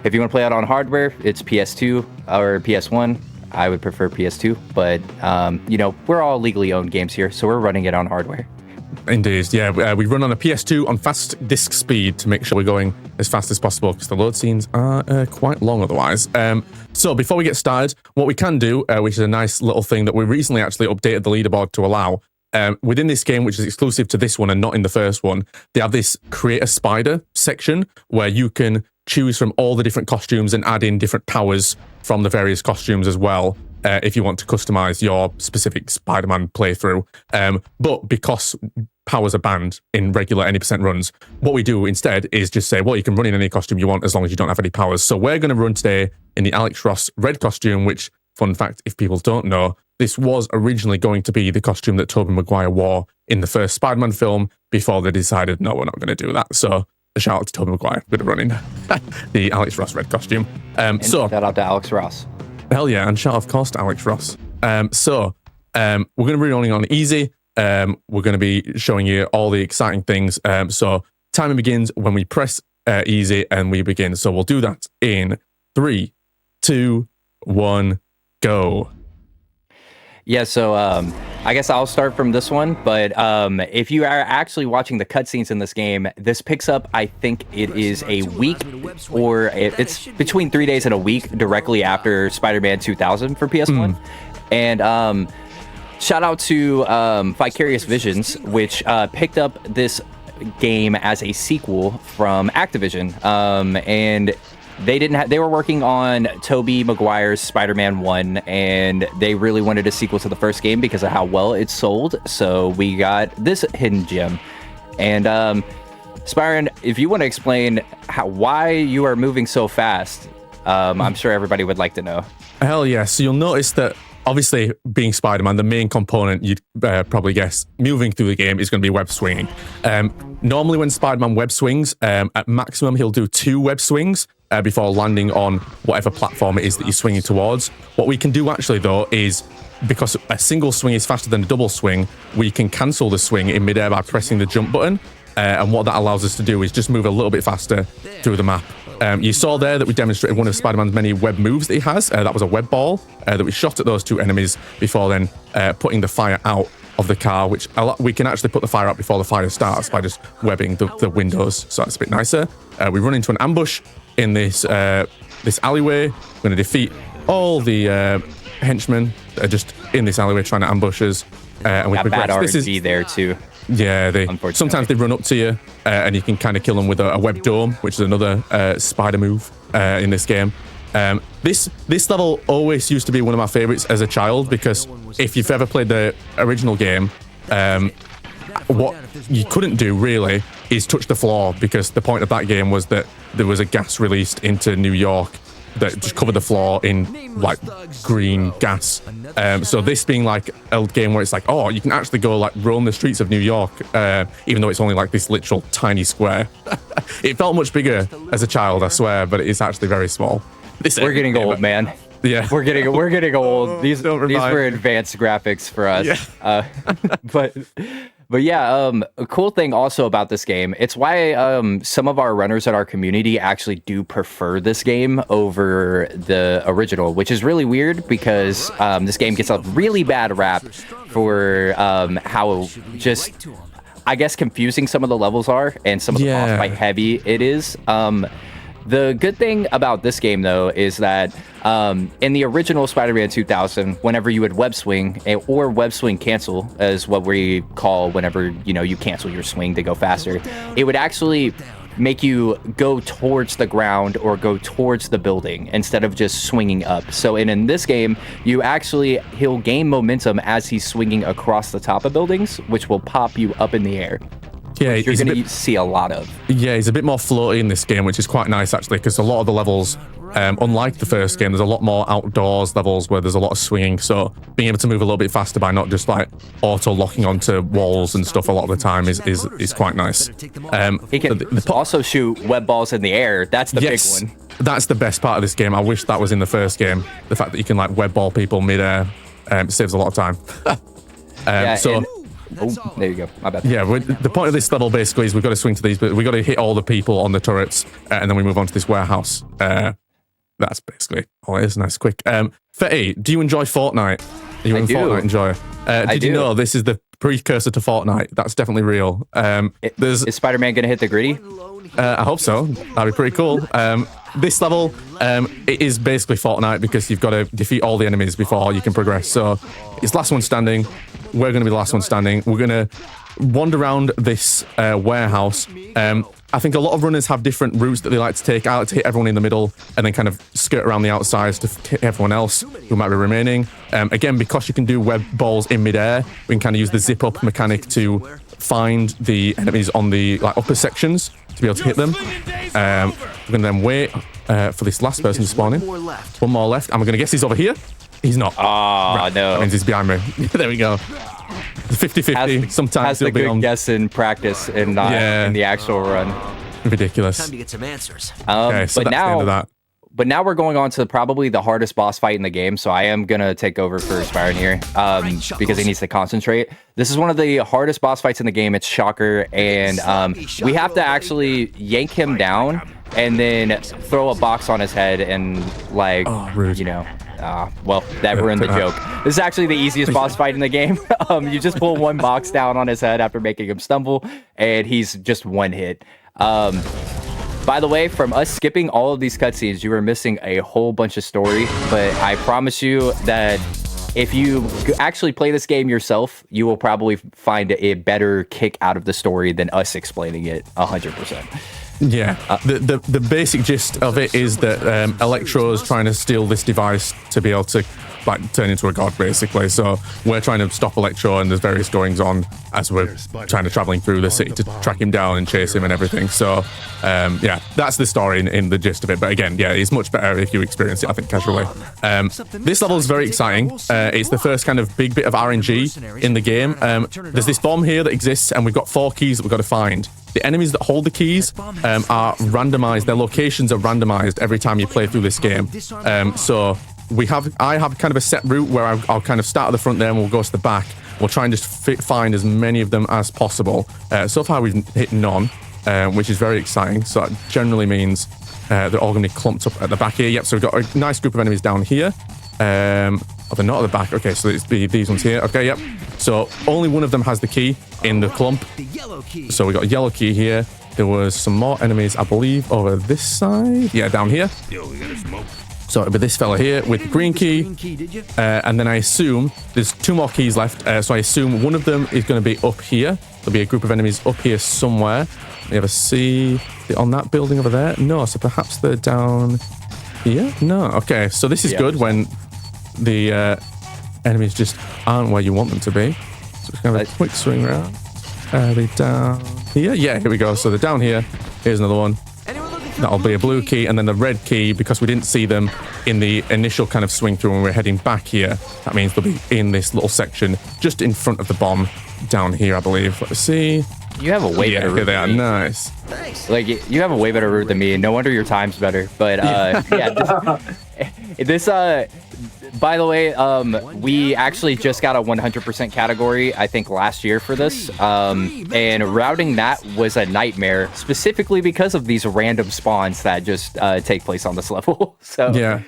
want to play it on hardware, it's PS2 or PS1. I would prefer PS2, but you know, we're all legally owned games here, so we're running it on hardware. Indeed, yeah. We run on a PS2 on fast disk speed to make sure we're going as fast as possible because the load scenes are quite long otherwise. So before we get started, what we can do, which is a nice little thing that we recently actually updated the leaderboard to allow, within this game, which is exclusive to this one and not in the first one, they have this Create a Spider section where you can choose from all the different costumes and add in different powers from the various costumes as well. If you want to customize your specific Spider-Man playthrough. But because powers are banned in regular any percent runs, what we do instead is just say, well, you can run in any costume you want as long as you don't have any powers. So we're going to run today in the Alex Ross red costume, which, fun fact, if people don't know, this was originally going to be the costume that Tobey Maguire wore in the first Spider-Man film before they decided, no, we're not going to do that. So a shout out to Tobey Maguire. We're going to run in the Alex Ross red costume. So shout out to Alex Ross. Hell yeah, and shout out, of course, to Alex Ross. We're going to be running on easy. We're going to be showing you all the exciting things. So timing begins when we press easy and we begin. So we'll do that in 3, 2, 1, go. Yeah, so I guess I'll start from this one, but if you are actually watching the cutscenes in this game, this picks up, I think it is a week, or it's between 3 days and a week directly after Spider-Man 2000 for PS1. And shout out to Vicarious Visions, which picked up this game as a sequel from Activision, and they were working on Tobey Maguire's Spider-Man 1, and they really wanted a sequel to the first game because of how well it sold. So we got this hidden gem. And Spyron, if you want to explain why you are moving so fast, I'm sure everybody would like to know. Hell yeah. So you'll notice that obviously, being Spider-Man, the main component, you'd probably guess, moving through the game is going to be web swinging. Normally when Spider-Man web swings, at maximum, he'll do 2 web swings before landing on whatever platform it is that you're swinging towards. What we can do actually, though, is because a single swing is faster than a double swing, we can cancel the swing in midair by pressing the jump button. And what that allows us to do is just move a little bit faster through the map. You saw there that we demonstrated one of Spider-Man's many web moves that he has. That was a web ball that we shot at those 2 enemies before then putting the fire out of the car, which we can actually put the fire out before the fire starts by just webbing the windows. So that's a bit nicer. We run into an ambush in this alleyway. We're going to defeat all the henchmen that are just in this alleyway trying to ambush us. And we got bad RNG there too. Yeah, sometimes they run up to you and you can kind of kill them with a web dome, which is another spider move in this game. This level always used to be one of my favorites as a child because if you've ever played the original game, what you couldn't do really is touch the floor because the point of that game was that there was a gas released into New York that just covered the floor in like green gas. So this being like a game where it's like, oh, you can actually go like roam the streets of New York, even though it's only like this literal tiny square. It felt much bigger as a child, I swear, but it's actually very small. We're getting old, man. Yeah, we're getting old. These were advanced graphics for us. Yeah. But yeah, a cool thing also about this game, it's why some of our runners in our community actually do prefer this game over the original, which is really weird because this game gets a really bad rap for how just, I guess, confusing some of the levels are and some of the boss fight heavy it is. The good thing about this game, though, is that in the original Spider-Man 2000, whenever you would web swing or web swing cancel, as what we call whenever you cancel your swing to go faster, it would actually make you go towards the ground or go towards the building instead of just swinging up. So in this game, he'll gain momentum as he's swinging across the top of buildings, which will pop you up in the air. Yeah, you're going to see a lot of. Yeah, he's a bit more floaty in this game, which is quite nice actually, because a lot of the levels, unlike the first game, there's a lot more outdoors levels where there's a lot of swinging. So being able to move a little bit faster by not just like auto locking onto walls and stuff a lot of the time is quite nice. He can also shoot web balls in the air. That's the big one. That's the best part of this game. I wish that was in the first game. The fact that you can like web ball people midair saves a lot of time. Oh, there you go. My bad. Yeah, the point of this level basically is we've got to swing to these, but we've got to hit all the people on the turrets, and then we move on to this warehouse. That's basically all it is. Nice, quick. Fetty, do you enjoy Fortnite? Are you a Fortnite enjoyer? Did you know this is the precursor to Fortnite? That's definitely real. Is Spider-Man going to hit the gritty? I hope so. That'd be pretty cool. This level, it is basically Fortnite because you've got to defeat all the enemies before you can progress. So it's last one standing. We're going to be the last one standing. We're going to wander around this warehouse. I think a lot of runners have different routes that they like to take. I like to hit everyone in the middle and then kind of skirt around the outsides to hit everyone else who might be remaining. Again, because you can do web balls in midair, we can kind of use the zip up mechanic to find the enemies on the upper sections to be able to hit them. We're going to then wait for this last person to spawn in. One more left. And we're going to guess he's over here. He's not. No. That means he's behind me. There we go. 50-50. Sometimes the it'll be good on. guess in practice and not in the actual run. Ridiculous. Time to get some answers. Okay, so but that's the end of that. But now we're going on to probably the hardest boss fight in the game, so I am going to take over for Spyron here because he needs to concentrate. This is one of the hardest boss fights in the game. It's Shocker, and we have to actually yank him down and then throw a box on his head and, rude. well, that ruined the joke. This is actually the easiest boss fight in the game. You just pull one box down on his head after making him stumble, and he's just one hit. By the way, from us skipping all of these cutscenes, you were missing a whole bunch of story, but I promise you that if you actually play this game yourself, you will probably find a better kick out of the story than us explaining it 100%. Yeah, the basic gist of it is that Electro is trying to steal this device to be able to turn into a god, basically. So we're trying to stop Electro, and there's various goings on as we're trying to traveling through the city to track him down and chase him and everything. So yeah, that's the story in the gist of it. But again, yeah, it's much better if you experience it, I think, casually. This level is very exciting. It's the first kind of big bit of RNG in the game. There's this bomb here that exists, and we've got 4 keys that we've got to find. The enemies that hold the keys are randomized. Their locations are randomized every time you play through this game. So I have kind of a set route where I'll kind of start at the front there and we'll go to the back. We'll try and just find as many of them as possible. So far we've hit none, which is very exciting. So that generally means they're all going to be clumped up at the back here. Yep, so we've got a nice group of enemies down here. Oh, they're not at the back. Okay, so it's these ones here. Okay, yep. So only one of them has the key in the clump. So we got a yellow key here. There was some more enemies, I believe, over this side. Yeah, down here. So it'll be this fella here with the green key. And then I assume there's 2 more keys left. So I assume one of them is going to be up here. There'll be a group of enemies up here somewhere. You ever see on that building over there? No, so perhaps they're down here? No. Okay, so this is good when the enemies just aren't where you want them to be. So it's kind of a quick swing around. Are they down here? Yeah, here we go. So they're down here. Here's another one. That'll be a blue key, and then the red key, because we didn't see them in the initial kind of swing through when we're heading back here. That means they'll be in this little section just in front of the bomb down here, I believe. Let's see. You have a way better route. Here they are. Nice. Like, you have a way better route than me. No wonder your time's better. But this by the way, we actually just got a 100% category, I think, last year for this. And routing that was a nightmare, specifically because of these random spawns that just take place on this level. So yeah.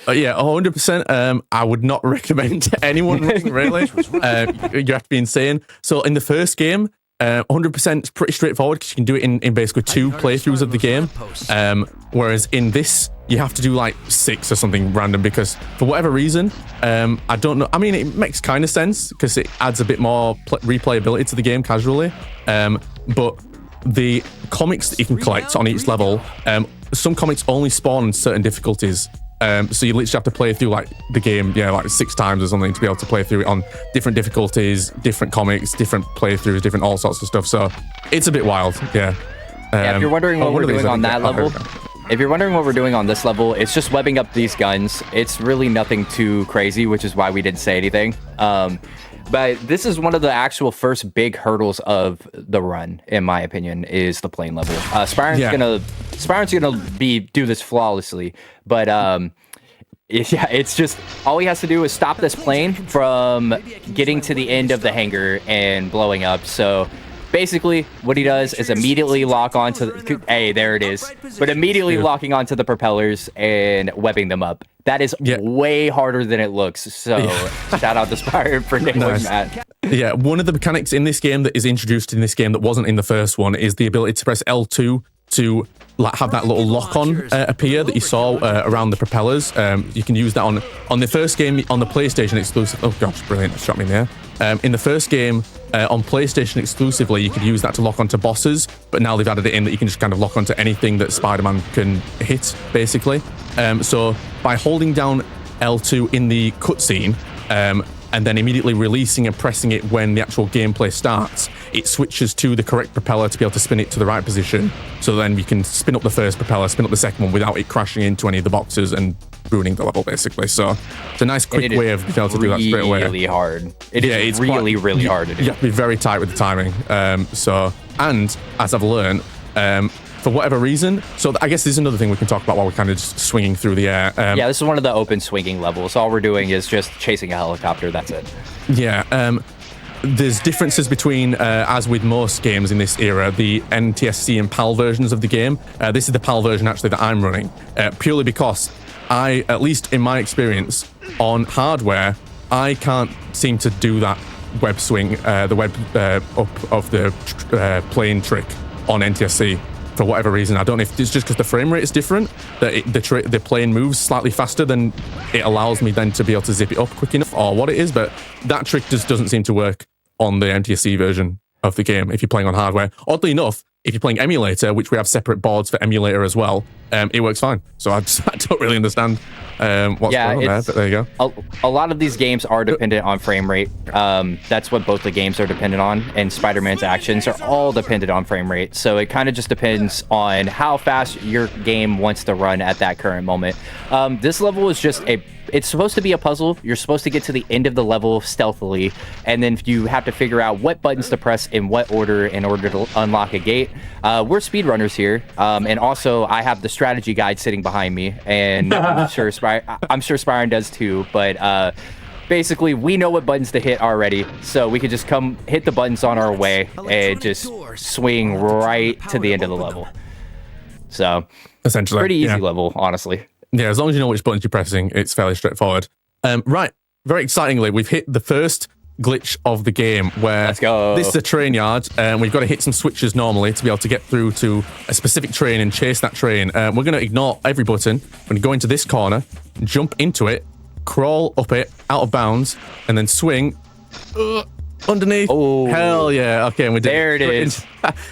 Yeah, 100%. I would not recommend anyone running, really. You have to be insane. So in the first game, 100% is pretty straightforward because you can do it in basically 2 playthroughs of the game. Whereas in this, you have to do like 6 or something random because for whatever reason, I don't know. I mean, it makes kind of sense because it adds a bit more replayability to the game casually. But the comics that you can collect on each level, some comics only spawn in certain difficulties. So you literally have to play through like the game, like 6 times or something to be able to play through it on different difficulties, different comics, different playthroughs, different all sorts of stuff. So it's a bit wild, yeah. If you're wondering what we're doing on that level, if you're wondering what we're doing on this level, it's just webbing up these guns. It's really nothing too crazy, which is why we didn't say anything. But this is one of the actual first big hurdles of the run, in my opinion, is the plane level. Spyron's gonna do this flawlessly, but it's just all he has to do is stop this plane from getting to the end of the hangar and blowing up. So basically, what he does is immediately lock onto hey, there it is. But immediately locking onto the propellers and webbing them up. That is way harder than it looks. So shout out to Spyron for nailing that. Yeah, one of the mechanics in this game that is introduced in this game that wasn't in the first one is the ability to press L2 to like have that little lock-on appear that you saw around the propellers. You can use that on the first game on the PlayStation exclusive. Oh gosh, brilliant! Shot me in there. In the first game on PlayStation exclusively, you could use that to lock onto bosses, but now they've added it in that you can just kind of lock onto anything that Spider-Man can hit, basically. So by holding down L2 in the cutscene, and then immediately releasing and pressing it when the actual gameplay starts, it switches to the correct propeller to be able to spin it to the right position. So then you can spin up the first propeller, spin up the second one without it crashing into any of the boxes and ruining the level, basically. So it's a nice quick way of being able to do that straight away. Really hard. It's really hard to do. You have to be very tight with the timing. And as I've learned, for whatever reason, so I guess this is another thing we can talk about while we're kind of just swinging through the air. This is one of the open swinging levels. All we're doing is just chasing a helicopter. That's it. Yeah. There's differences between, as with most games in this era, the NTSC and PAL versions of the game. This is the PAL version actually that I'm running, purely because I, at least in my experience, on hardware, I can't seem to do that web swing, the web up of the plane trick on NTSC. For whatever reason, I don't know if it's just because the frame rate is different, that the plane moves slightly faster than it allows me then to be able to zip it up quick enough, or what it is, but that trick just doesn't seem to work on the NTSC version of the game if you're playing on hardware. Oddly enough, if you're playing emulator, which we have separate boards for emulator as well, it works fine. So I don't really understand what's going on there, but there you go. A lot of these games are dependent on frame rate. That's what both the games are dependent on, and Spider-Man's actions are all dependent on frame rate. So it kind of just depends on how fast your game wants to run at that current moment. This level is just it's supposed to be a puzzle. You're supposed to get to the end of the level stealthily, and then you have to figure out what buttons to press in what order in order to unlock a gate. We're speedrunners here, and also I have the strategy guide sitting behind me, and I'm sure Spyron does too, but basically we know what buttons to hit already, so we could just come hit the buttons on our way and just swing right to the end of the level. So essentially, pretty easy level, honestly. Yeah, as long as you know which buttons you're pressing, it's fairly straightforward. Right, very excitingly, we've hit the first glitch of the game where Let's go. This is a train yard, and we've got to hit some switches normally to be able to get through to a specific train and chase that train. We're going to ignore every button. We're going to go into this corner, jump into it, crawl up it, out of bounds, and then swing underneath. Oh, hell yeah. Okay, and we did there it is.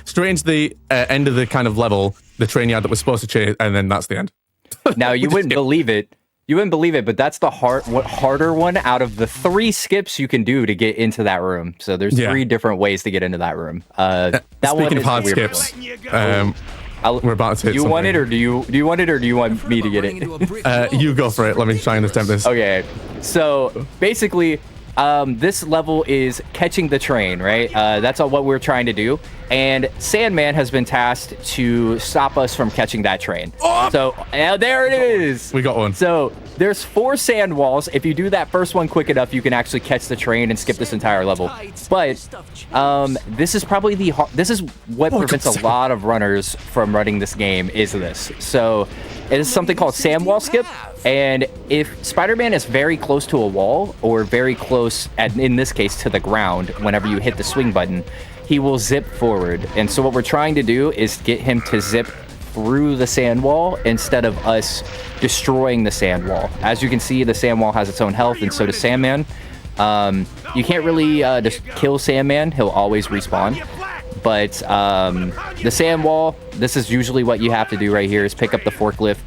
Straight into the end of the kind of level, the train yard that we're supposed to chase, and then that's the end. Now, you wouldn't believe it. You wouldn't believe it, but that's the harder one out of the 3 skips you can do to get into that room. So there's 3 different ways to get into that room. That Speaking one of hard skips, we're about to hit you something. want it, or do you want it, or do you want me to get it? You go for it. Let me try and attempt this. Okay. So basically, this level is catching the train, right? That's what we're trying to do. And Sandman has been tasked to stop us from catching that train. Oh! So there it is. We got one. So there's 4 sand walls. If you do that first one quick enough, you can actually catch the train and skip this entire level. But this is probably this is what prevents a lot of runners from running this game, is this. So it is something called sand wall skip. And if Spider-Man is very close to a wall, or very close, in this case, to the ground, whenever you hit the swing button, he will zip forward. And so what we're trying to do is get him to zip through the sand wall instead of us destroying the sand wall. As you can see, the sand wall has its own health, and so does Sandman. You can't really just kill Sandman. He'll always respawn. But the sand wall, this is usually what you have to do right here, is pick up the forklift,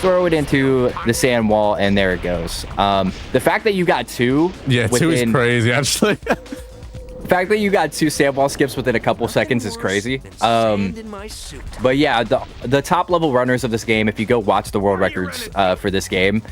throw it into the sand wall, and there it goes. The fact that you got two... Yeah, two is crazy, actually. The fact that you got two sandwall skips within a couple seconds is crazy. But yeah, the top level runners of this game, if you go watch the world records for this game,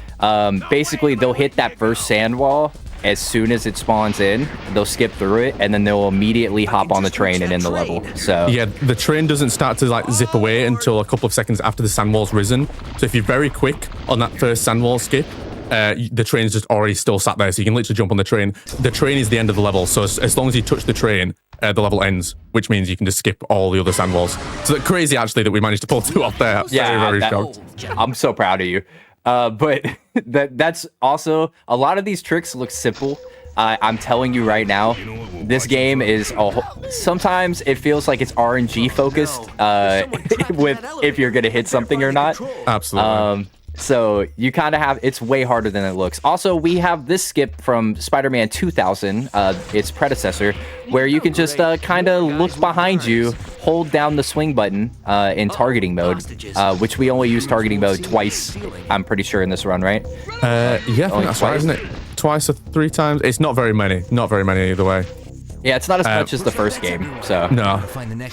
basically they'll hit that first sand wall as soon as it spawns in. They'll skip through it, and then they'll immediately hop on the train and in the level. So yeah, the train doesn't start to like zip away until a couple of seconds after the sand wall's risen. So if you're very quick on that first sand wall skip, the train's just already still sat there, so you can literally jump on the train. The train is the end of the level, so as long as you touch the train, the level ends, which means you can just skip all the other sand walls. So that's crazy, actually, that we managed to pull two off there. Yeah, very shocked. I'm so proud of you. But that's also, a lot of these tricks look simple. I'm telling you right now, this game is sometimes it feels like it's RNG focused with if you're gonna hit something or not. Absolutely. So you kind of have, it's way harder than it looks. Also, we have this skip from Spider-Man 2000, its predecessor, where you can just kind of look behind you, hold down the swing button in targeting mode, which we only use targeting mode twice, I'm pretty sure, in this run, right? Yeah, I think that's right, isn't it? Twice or three times? It's not very many. Not very many either way. Yeah, it's not as much as the first game, so... No.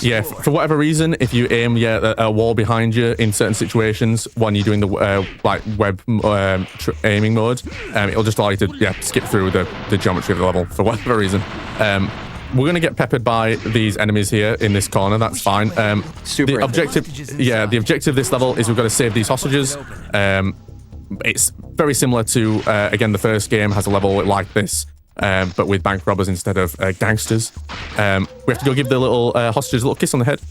Yeah, for whatever reason, if you aim a wall behind you in certain situations when you're doing the like web aiming mode, it'll just allow you to skip through the geometry of the level for whatever reason. We're going to get peppered by these enemies here in this corner, that's fine. Super the objective of this level is we've got to save these hostages. It's very similar to, again, the first game has a level like this. But with bank robbers instead of gangsters. We have to go give the little hostages a little kiss on the head.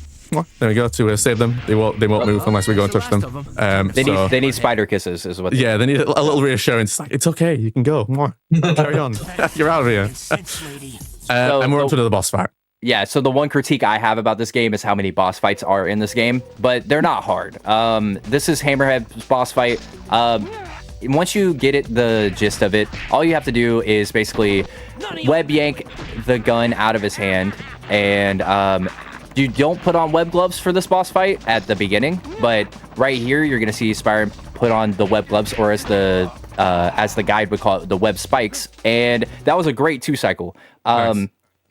There we go, to save them. They won't move unless we go and touch them. They need spider kisses, is what. Yeah, they need a little reassurance. Like, it's okay, you can go. Carry on. You're out of here. And we're on to the boss fight. Yeah, so the one critique I have about this game is how many boss fights are in this game, but they're not hard. This is Hammerhead's boss fight. Once you get the gist of it, all you have to do is basically web yank the gun out of his hand, and you don't put on web gloves for this boss fight at the beginning, but right here you're gonna see Spire put on the web gloves, or as the guide would call it, the web spikes, and that was a great 2-cycle. Nice.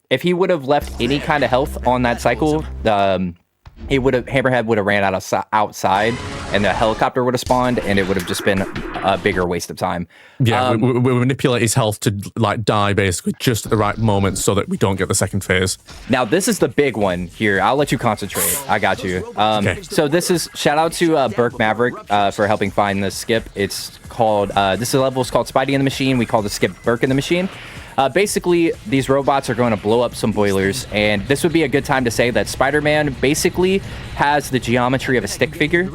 If he would have left any kind of health on that cycle, Hammerhead would have ran outside, and the helicopter would have spawned, and it would have just been a bigger waste of time. Yeah, we manipulate his health to like die basically just at the right moment so that we don't get the second phase. Now this is the big one here. I'll let you concentrate. I got you. Okay. So this is shout out to Burke Maverick for helping find this skip. It's called this level is called Spidey in the Machine. We call the skip Burke in the Machine. Basically, these robots are going to blow up some boilers, and this would be a good time to say that Spider-Man basically has the geometry of a stick figure,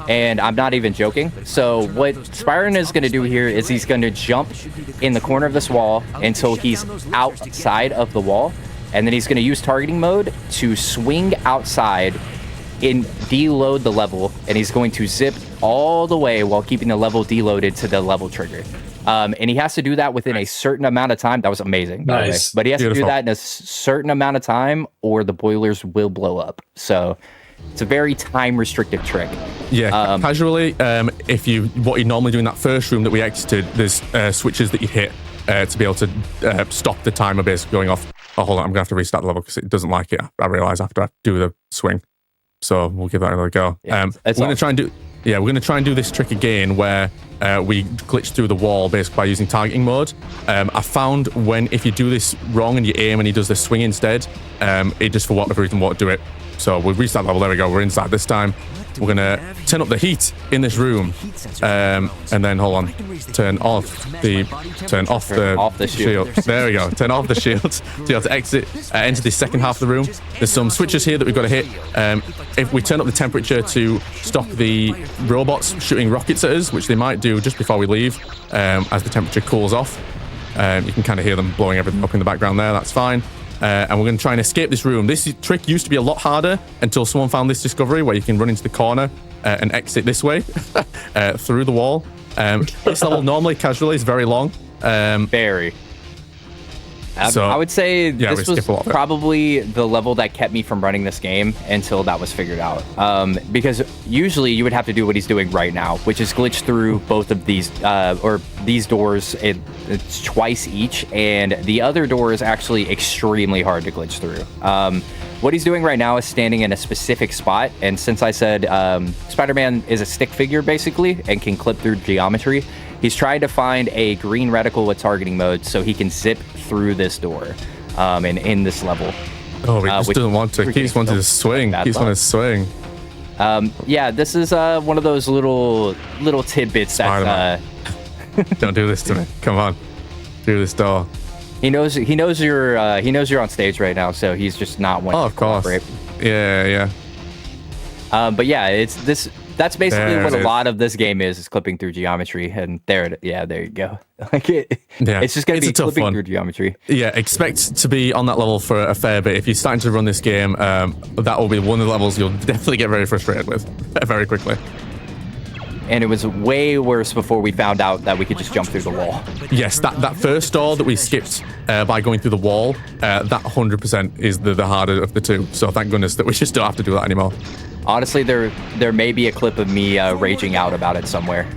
and I'm not even joking. So what Spider-Man is going to do here is he's going to jump in the corner of this wall until he's outside of the wall, and then he's going to use targeting mode to swing outside and deload the level, and he's going to zip all the way while keeping the level deloaded to the level trigger. And he has to do that within a certain amount of time. That was amazing, by the way. But he has to do that in a certain amount of time, or the boilers will blow up. So it's a very time-restrictive trick. Yeah, casually, what you normally do in that first room that we exited, there's switches that you hit to be able to stop the timer basically going off. Oh, hold on, I'm going to have to restart the level because it doesn't like it, I realize, after I do the swing. So we'll give that another go. Yeah, we're going to try and do... Yeah, we're going to try and do this trick again where we glitch through the wall basically by using targeting mode. I found if you do this wrong and you aim and he does the swing instead, it just for whatever reason won't do it. So we'll restart level. There we go. We're inside this time. We're going to turn up the heat in this room. And then, hold on, turn off the shield. There we go. Turn off the shield to be able to exit, enter the second half of the room. There's some switches here that we've got to hit. If we turn up the temperature to stop the robots shooting rockets at us, which they might do just before we leave, as the temperature cools off, you can kind of hear them blowing everything up in the background there. That's fine. and we're going to try and escape this room. This trick used to be a lot harder until someone found this discovery where you can run into the corner and exit this way through the wall. This level normally casually is very long. Very. So, I would say yeah, this was probably the level that kept me from running this game until that was figured out. Because usually you would have to do what he's doing right now, which is glitch through both of these, or these doors. It's twice each, and the other door is actually extremely hard to glitch through. What he's doing right now is standing in a specific spot, and since I said Spider-Man is a stick figure basically and can clip through geometry, he's trying to find a green reticle with targeting mode so he can zip through this door and in this level. Oh, he just doesn't want to. He keeps wanting to swing. He keeps wanting to swing. Yeah, this is one of those little tidbits that don't do this to me. Come on, through this door. He knows you're on stage right now, so he's just not wanting to cooperate. Yeah. But yeah, that's basically what a lot of this game is clipping through geometry, and there you go. It's just gonna be clipping through geometry. Yeah, expect to be on that level for a fair bit. If you're starting to run this game, that will be one of the levels you'll definitely get very frustrated with very quickly. And it was way worse before we found out that we could just jump through the wall. Yes, that first door that we skipped by going through the wall, that 100% is the harder of the two. So thank goodness that we just don't have to do that anymore. Honestly, there may be a clip of me raging out about it somewhere.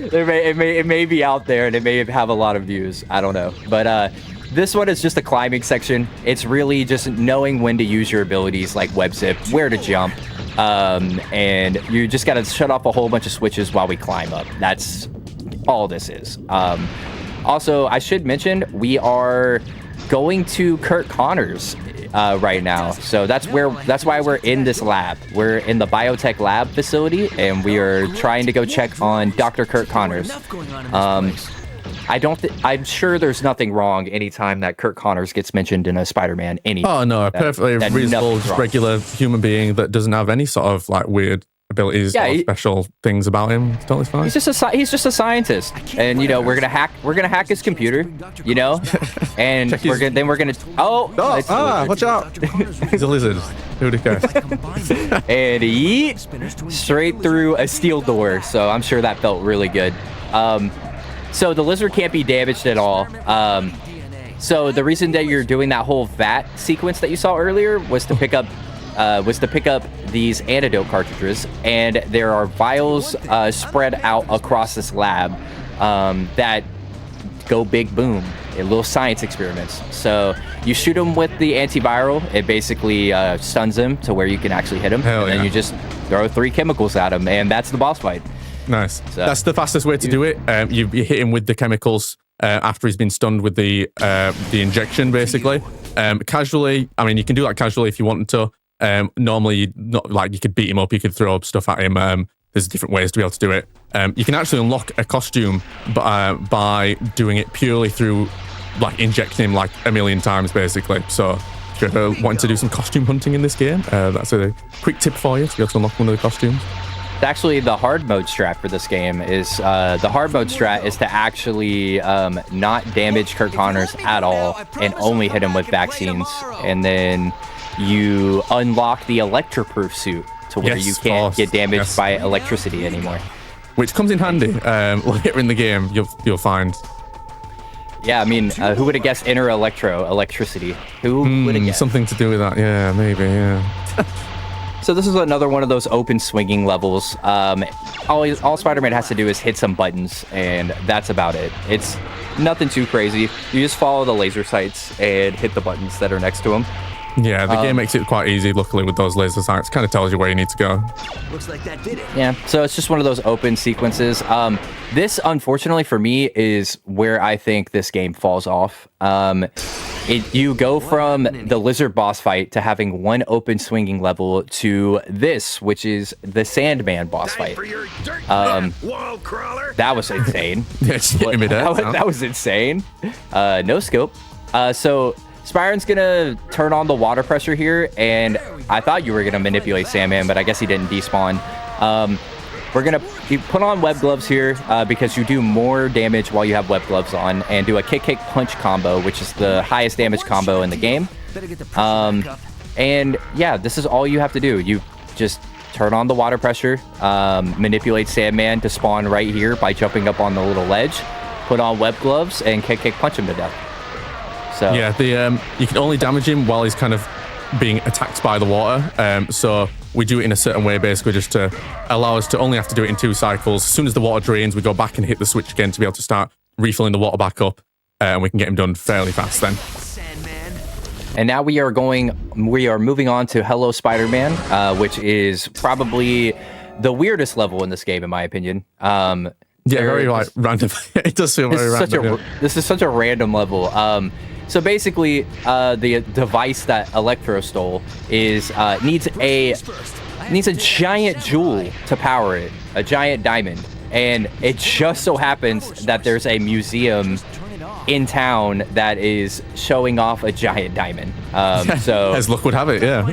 It may be out there, and it may have a lot of views. I don't know, but this one is just a climbing section. It's really just knowing when to use your abilities, like web zip, where to jump, and you just got to shut off a whole bunch of switches while we climb up. That's all this is. Also, I should mention we are going to Kurt Connors right now, so that's why we're in this lab. We're in the biotech lab facility, and we are trying to go check on Dr. Kurt Connors. I'm sure there's nothing wrong anytime that Kurt Connors gets mentioned in a Spider-Man. Oh no, a perfectly reasonable, regular human being that doesn't have any sort of like weird abilities or special things about him. It's totally fine. He's just a scientist, and we're gonna hack his computer, and we're gonna watch out. He's a lizard. Who would have guessed? And he straight through a steel door. So I'm sure that felt really good. So the lizard can't be damaged at all. So the reason that you're doing that whole vat sequence that you saw earlier was to pick up these antidote cartridges, and there are vials spread out across this lab that go big boom, little science experiments. So you shoot them with the antiviral, it basically stuns him to where you can actually hit him, then you just throw 3 chemicals at him, and that's the boss fight. Nice. So, that's the fastest way to do it. You hit him with the chemicals after he's been stunned with the injection, basically. Casually, I mean, you can do that casually if you wanted to. Normally, not like you could beat him up, you could throw stuff at him. There's different ways to be able to do it. You can actually unlock a costume by doing it purely through like injecting him like a million times, basically. So if you're wanting to do some costume hunting in this game, that's a quick tip for you to be able to unlock one of the costumes. Actually, the hard mode strat for this game is to actually not damage Kurt Connors at all and only hit him with vaccines, and then you unlock the Electro-proof suit to where you can't get damaged by electricity anymore. Which comes in handy later in the game, you'll find. Yeah, I mean, who would have guessed electricity? Who would have guessed? Something to do with that, yeah, maybe, yeah. So this is another one of those open swinging levels. All Spider-Man has to do is hit some buttons, and that's about it. It's nothing too crazy. You just follow the laser sights and hit the buttons that are next to them. Yeah, the game makes it quite easy, luckily, with those laser sights. Kind of tells you where you need to go. Looks like that did it. Yeah, so it's just one of those open sequences. This, unfortunately for me, is where I think this game falls off. You go from the lizard boss fight to having one open swinging level to this, which is the Sandman boss fight. That was insane. That was insane. No scope. So Spyron's gonna turn on the water pressure here, and I thought you were gonna manipulate Sandman, but I guess he didn't despawn. you put on web gloves here because you do more damage while you have web gloves on, and do a kick punch combo, which is the highest damage combo in the game. And yeah, this is all you have to do. You just turn on the water pressure, manipulate Sandman to spawn right here by jumping up on the little ledge, put on web gloves, and kick punch him to death. So yeah, you can only damage him while he's kind of being attacked by the water. So we do it in a certain way, basically, just to allow us to only have to do it in 2 cycles. As soon as the water drains, we go back and hit the switch again to be able to start refilling the water back up, and we can get him done fairly fast then. And now we are moving on to Hello Spider-Man, which is probably the weirdest level in this game, in my opinion. Yeah, very like random. It does feel very random. This is such a random level. So basically, the device that Electro stole is needs a giant jewel to power it, a giant diamond, and it just so happens that there's a museum in town that is showing off a giant diamond. So as luck would have it, yeah.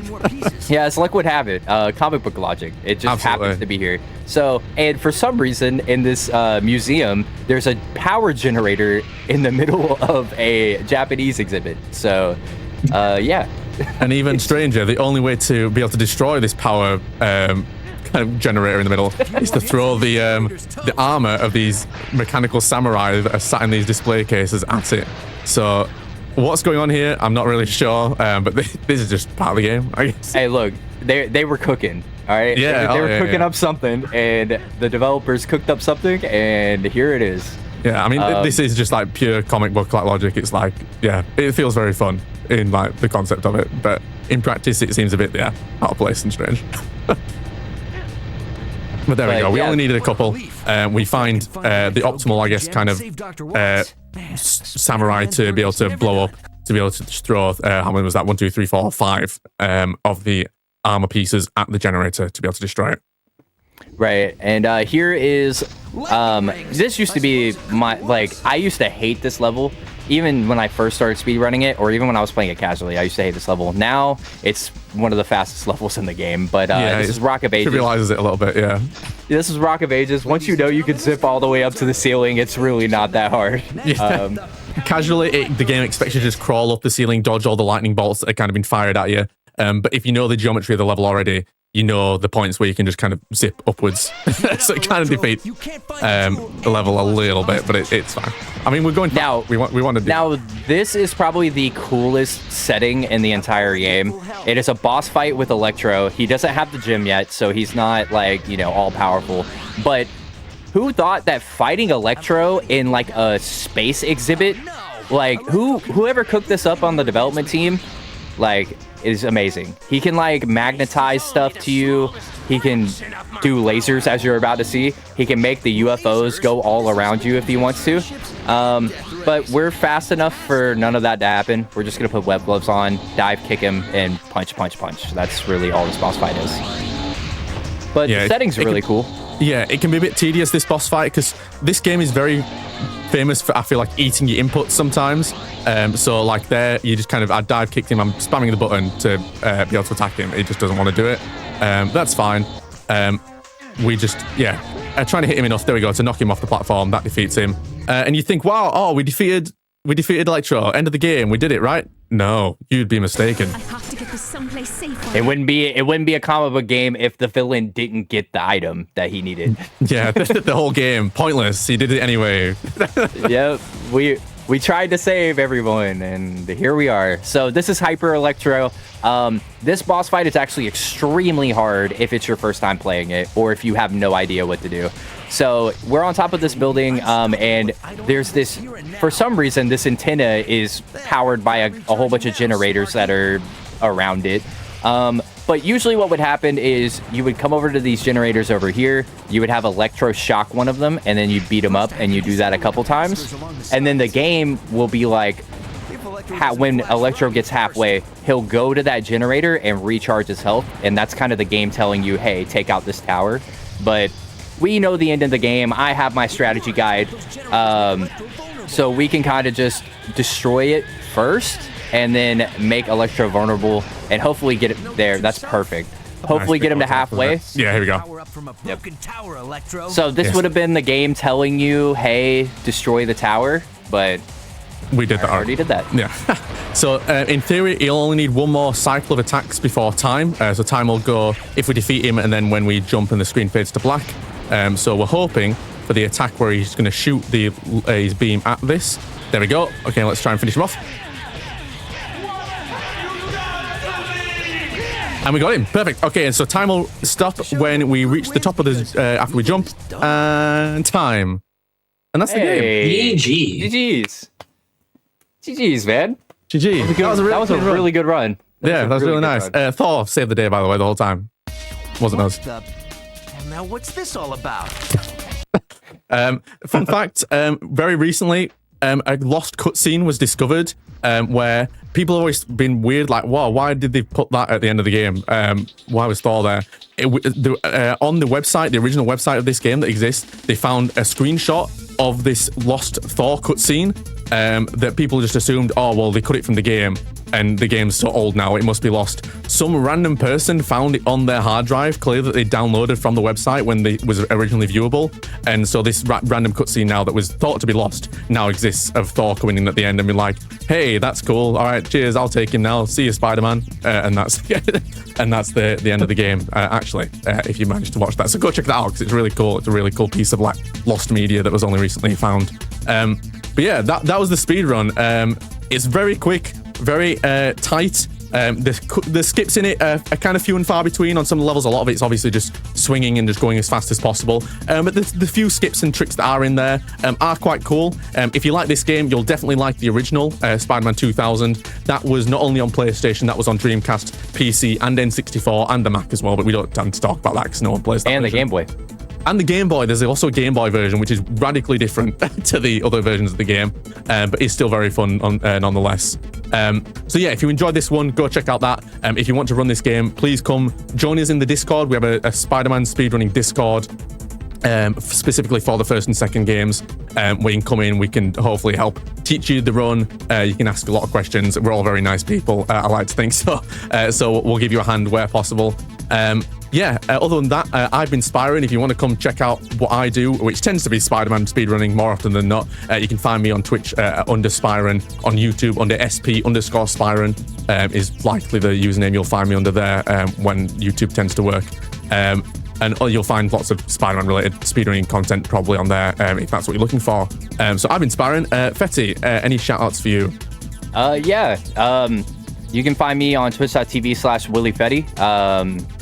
Yeah, as luck would have it, comic book logic. It just happens to be here. So, and for some reason in this museum, there's a power generator in the middle of a Japanese exhibit. So, yeah. And even stranger, the only way to be able to destroy this power kind of generator in the middle is to throw the armor of these mechanical samurai that are sat in these display cases at it. So what's going on here, I'm not really sure, but this is just part of the game, I guess. Hey, look, they were cooking, all right? Yeah, they were cooking up something, and the developers cooked up something, and here it is. Yeah, I mean, this is just like pure comic book like logic. It's like, yeah, it feels very fun in like the concept of it, but in practice it seems a bit, yeah, out of place and strange. But there we go. We only needed a couple. We find the optimal, I guess, kind of samurai to be able to blow up, to be able to just throw, how many was that? 1, 2, 3, 4, 5 of the armor pieces at the generator to be able to destroy it. Right, and here is, this used to be my, like, I used to hate this level. Even when I first started speedrunning it, or even when I was playing it casually, I used to hate this level. Now, it's one of the fastest levels in the game, but this is Rock of Ages. Trivializes it a little bit, yeah. This is Rock of Ages. Once you know you can zip all the way up to the ceiling, it's really not that hard. Yeah. Casually, the game expects you to just crawl up the ceiling, dodge all the lightning bolts that have kind of been fired at you. But if you know the geometry of the level already, you know the points where you can just kind of zip upwards. So it kind of defeats the level a little bit, but it's fine. I mean, we're going now. We want to do. Now, this is probably the coolest setting in the entire game. It is a boss fight with Electro. He doesn't have the gym yet, so he's not like, you know, all powerful. But who thought that fighting Electro in like a space exhibit, like whoever cooked this up on the development team, like, is amazing. He can like magnetize stuff to you. He can do lasers, as you're about to see. He can make the UFOs go all around you if he wants to. But we're fast enough for none of that to happen. We're just gonna put web gloves on, dive kick him, and punch. That's really all this boss fight is. But yeah, the settings are really cool. Yeah, it can be a bit tedious, this boss fight, because this game is very famous for, I feel like, eating your inputs sometimes. So like there, you just kind of, I dive kicked him, I'm spamming the button to be able to attack him. He just doesn't want to do it. That's fine. We just, trying to hit him enough, there we go, to knock him off the platform. That defeats him. And you think, wow, we defeated Electro, end of the game, we did it, right? No, you'd be mistaken. I have to get this someplace safe. It wouldn't be a comic book game if the villain didn't get the item that he needed. Yeah, the whole game, pointless. He did it anyway. Yep, we tried to save everyone, and here we are. So this is Hyper Electro. This boss fight is actually extremely hard if it's your first time playing it, or if you have no idea what to do. So we're on top of this building, and there's this, for some reason, this antenna is powered by a whole bunch of generators that are around it. But usually what would happen is you would come over to these generators over here, you would have Electro shock one of them, and then you beat him up, and you do that a couple times. And then the game will be like, when Electro gets halfway, he'll go to that generator and recharge his health, and that's kind of the game telling you, hey, take out this tower. But we know the end of the game. I have my strategy guide, so we can kind of just destroy it first and then make Electro vulnerable and hopefully get it there. That's perfect. hopefully get him to halfway. Yeah, here we go. Power up from a broken tower, Electro. So this would have been the game telling you, hey, destroy the tower, but we did that. I already did that. Yeah. So in theory, he'll only need one more cycle of attacks before time. So time will go if we defeat him, and then when we jump and the screen fades to black. So we're hoping for the attack where he's going to shoot his beam at this. There we go. Okay, let's try and finish him off. And we got him. Perfect. Okay, and so time will stop when we reach the top of the after we jump. And time. And that's the game. GG's. GG's, man. GG. That was a really good run. Yeah, that was really nice. Thor saved the day, by the way, the whole time. Wasn't us. Now what's this all about? Fun fact, very recently, a lost cutscene was discovered where people have always been weird, like, wow, why did they put that at the end of the game? Why was Thor there? On the website, the original website of this game that exists, they found a screenshot of this lost Thor cutscene that people just assumed, oh, well, they cut it from the game and the game's so old now, it must be lost. Some random person found it on their hard drive, clear that they downloaded from the website when it was originally viewable. And so this random cutscene now that was thought to be lost now exists of Thor coming in at the end and being like, hey, that's cool. All right, cheers, I'll take him now. See you, Spider-Man. And that's and that's the end of the game, actually, if you managed to watch that. So go check that out because it's really cool. It's a really cool piece of like lost media that was only recently found. But yeah, that was the speed run. It's very quick, very tight. The skips in it are kind of few and far between on some levels. A lot of it's obviously just swinging and just going as fast as possible. But the few skips and tricks that are in there are quite cool. If you like this game, you'll definitely like the original Spider-Man 2000. That was not only on PlayStation, that was on Dreamcast, PC, and N64, and the Mac as well. But we don't tend to talk about that because no one plays that. And version. the Game Boy. And the Game Boy, there's also a Game Boy version, which is radically different to the other versions of the game, but it's still very fun nonetheless. So yeah, if you enjoyed this one, go check out that. If you want to run this game, please come join us in the Discord. We have a Spider-Man speedrunning Discord, specifically for the first and second games. We can come in, we can hopefully help teach you the run. You can ask a lot of questions. We're all very nice people, I like to think so. So we'll give you a hand where possible. Other than that, I've been Spyron. If you want to come check out what I do, which tends to be Spider-Man speedrunning more often than not, you can find me on Twitch under Spyron, on YouTube under SP_Spyron is likely the username you'll find me under there when YouTube tends to work. And you'll find lots of Spider-Man related speedrunning content probably on there if that's what you're looking for. So I've been Spyron. Fetty, any shout outs for you? You can find me on twitch.tv/WillyFetty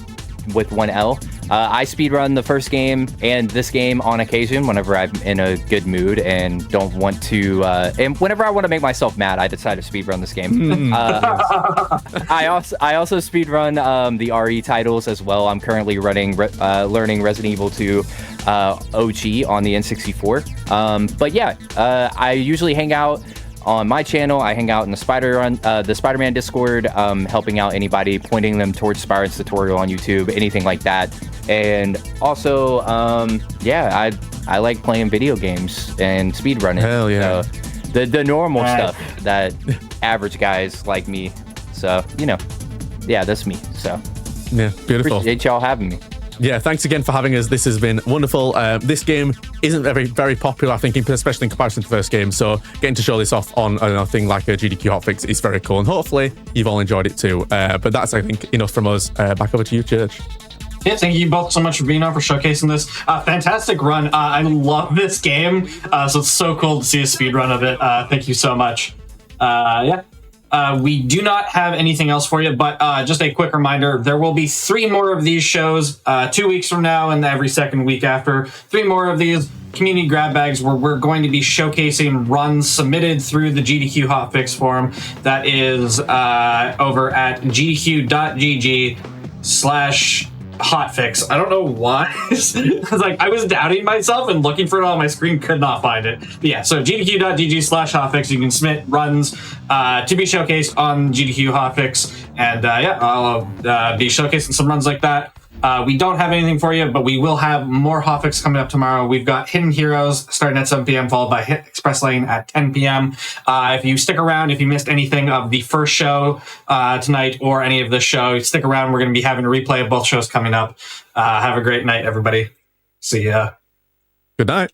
with one L. I speedrun the first game and this game on occasion whenever I'm in a good mood and don't want to, and whenever I want to make myself mad, I decide to speedrun this game. I also speedrun the RE titles as well. I'm currently learning Resident Evil 2 OG on the N64. But yeah, I usually hang out on my channel. I hang out in the Spider-Man Discord, helping out anybody, pointing them towards Spyron's tutorial on YouTube, anything like that. And also, I like playing video games and speedrunning. Hell yeah. So, the normal stuff that average guys like me. So, that's me. So, yeah, beautiful. Appreciate y'all having me. Yeah, thanks again for having us. This has been wonderful. This game isn't very, very popular, I think, especially in comparison to the first game. So getting to show this off on a thing like a GDQ Hotfix is very cool. And hopefully you've all enjoyed it too. But that's, I think, enough from us. Back over to you, Church. Yeah, thank you both so much for being on, for showcasing this. Fantastic run. I love this game. So it's so cool to see a speed run of it. Thank you so much. We do not have anything else for you, but just a quick reminder, there will be 3 more of these shows 2 weeks from now and every second week after. 3 more of these community grab bags where we're going to be showcasing runs submitted through the GDQ Hotfix forum. That is over at gdq.gg/hotfix. I don't know why. I was doubting myself and looking for it on my screen, could not find it. But yeah, so gdq.gg/hotfix, you can submit runs to be showcased on GDQ Hotfix, and I'll be showcasing some runs like that We don't have anything for you, but we will have more Hotfix coming up tomorrow. We've got Hidden Heroes starting at 7 p.m., followed by Hit Express Lane at 10 p.m. If you stick around, if you missed anything of the first show tonight or any of the show, stick around. We're going to be having a replay of both shows coming up. Have a great night, everybody. See ya. Good night.